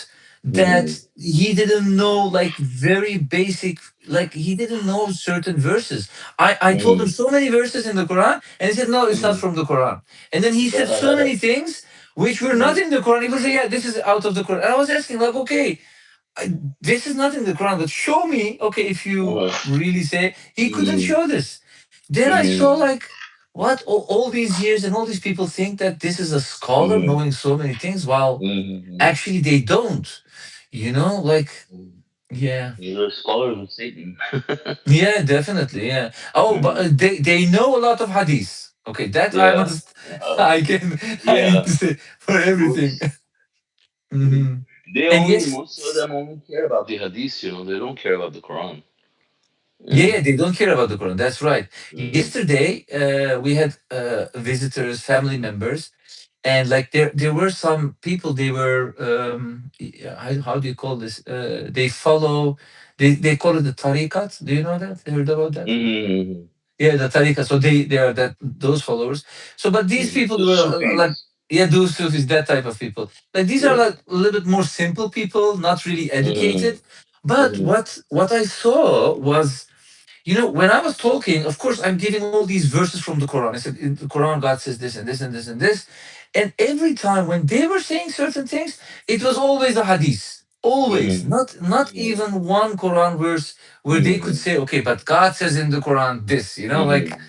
that
Mhm.
he didn't know, like, very basic, like he didn't know certain verses. I told him
Mhm.
so many verses in the Quran, and he said, no, it's not
Mhm.
from the Quran. And then he said so many things which were not
Mhm.
in the Quran. He would say, yeah, this is out of the Quran. And I was asking, like, okay, this is not in the Quran, but show me, okay, if you
Uh-huh.
really say. He couldn't
Mhm.
show this. Then I saw,
Mhm.
like, what, all these years and all these people think that this is a scholar
Mhm.
knowing so many things, while
Mhm.
actually they don't. Like,
Mhm.
yeah.
These are scholars of Satan.
Yeah, definitely, yeah. Oh, but
Mhm.
they know a lot of hadith. Okay, that I
Yeah.
must.
Uh,
I need
yeah.
to say for
Of
everything.
course. Mhm.
Hmm.
They
And
only,
yes.
most of them only care about the hadith, They don't care about the Quran. You
Yeah,
know?
yeah, they don't care about the Quran. That's right.
Mhm.
Yesterday, we had visitors, family members, and like there were some people. They were how do you call this? They follow. They call it the tariqat. Do you know that? Heard about that?
Mhm.
Yeah, the tariqat. So they are those followers. So, but these
Mhm.
people
The
were like,
Sufis.
yeah, those Sufis, that type of people. Like these are
Yeah.
like a little bit more simple people, not really educated.
Mhm.
But
Mhm.
what I saw was, when I was talking, of course, I'm giving all these verses from the Quran. I said, in the Quran, God says this and this and this and this. And every time when they were saying certain things, it was always a hadith. Always.
Mhm.
Not
Mhm.
even one Quran verse where they could
Mhm.
say, okay, but God says in the Quran this, like,
Mhm.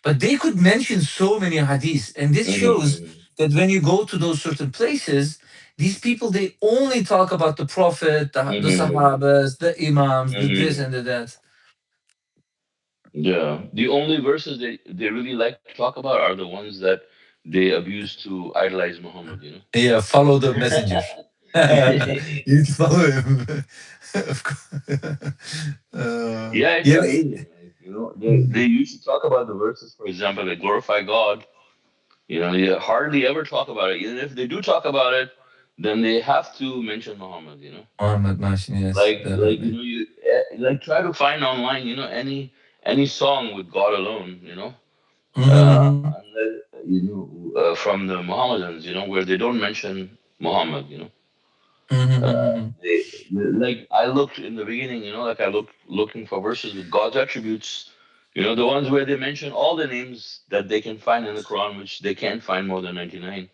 but they could mention so many hadiths. And this shows
Mhm.
that when you go to those certain places, these people, they only talk about the Prophet, the
Mhm.
Sahabas, the Imams, the this
Mhm.
and the that.
Yeah. The only verses they really like to talk about are the ones that they abuse to idolize Muhammad, you
Yeah, follow the messenger.
know?
You need to follow him. Of course.
Yeah, it's
Yeah.
amazing. Like, they
Mm,
used to talk about the verses, for example, that glorify God. They hardly ever talk about it. Even if they do talk about it, then they have to mention Muhammad.
Muhammad Mashin, yes,
Like
definitely.
like try to find online, any song with God alone,
Mm-hmm,
from the Mohammedans, where they don't mention Muhammad.
mm-hmm,
Like I looked in the beginning, like I looked looking for verses with God's attributes, the ones where they mention all the names that they can find in the Quran, which they can't find more than 99.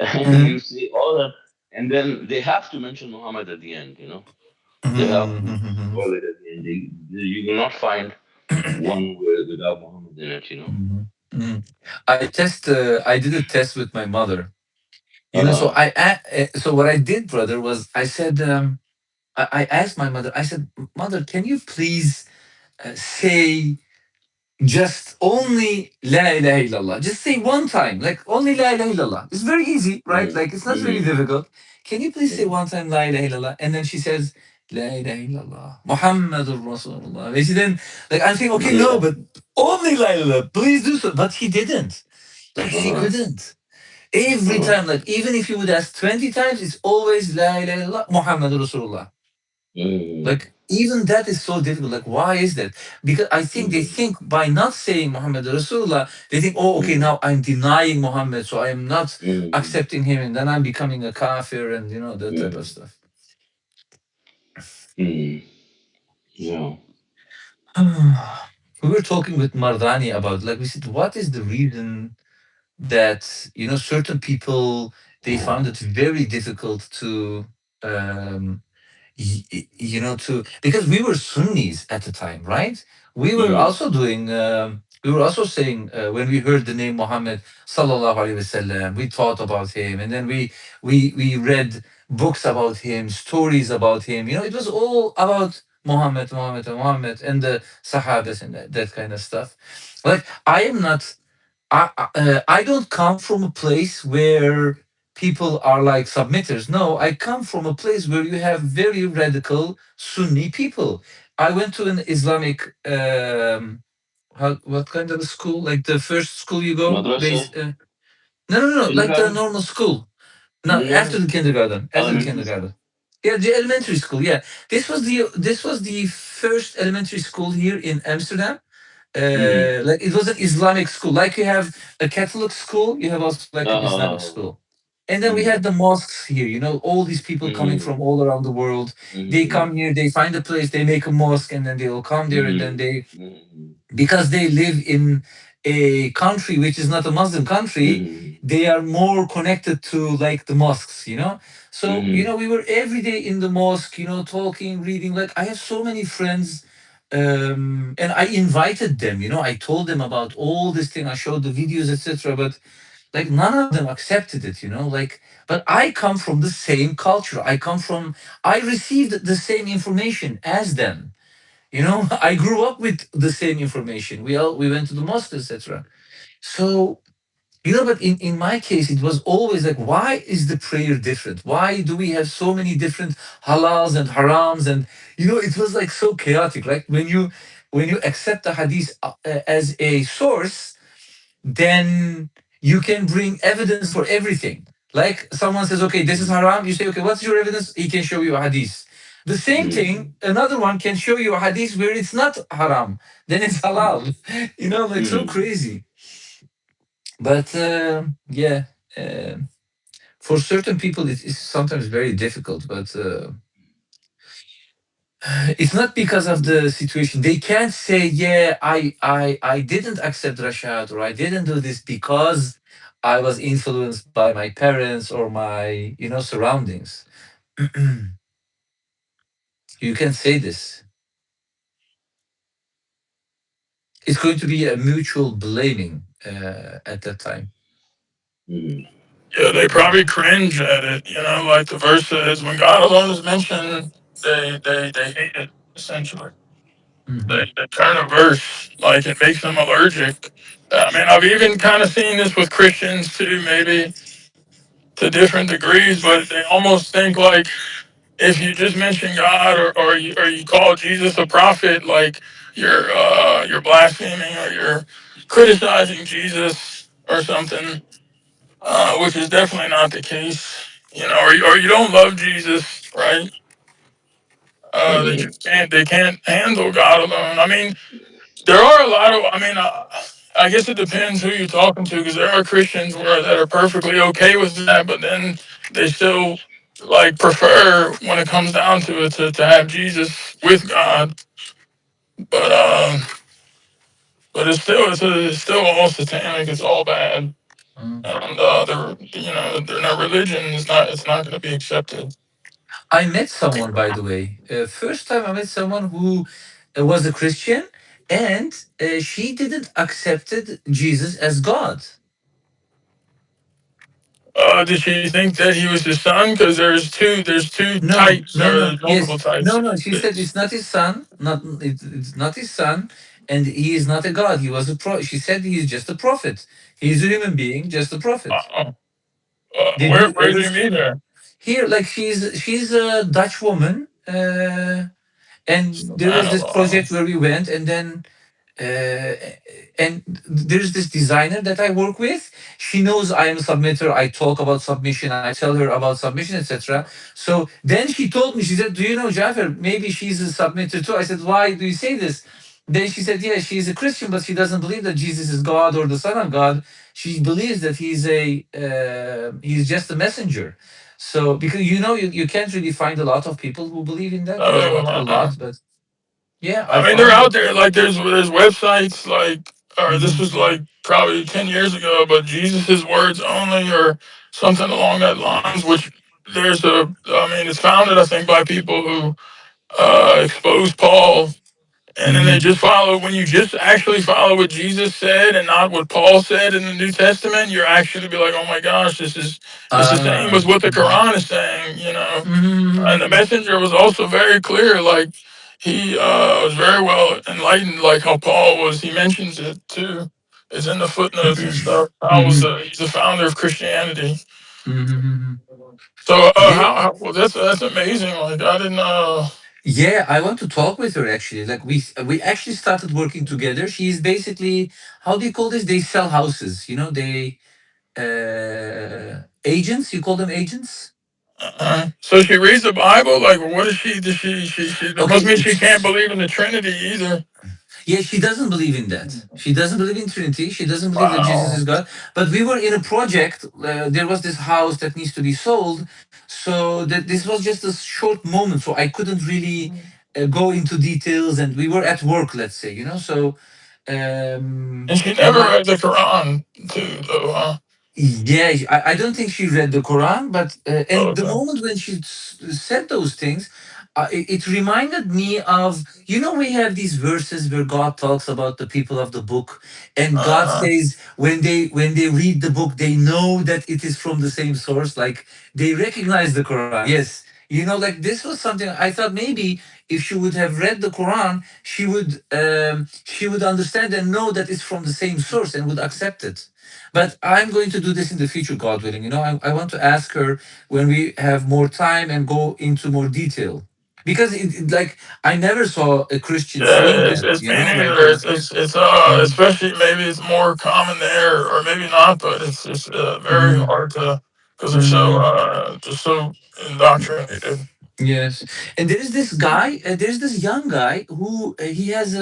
mm-hmm,
You see all that, and then they have to mention Muhammad at the end. They have to
mm-hmm,
spoil it at the end. You will not find one without Muhammad in it.
mm-hmm, mm-hmm. I did a test with my mother. So
Uh-huh.
so what I did, brother, was I said, I asked my mother. I said, "Mother, can you please say just only La ilaha illallah. Just say one time, like only La ilaha illallah. It's very easy, right?
Mm,
Like it's not really
mm,
difficult. Can you please say
mm,
one time La ilaha illallah?" And then she says, La ilaha illallah. Muhammadur Rasulullah. And she then, like, I'm thinking, okay, no,
yeah.
but only La ilaha illallah. Please do so. But he didn't. Like she
Uh-huh.
couldn't. Every
Uh-huh.
time, like even if you would ask 20 times, it's always La ilaha illallah, Muhammadur Rasulullah.
Mm,
Like even that is so difficult. Like why is that? Because I think they
mm,
think by not saying Muhammad Rasulullah, they think, oh, okay,
mm,
now I'm denying Muhammad, so I am not
mm,
accepting him, and then I'm becoming a kafir, and that type of
mm,
stuff.
mm. Yeah.
We were talking with Mardani about, like, we said, what is the reason that certain people, they found it very difficult to um, to, because we were Sunnis at the time, right?
Mm,
We were also saying, when we heard the name Muhammad sallallahu alaihi wasallam, we thought about him, and then we read books about him, stories about him. It was all about Muhammad, Muhammad, and Muhammad, and the Sahabas and that kind of stuff. Like I am not. I don't come from a place where people are like submitters. No, I come from a place where you have very radical Sunni people. I went to an Islamic, what kind of a school? Like the first school you go,
madrasa,
no, no, no, like the
kindergarten,
normal school. No, after
kindergarten,
the kindergarten. After the
elementary
kindergarten.
school.
Yeah, the elementary school. Yeah, this was the first elementary school here in Amsterdam.
Mm-hmm.
Like it was an Islamic school. Like you have a Catholic school, you have also like an Islamic
Uh-huh.
school. And then we
Mm-hmm.
had the mosques here. All these people coming
Mm-hmm.
from all around the world. They
Mm-hmm.
come here, they find a place, they make a mosque, and then they will come there, and then
Mm-hmm.
they,
Mm-hmm.
because they live in a country which is not a Muslim country,
Mm-hmm.
they are more connected to like the mosques. So,
Mm-hmm.
we were every day in the mosque, talking, reading. Like I have so many friends, and I invited them, I told them about all this thing, I showed the videos, etc. But like none of them accepted it. Like, but I come from the same culture. I received the same information as them. I grew up with the same information. We went to the mosque, etc. So, but in my case, it was always like, why is the prayer different? Why do we have so many different halals and harams? And it was like so chaotic. Like when you accept the hadith as a source, then you can bring evidence for everything. Like someone says, okay, this is haram. You say, okay, what's your evidence? He can show you a hadith. The same thing, another one can show you a hadith where it's not haram, then it's halal. Like so
Mm-hmm.
crazy. But yeah, uh, for certain people, it is sometimes very difficult. But it's not because of the situation. They can't say, "Yeah, I didn't accept Rashad, or I didn't do this because I was influenced by my parents or my surroundings." You can say this. It's going to be a mutual blaming at that time.
Mm-hmm.
Yeah, they probably cringe at it. Like the verse says, when God alone is mentioned, they hate it essentially.
Hmm.
They turn a verse, like it makes them allergic. I mean, I've even kind of seen this with Christians too, maybe to different degrees, but they almost think like if you just mention God or you call Jesus a prophet, like you're blaspheming or you're criticizing Jesus or something, which is definitely not the case. You know, or you don't love Jesus, right? They just can't. They can't handle God alone. I mean, there are a lot of. I mean, I guess it depends who you're talking to, because there are Christians that are perfectly okay with that, but then they still like prefer when it comes down to it to have Jesus with God. But it's still all satanic. It's all bad, and their religion is not. It's not going to be accepted.
I met someone, by the way. First time I met someone who was a Christian, and she didn't accepted Jesus as God.
Did she think that he was his son? Because there's two
No,
types
no,
or
no.
there's multiple
Yes,
types.
no, no. She said it's not his son. It's not his son, and he is not a God. He was a pro. She said he's just a prophet. He's a human being, just a prophet.
Uh,
Did
where
you
where
ever
did you meet her?
hear? Like she's a Dutch woman, and there was this
Subhanallah.
project where we went, and then uh, and there's this designer that I work with. She knows I am a submitter. I talk about submission. I tell her about submission, etc. So then she told me, she said, "Do you know Jaffer? Maybe she's a submitter too." I said, "Why do you say this?" Then she said, "Yeah, she's a Christian, but she doesn't believe that Jesus is God or the Son of God. She believes that he's just a messenger." So because you can't really find a lot of people who believe in that. There are not a
Uh,
lot, but yeah, I
I mean, they're
found
out
that.
there. Like there's websites like, or this
Mhm.
was like probably 10 years ago, but Jesus's words only or something along that lines. Which there's a. I mean, it's founded I think by people who expose Paul. And then they
Mhm.
just follow, when you just actually follow what Jesus said and not what Paul said in the New Testament, you're actually be like, oh my gosh, this is the same
Ah.
as what the
Mhm.
Quran is saying, you know. And the
Mhm.
messenger was also very clear, like he was very well enlightened, like how Paul was. He mentions it too. It's in the footnotes and stuff.
Mhm.
He's the founder of Christianity.
Mhm.
So
Yeah,
well, that's amazing. Like I didn't
yeah. I want to talk with her actually. Like we actually started working together. She's basically, how do you call this? They sell houses. They agents. You call them agents?
So she reads the Bible. Like, what is she? Does she? That must
Okay.
mean she can't believe in the Trinity either.
Yeah, she doesn't believe in that. She doesn't believe in Trinity. She doesn't believe that Jesus
Wow.
is God. But we were in a project. There was this house that needs to be sold. So that this was just a short moment. So I couldn't really go into details. And we were at work, let's say, So,
And she
and
never read the Quran, too, though. Huh?
yeah, I don't think she read the Quran, but and the
Okay.
moment when she said those things, it reminded me of, we have these verses where God talks about the people of the book, and God
Uh,
says when they read the book, they know that it is from the same source, like they recognize the Quran. Yes, like this was something I thought maybe if she would have read the Quran, she would understand and know that it's from the same source and would accept it. But I'm going to do this in the future, God willing. I want to ask her when we have more time and go into more detail. Because like I never saw a Christian saying
yeah,
that,
it's me
like
neither. It's
mm,
especially maybe it's more common there, or maybe not, but it's very
mm,
hard to because they're so
mm.
just so indoctrinated.
Yes, and there's this young guy who he has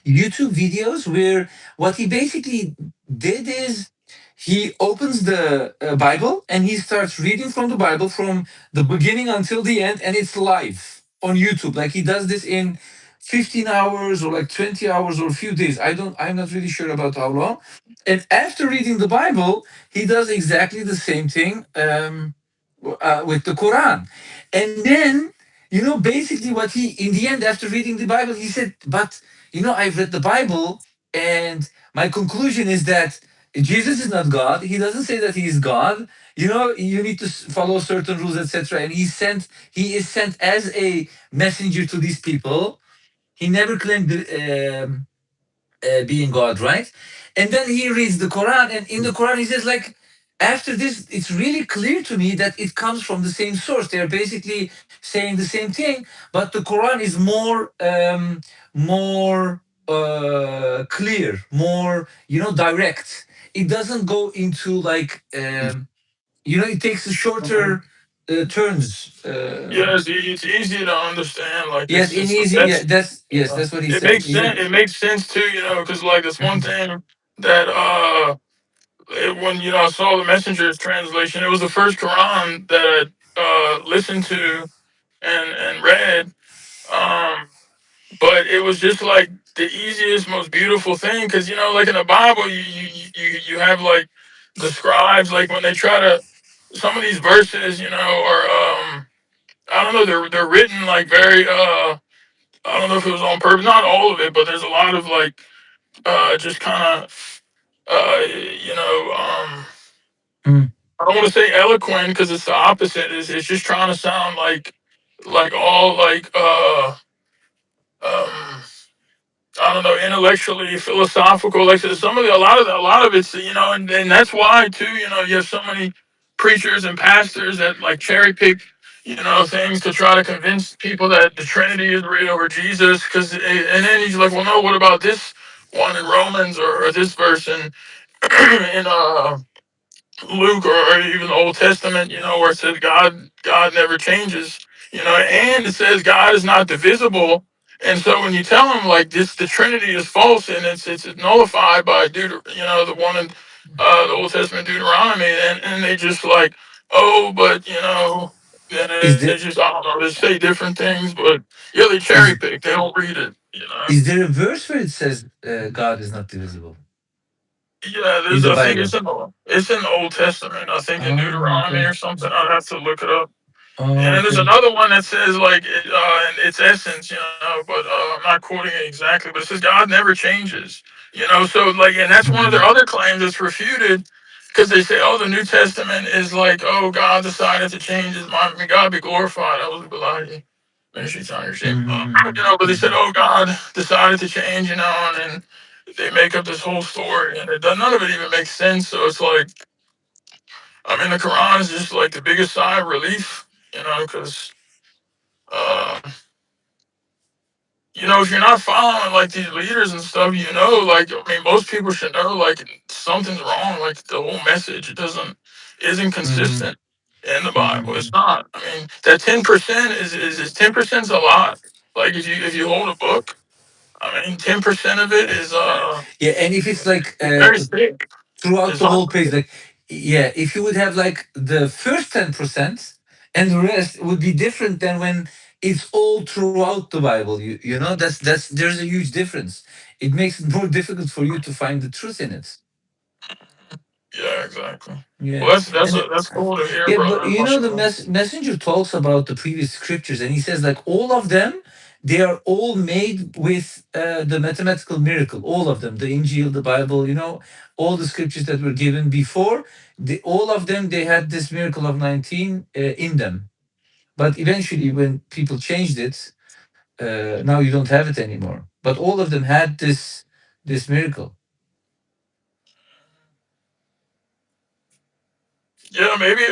YouTube videos where what he basically did is he opens the Bible and he starts reading from the Bible from the beginning until the end, and it's live on YouTube. Like he does this in 15 hours or like 20 hours or a few days. I'm not really sure about how long. And after reading the Bible, he does exactly the same thing with the Quran. And then, basically what in the end, after reading the Bible, he said, but, I've read the Bible and my conclusion is that Jesus is not God. He doesn't say that he is God. You need to follow certain rules, etc. And he is sent as a messenger to these people. He never claimed being God, right? And then he reads the Quran, and in the Quran he says like, after this, it's really clear to me that it comes from the same source. They are basically saying the same thing, but the Quran is more clear, more direct. It doesn't go into like it takes a shorter turns.
Yeah, it's easy to understand. Like
Yes, in
it's
easy. Yeah,
that's
that's yes, that's what he
it
said.
makes
He said.
sense. It makes sense too, because like this one thing that when I saw the Messenger's translation, it was the first Quran that I listened to and read. Um, but it was just like the easiest, most beautiful thing because like in the Bible, you have like the scribes, like when they try to some of these verses, are I don't know, they're written like very I don't know if it was on purpose, not all of it, but there's a lot of like just kind of you know
Mm.
I don't want to say eloquent because it's the opposite. It's just trying to sound like all like um I don't know, intellectually philosophical. Like so some of the a lot of it's and that's why too. You have so many preachers and pastors that like cherry pick things to try to convince people that the Trinity is real or Jesus. And then he's like, well, no, what about this one in Romans or this verse in Luke or even the Old Testament, where it says God never changes, and it says God is not divisible. And so when you tell them like this, the Trinity is false and it's nullified by the one in the Old Testament Deuteronomy, and they just like, oh, but then
Is
they
there
just I don't know, they say different things, but yeah, they cherry
is
pick, they don't read it.
is there a verse where it says God is not divisible
Yeah,
in
there's.
the
I think
Bible?
it's in the Old Testament. I think in
Oh,
Deuteronomy
okay.
or something. I'd have to look it up.
Oh,
And then there's
okay.
another one that says like in its essence, but I'm not quoting it exactly. But it says God never changes. So like, and that's one of their
Mhm.
other claims that's refuted because they say, oh, the New Testament is like, oh, God decided to change his mind. I mean, God be glorified. I was Bilahi. Ministry on your shit.
Mhm.
But they said,
Mhm.
oh, God decided to change, and they make up this whole story, and none of it even makes sense. So it's like, I mean, the Quran is just like the biggest sigh of relief, because uh, if you're not following like these leaders and stuff, like I mean, most people should know like something's wrong. Like the whole message, it doesn't isn't
Mhm.
consistent in the Bible. It's
Mhm.
not. I mean, that 10% is 10% a lot. Like if you hold a book, I mean, 10% of it is
Yeah, and if it's like
very thick.
throughout
It's
the
not.
whole page, like yeah, if you would have like the first 10% and the rest would be different than when it's all throughout the Bible. You know that's there's a huge difference. It makes it more difficult for you to find the truth in it.
Yeah, exactly.
Yeah,
Well, that's
and
that's cool to hear,
yeah, but
brother.
the
Mashallah.
messenger talks about the previous scriptures, and he says like all of them, they are all made with the mathematical miracle. All of them, the Injil, the Bible, all the scriptures that were given before, all of them, they had this miracle of 19 in them. But eventually, when people changed it, now you don't have it anymore. But all of them had this miracle.
Yeah, maybe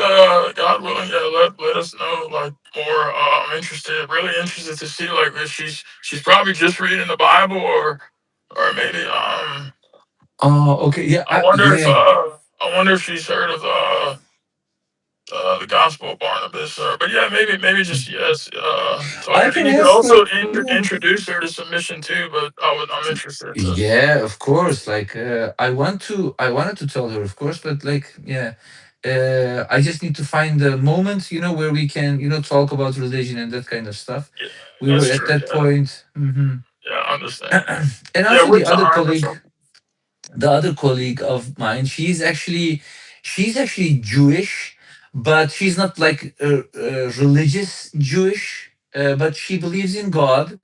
God willing, yeah, let us know like more. I'm interested, really interested to see like if she's probably just reading the Bible or maybe
Oh, okay, yeah,
I wonder if
yeah.
she's heard of the Gospel of Barnabas. But yeah, maybe just yes. Talk,
I
and
can
you could
ask
also
her. Yeah.
introduce her to submission too. But I'm interested to.
Yeah, of course. Like I wanted to tell her, of course, but like yeah, I just need to find the moment, where we can, talk about religion and that kind of stuff.
Yeah,
We were
that's
at
true.
that
Yeah,
point.
yeah, I understand.
And
Yeah,
also
with time or something.
the other colleague of mine, she's actually Jewish, but she's not like religious Jewish, but she believes in God.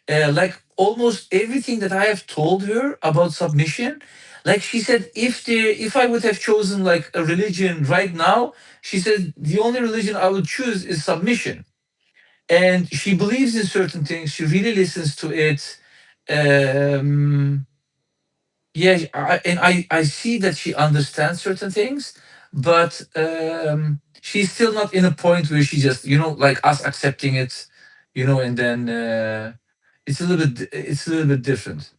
Like almost everything that I have told her about submission, like she said, if I would have chosen like a religion right now, she said the only religion I would choose is submission. and she believes in certain things. She really listens to it. Um, yeah, and I see that she understands certain things, but she's still not in a point where she just, like us accepting it, and then it's a little bit different.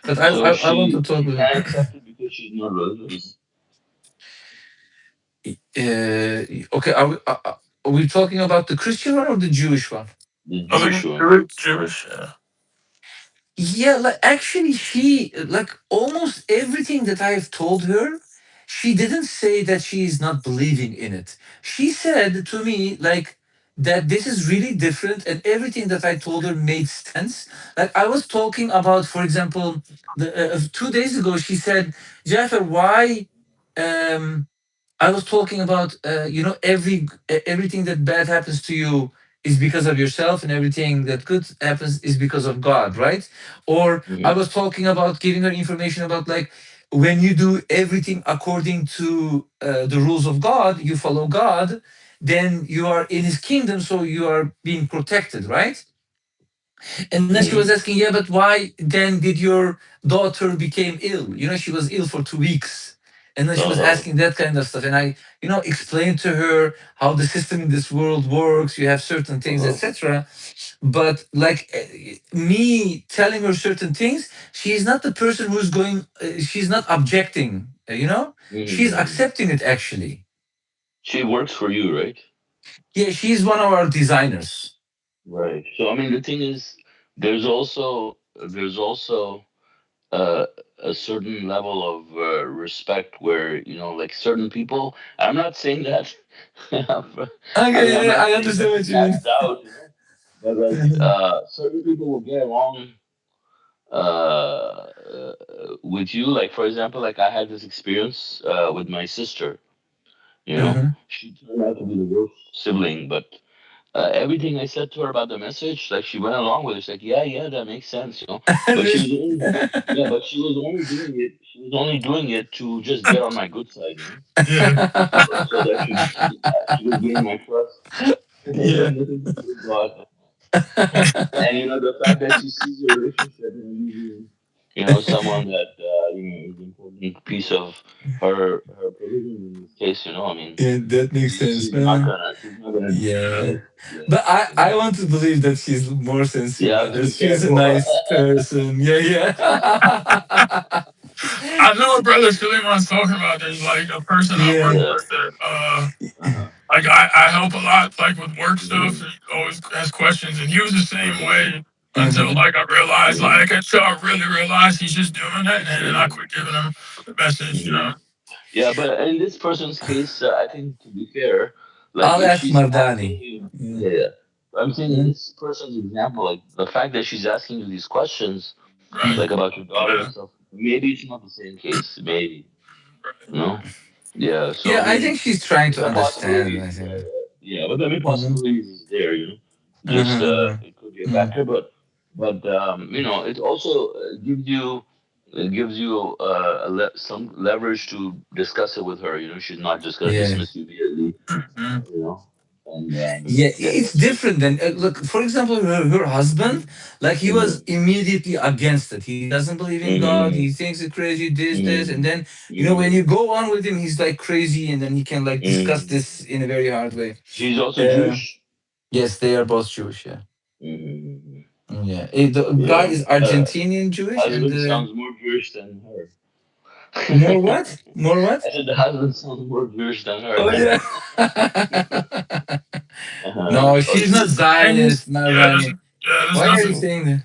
But
So
I want to talk
she
with
can't accept it because she's not religious.
okay, are we talking about the Christian one or the Jewish one?
The
I
Jewish
think
one.
Jewish. Yeah.
Yeah, like actually, she like almost everything that I've told her, she didn't say that she is not believing in it. She said to me like that this is really different, and everything that I told her made sense. Like I was talking about, for example, 2 days ago, she said, "Jaffer, why?" Um, I was talking about, everything that bad happens to you is because of yourself, and everything that good happens is because of God, right? Or I
Hmm.
was talking about giving her information about like when you do everything according to the rules of God, you follow God, then you are in His kingdom, so you are being protected, right? And then she was
Hmm.
asking, yeah, but why then did your daughter became ill? She was ill for 2 weeks. And then she was
Uh-huh.
asking that kind of stuff. And I, explained to her how the system in this world works. You have certain things,
Uh-huh.
etc. But like me telling her certain things, she's not the person who's going, she's not objecting, she's
Hmm.
accepting it actually.
She works for you, right?
Yeah, she's one of our designers.
Right. So I mean, the thing is, there's also uh, a certain level of respect where like certain people. I'm not saying that. I mean, I'm
Okay,
not
I
saying
understand
that to
what you mean.
cast doubt. But like certain people will get along with you. Like for example, like I had this experience with my sister.
Mhm.
She turned out to be the worst sibling, but everything I said to her about the message, like she went along with it. She's like, yeah, yeah, that makes sense. But she was only, yeah, but she was only doing it. She was only doing it to just get on my good side.
Yeah.
So that she could gain my trust. It had
Yeah.
nothing to do with God. And the fact that she sees a relationship in you being, someone that is an important piece of her provision in this case. I mean,
Yeah, that makes sense, man.
she's not gonna
Yeah.
like, yeah.
But I
So
want to believe that she's more
you
sensible,
have to
that
be
she's a
careful.
nice person. Yeah, yeah.
I know what Brother Suleiman's talking about. There's like a person I work
Yeah.
Yeah.
with that
Uh-huh.
like I help a lot like with work stuff.
Hmm.
He always has questions, and he was the same way until
Uh-huh.
like I realized,
Hmm.
like until I really realized he's just doing that, and then I
Hmm.
quit giving him the message.
Hmm. Yeah, but in this person's case, I think to be fair, like
I'll
if
ask
she's asking
Mardani.
you,
Yeah.
yeah, yeah. I'm saying in
Mm.
this person's example, like the fact that she's asking you these questions,
Right?
like about your daughter and
Yeah.
stuff, maybe it's not the same case. Maybe,
Right.
you know? Yeah. So
Yeah,
I
I
mean,
think she's trying to
the
understand, I
possibilities,
think.
yeah, but I mean,
Mm-hmm.
possibilities is there. Just
Uh-huh.
it could get better, but it also gives you some leverage to discuss it with her. She's not just gonna
Yeah.
dismiss you immediately.
Mhm.
And
Yeah,
yeah,
it's different than look. For example, her husband, like he was
mm-hmm,
immediately against it. He doesn't believe in God. He
mm-hmm,
thinks it's crazy. This, and
mm-hmm,
then when
mm-hmm,
you go on with him, he's like crazy, and then he can like discuss
mm-hmm.
this in a very hard way.
She's also
Uh,
Jewish.
yes, they are both Jewish. Yeah,
Mm-hmm.
yeah. The guy
Yeah,
is Argentinian Jewish, and
husband sounds more Jewish than her.
more what? More what?
I said the husband sounds more Jewish than
Oh
her.
yeah. No,
Is
she's
she a
not
Zionist?
Zionist,
Yeah,
Marvani.
there's
Why are you
nothing.
saying that?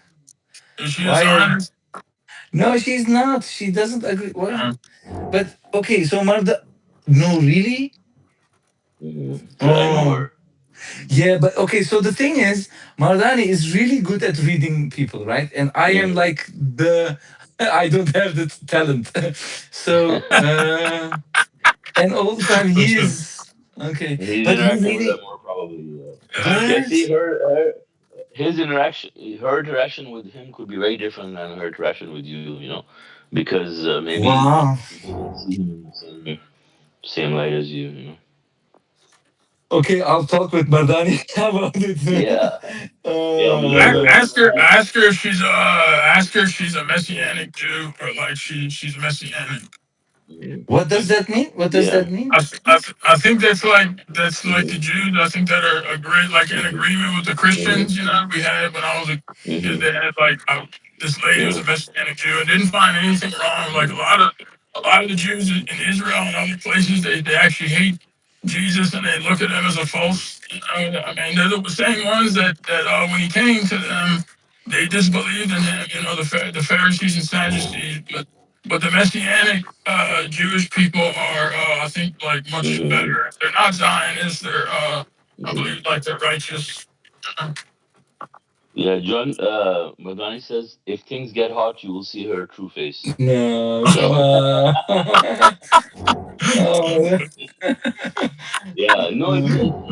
Is she a
Why?
Zionist?
No, she's not. She doesn't agree. What?
Uh,
But okay, so Marda, no, really?
Because I know
Oh,
her.
yeah, but okay. So the thing is, Mardani is really good at reading people, right? And I am
Mm.
like I don't have the talent. So, and all the time he
listen,
is okay,
He's
but he
interacting with her
really,
more probably.
yeah,
Yeah, see,
what?
his interaction, her interaction with him could be very different than her interaction with you. Because maybe
Wow.
he doesn't see him in the same light as you.
Okay, I'll talk with Mardani about it.
Yeah, yeah.
Oh my
Because
god.
Ask her if she's a messianic Jew or like she's messianic.
What does that mean? What does
yeah.
that mean?
I think that's like the
Mhm,
Jews. I think that are agree like in
mhm,
agreement with the
mhm,
Christians. You know, we had when I was a kid,
mhm,
they had like this lady was a
mhm,
Messianic Jew and didn't find anything wrong. Like
mhm,
a lot of the Jews in Israel and other places, they actually hate Jesus and they look at him as a false. You know, I mean, they're the same ones that when he came to them, they disbelieved in him. You know, the Pharisees and
mhm,
Sadducees, but the Messianic Jewish people are, I think, like much
mhm,
better. They're not Zionists. They're, I
mhm.
believe, like they're righteous.
Yeah, John Madani says, if things get hot, you will see her true face.
No, come on. Oh,
Yeah, no, it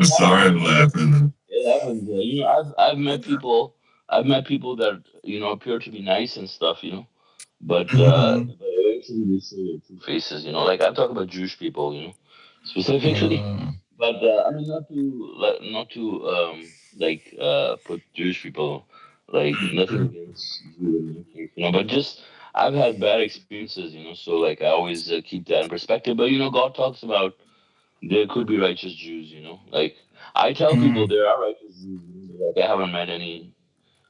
Sorry, I'm
happens.
laughing.
It happens. I've met people. I've met people that appear to be nice and stuff.
mhm.
But eventually they show their true faces. Like I'm talking about Jewish people. Specifically.
Mm.
But I mean, not to like put Jewish people like nothing against you in my case. But just I've had bad experiences. So like I always keep that in perspective. But God talks about there could be righteous Jews. Like I tell people
Mm.
there are righteous Jews. But, like I haven't met any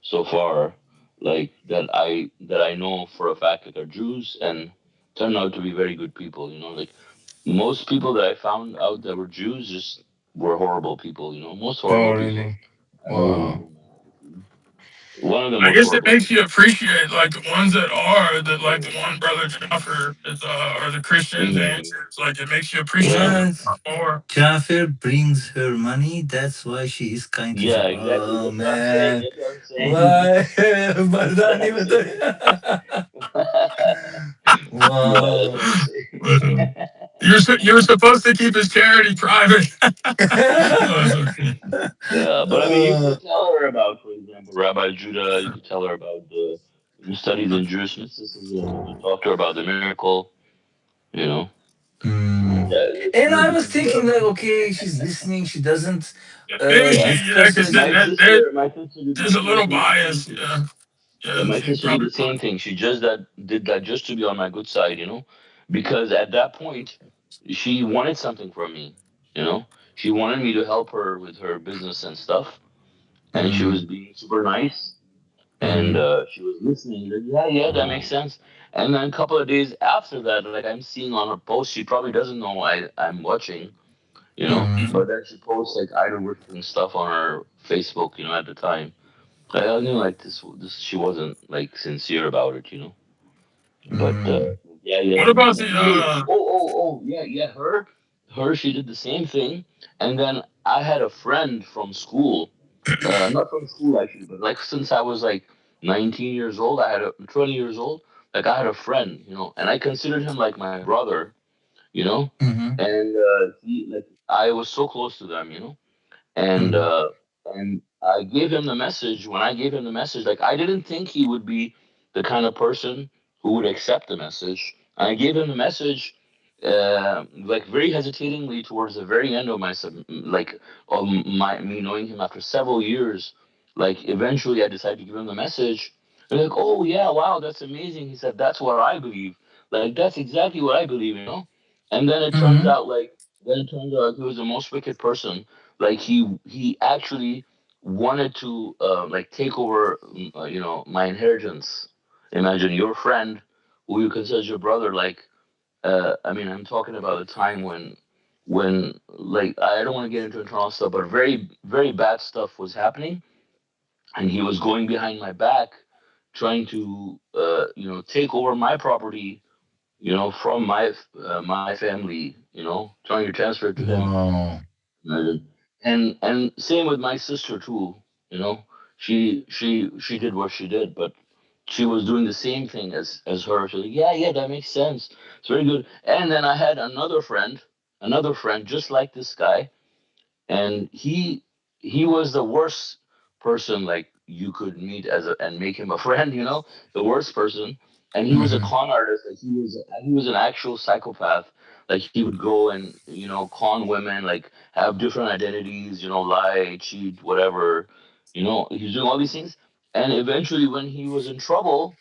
so far, like that I know for a fact that are Jews and turn out to be very good people. Like most people that I found out that were Jews just were horrible people. Most
Oh,
horrible people
really?
I've ever met
Wow.
in my life. One of the
I
most
guess it
horrible
makes
people.
you appreciate like the ones that are that like the one brother Jaffer is or the Christians and
Hmm.
like it makes you appreciate
Yeah.
them
What?
more.
Jaffer brings her money. That's why she is kind to
Yeah,
Jaffer.
exactly.
Oh
That's what I'm saying.
man.
That's what I'm saying.
Why?
That's what
Mardani,
I'm saying. Yeah, that's what
wow.
I'm
But,
saying.
you were supposed to keep his charity private. No, it's okay.
Yeah, but I mean, you
Uh,
could tell her about, for example, Rabbi Judah. You could tell her about the studies in Jewish mysticism. You could talk to her about the miracle. You know,
mm.
that
And
she
I was
because
thinking like, okay, she's listening. She doesn't
Maybe she,
yeah,
yeah,
discuss
because
it.
my sister
there's a little
did the same
bias.
thing.
Yeah,
Yeah,
yeah,
my
she
sister did
probably.
the same thing. She just that did that just to be on my good side. Because at that point she wanted something from me. She wanted me to help her with her business and stuff, and she was
Mm,
being super nice and
mm,
she was listening. Like, yeah, yeah, that makes sense. And then a couple of days after that, like I'm seeing on her post, she probably doesn't know I'm watching,
mm,
but then she posts like idol worshiping stuff on her Facebook, at the time. I knew like this she wasn't like sincere about it. But
mm,
yeah, yeah,
What
that makes
about
sense.
the?
Yeah, yeah, her, she did the same thing. And then I had a friend from school, not from school actually, but like since I was like 19 years old, 20 years old, like I had a friend, and I considered him like my brother, you know,
mm,
and he like I was so close to them, and
mm,
I gave him the message. When I gave him the message, like I didn't think he would be the kind of person who would accept the message. I gave him the message, like very hesitatingly towards the very end of like of my me knowing him after several years. Like eventually, I decided to give him the message. And like, oh yeah, wow, that's amazing. He said, that's what I believe. Like that's exactly what I believe. And then it turns
mm,
out he was the most wicked person. Like he actually wanted to like take over my inheritance. Imagine your friend who you consider your brother. Like I mean, I'm talking about a time when like I don't want to get into internal stuff, but very very bad stuff was happening, and he was going behind my back trying to take over my property, from my family, trying to transfer it to him.
wow.
Imagine. And same with my sister too. You know, she did what she did, but she was doing the same thing as her. She's like, yeah, yeah, that makes sense. It's very good. And then I had another friend just like this guy, and he was the worst person like you could meet and make him a friend. The worst person. and he was a
Mm-hmm.
con artist. Like he was an actual psychopath. Like he would go and con women, like have different identities, lie, cheat, whatever. He's doing all these things, and eventually, when he was in trouble,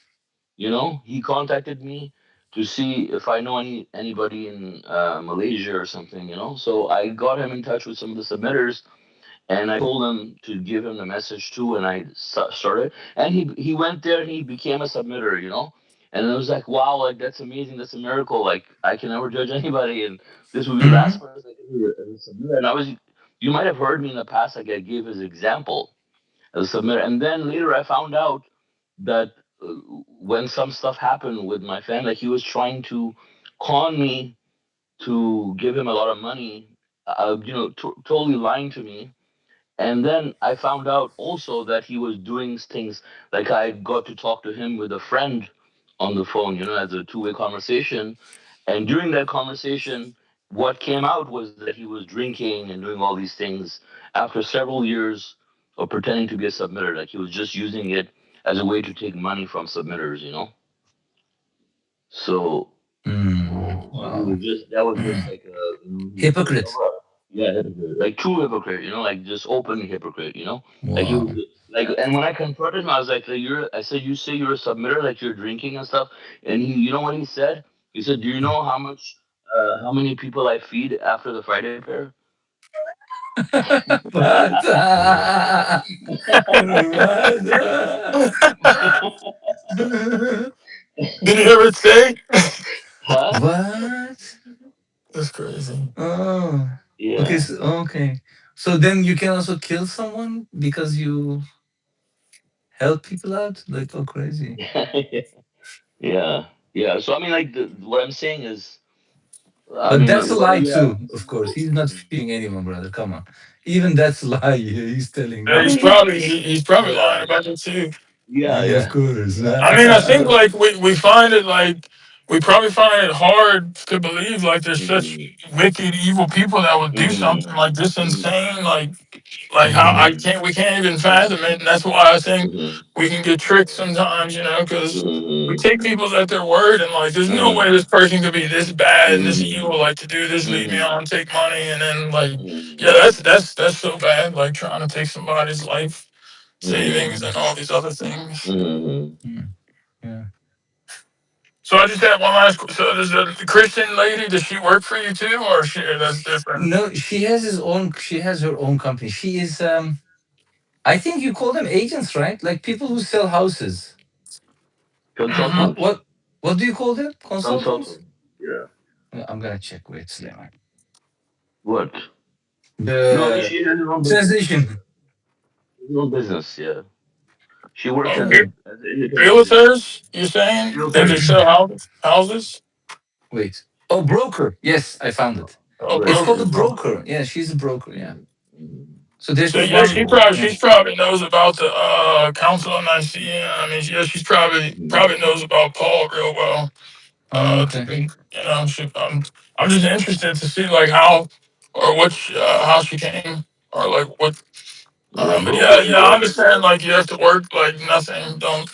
he contacted me to see if I know anybody in Malaysia or something. So I got him in touch with some of the submitters, and I told him to give him the message too, and I started, and he went there and he became a submitter, and I was like, wow, like that's amazing, that's a miracle. Like I can never judge anybody, and this would be the last
Mm-hmm.
person I could do as a submitter. And you might have heard me in the past, like I gave his example as a submitter, and then later I found out that when some stuff happened with my family, like he was trying to con me to give him a lot of money, totally lying to me. And then I found out also that he was doing things, like I got to talk to him with a friend on the phone, as a two-way conversation. And during that conversation, what came out was that he was drinking and doing all these things after several years of pretending to be a submitter. Like he was just using it as a way to take money from submitters. So so he
Wow.
was just that was just like he was doing a
Hypocrite.
cover up. Yeah, hypocrite. Like true hypocrite, like just open hypocrite. Like he was
Wow.
like, and when I confronted him, I was like, I said, you say you're a submitter, like you're drinking and stuff. And you know what he said? He said, do you know how many people I feed after the Friday prayer?
What? What?
Did he ever say?
Huh?
What?
That's crazy.
Oh. Okay.
Yeah.
So, okay. So then you can also kill someone because you help people out? Like, oh, crazy.
Yeah. Yeah. So I mean, like what I'm saying is, I
But
mean,
that's a
whether
lie
you have,
too, of course. He's not feeding anyone, brother. Come on. Even that's a lie he's telling
Yeah,
I
me.
mean,
he's probably lying
yeah,
about it too.
yeah,
Yeah, of
yeah,
course.
yeah.
I mean, I think like we find it like we probably find it hard to believe like there's such
Mhm,
wicked, evil people that would do something
mhm,
like this
mhm,
insane. Like how I
Mm.
mhm,
can't we can't even fathom it, and that's why I think
mhm,
we can get tricked sometimes, because we
mhm,
take people at their word, and like there's no way
mhm,
this person could be this bad and this
mhm,
evil, like to do this, lead me
mhm,
on, take money, and then like yeah,
mhm,
that's so bad, like trying to take somebody's life savings and
mhm,
all these other things.
mhm.
Mm. Yeah.
So I just had one last. So does the Christian lady? Does she work for you too, or that's different?
No, she has his own. She has her own company. She is. I think you call them agents, right? Like people who sell houses.
Hmm.
What?
Consultant,
What? What do you call them? Consultants?
consultant. Yeah.
I'm gonna check. Wait, Sleman.
What? No, I mean
The
she has her own business.
translation.
Her own business. Yeah. She works
Oh,
as an independent agent.
realtors? You're saying that they
Realtor.
sell houses?
Wait. Oh, broker. Yes, I found it.
Oh,
It's
Right.
called a
broker.
broker. Yeah, she's a broker. Yeah.
Mhm, mhm.
So there's
So
this
yeah,
one. Yeah.
she's probably knows about the Council of Nicaea. I mean, yeah, she's probably
Mhm,
knows about Paul real well. To
Okay.
be, I'm just interested to see like how or how she came or like what.
yeah,
But yeah,
brokers,
yeah, I
man.
understand. Like you have to work like nothing. Don't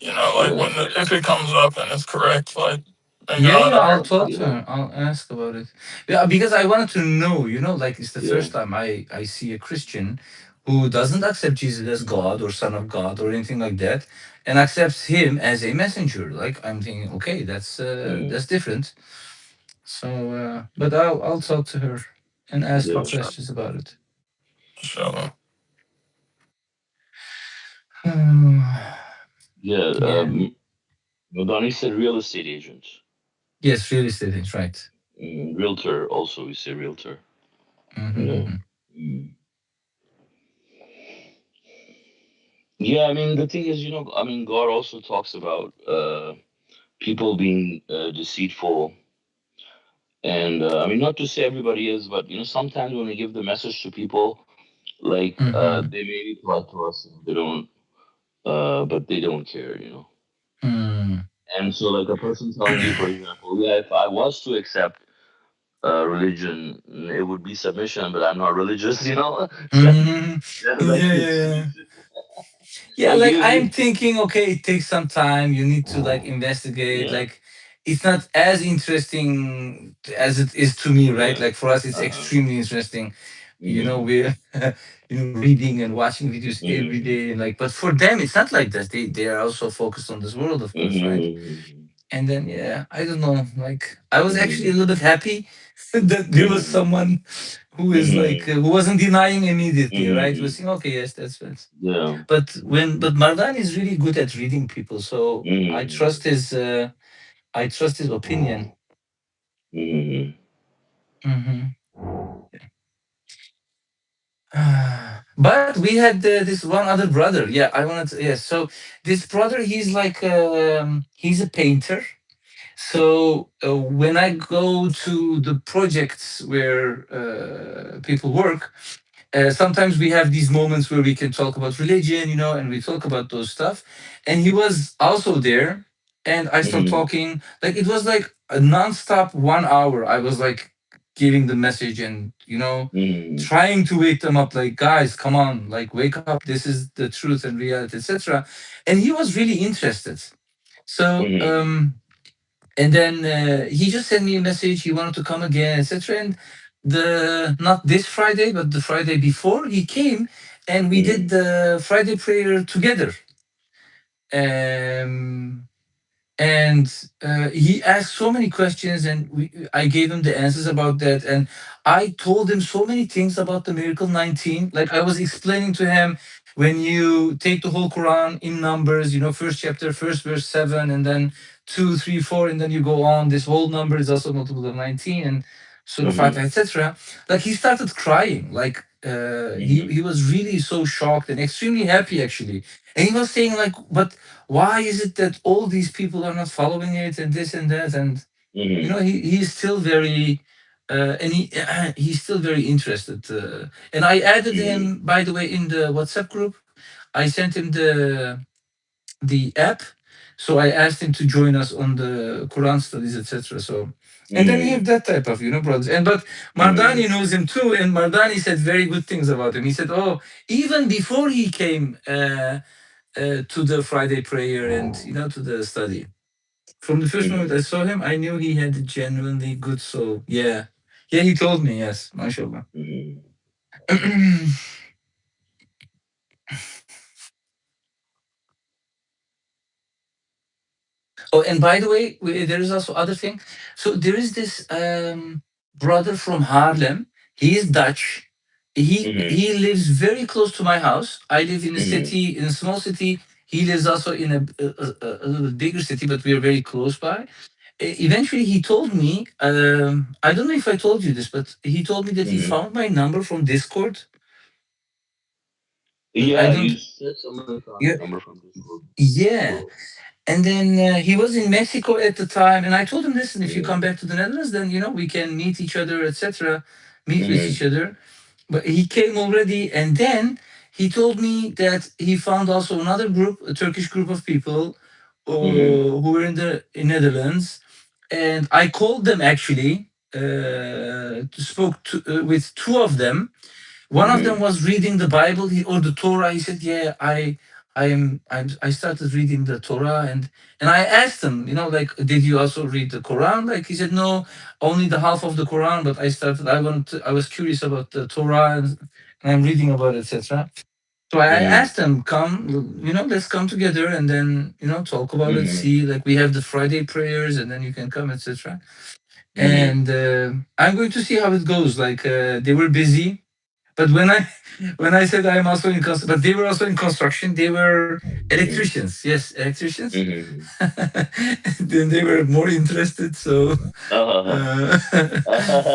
like
Yeah,
if it comes up and it's correct, like make an
Yeah, yeah, I'll
honor.
talk to
yeah,
her. I'll ask about it. Yeah, because I wanted to know, like it's the
yeah.
first time I see a Christian who doesn't accept Jesus as God or Son of God or anything like that, and accepts him as a messenger. Like I'm thinking, okay,
Mm,
that's different. So, but I'll talk to her and ask her
yeah,
So,
questions about it.
so
yeah.
Yeah.
Madani said real estate agent.
Yes, real estate is right.
Realtor also, we say realtor. Yeah.
Mm-hmm.
Mm. Yeah, I mean, the thing is, I mean, God also talks about people being deceitful. And I mean, not to say everybody is, but, sometimes when we give the message to people, like
Mm-hmm.
they may be polite to us, they don't, but they don't care.
Mm.
And so, like a person telling you, for example, yeah, if I was to accept religion, it would be submission, but I'm not religious. So
Mm.
that's like
Yeah,
the
yeah, yeah.
solution.
Yeah,
Like
like
you,
I'm thinking, okay, it takes some time. You need to like investigate.
yeah.
Like it's not as interesting as it is to me, right?
Yeah.
Like for us, it's
Uh-huh.
extremely interesting.
Mm-hmm.
We're reading and watching videos every
Mm-hmm.
day. Like, but for them, it's not like that. They are also focused on this world, of course, right?
Mm-hmm.
And then yeah, I don't know. Like I was actually a
Mm-hmm.
little bit happy that there was
Mm-hmm.
someone who is like
Mm-hmm.
who wasn't denying immediately, right? Was
Mm-hmm.
saying, okay, yes, that's
Yeah.
but Mardan is really good at reading people, so
Mm-hmm.
I trust his opinion.
Mm-hmm.
Hmm. But we had this one other brother. Yeah, I wanted to, yes. So this brother, he's like he's a painter. So when I go to the projects where people work, sometimes we have these moments where we can talk about religion, and we talk about those stuff. And he was also there, and I started
Mm-hmm.
talking. Like it was like a nonstop 1 hour. I was like giving the message and
Mm-hmm.
trying to wake them up. Like guys, come on, like wake up. This is the truth and reality, etc. And he was really interested. So.
Mm-hmm.
And then he just sent me a message. He wanted to come again, etc. And the not this Friday, but the Friday before, he came, and we did
Mm-hmm.
the Friday prayer together. Um, and he asked so many questions, and I gave him the answers about that. And I told him so many things about the miracle 19. Like I was explaining to him, when you take the whole Quran in numbers, first chapter, first verse 7, and then 2, 3, 4, and then you go on, this whole number is also multiple of 19, and Surah
Mm-hmm.
Fatiha, etc. Like he started crying. Like he was really so shocked and extremely happy, actually. And he was saying like, but why is it that all these people are not following it, and this and that? And
Mm-hmm.
he's still very and he's still very interested. And I added
Mm-hmm.
him, by the way, in the WhatsApp group. I sent him the app, so I asked him to join us on the Quran studies, etc. So, and then you have
Mm-hmm.
that type of brothers. And but Mardani knows him too, and Mardani said very good things about him. He said, oh, even before he came to the Friday prayer and to the study. From the first moment I
Mm-hmm.
saw him, I knew he had a genuinely good soul. Yeah, yeah, he told me, yes, mashallah.
Mm-hmm.
Oh, and by the way, there is also other thing. So there is this brother from Haarlem. He is Dutch. He lives very close to my house. I live in a
Mm-hmm.
city, in a small city. He lives also in a little bit bigger city, but we are very close by. Eventually, he told me. I don't know if I told you this, but he told me that he
Mm-hmm.
found my number from Discord. I
Yeah,
don't.
you said somebody found
Yeah,
your number from Discord.
yeah. And then he was in Mexico at the time, and I told him, "Listen, if you come
Mm-hmm.
back to the Netherlands, then we can meet each other, etc. Meet with each
Mm-hmm.
other." But he came already, and then he told me that he found also another group, a Turkish group of people
Mm-hmm.
who were in the in Netherlands, and I called them actually. Spoke with two of them. One of them
Mm-hmm.
was reading the Bible, or the Torah. He said, "Yeah, I started reading the Torah." And I asked him, like, "Did you also read the Quran?" Like he said, "No, only the half of the Quran, but I started. I was curious about the Torah, and I'm reading about it, etc." So I
Mm-hmm.
asked him, "Come, let's come together and then talk about it.
Mm-hmm.
See, like we have the Friday prayers, and then you can come, etc."
Mm-hmm.
And I'm going to see how it goes. Like they were busy, but when I said I'm also in but they were also in construction. They were
Mm-hmm.
electricians. Yes, electricians.
Mm-hmm.
Then they were more interested. So
Uh,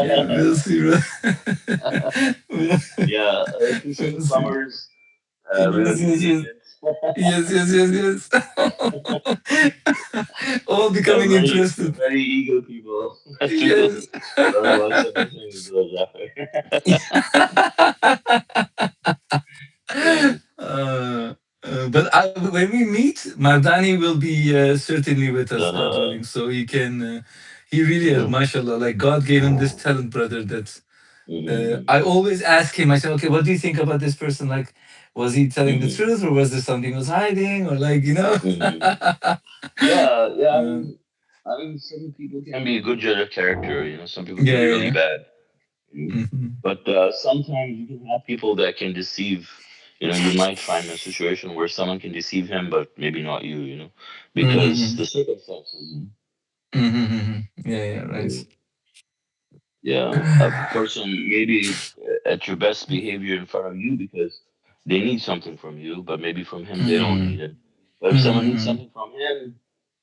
yeah, we'll see. We'll,
yeah,
we'll
electricians,
see.
plumbers, real
Yes,
estate
yes, yes.
agents.
Yes, yes, yes, yes. All becoming
They're
interested.
very eager people to
Yes.
learn about certain things, Jaffer. Yeah.
But when we meet, Mardani will be certainly with us, God
Uh,
willing. So he can, he really,
mm,
mashallah, like God gave him this talent, brother. That
mm,
I always ask him. I say, okay, what do you think about this person? Like, Was he telling the
Hmm.
truth, or was there something he was hiding, or like, you know?
Hmm. Yeah, yeah.
Uh,
I mean, some people can be a good judge of character. You know, some people can
yeah,
be
yeah,
really
yeah.
bad. Mm.
Hmm.
But sometimes you can have people that can deceive. You know, you might find a situation where someone can deceive him, but maybe not you. You know, because
Hmm.
the circumstances.
Hmm. Yeah, yeah, right.
Mm. Yeah, a person maybe at your best behavior in front of you because they need something from you, but maybe from him they don't
Hmm.
need it. But if someone needs
Hmm.
something from him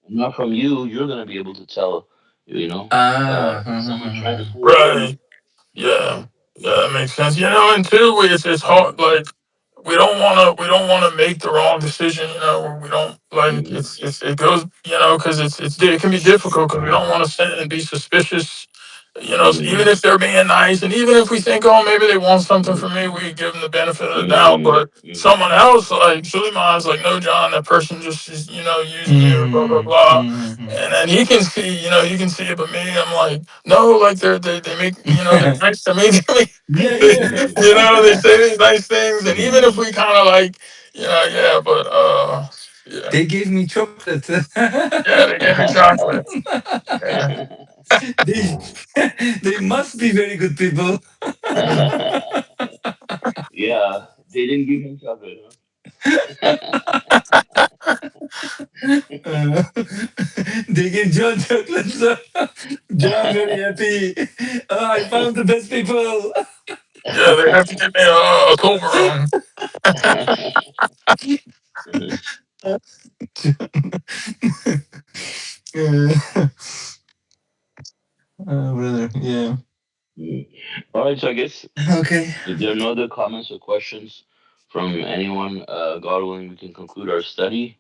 and not from you, you're gonna be able to tell. You know,
Ah.
if someone's trying to fool him,
Right.
yeah.
Yeah. Yeah, that makes sense. You know, and two, it's hard. Like we don't wanna make the wrong decision. You know, where we don't like
Mm-hmm.
it goes. You know, because it can be difficult because we don't want to sin and be suspicious. You know, so even
Mm-hmm.
if they're being nice, and even if we think, oh, maybe they want something from me, we give them the benefit of the doubt.
Mm-hmm.
But someone else, like Suleiman's, like, no, John, that person just is, using you, blah blah
Hmm.
blah.
Hmm.
And then he can see, he can see it, but me, I'm like, no, like they make, they're nice to me.
Yeah,
They,
yeah.
they say these nice things, and even if
Mm-hmm.
we kind of like, yeah, but yeah,
They gave me chocolate.
yeah, they gave me chocolate. Yeah,
they they must be very good people.
Yeah, they didn't give him chocolate,
Uh, they gave John chocolate. So John very happy. Oh, I found the best people.
yeah, they have to give me a Toblerone.
huh?
Uh, brother, yeah.
Mm. All right, so I guess
Okay.
if there are no other comments or questions from anyone, God willing, we can conclude our study.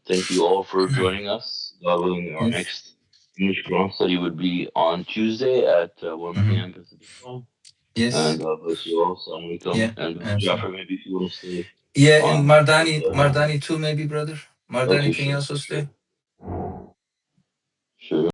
Thank you all for joining us. God willing, our
Yes.
next English Quran study would be on Tuesday at 1
Hmm.
p.m. Pacific time. And
Yes.
God bless you all. Assalamu alaikum.
Yeah.
And
Awesome.
Jafar, maybe if you want to stay
Yeah, and
on.
Mardani too, maybe, brother. Mardani,
Okay,
can you
sure,
also
sure.
stay?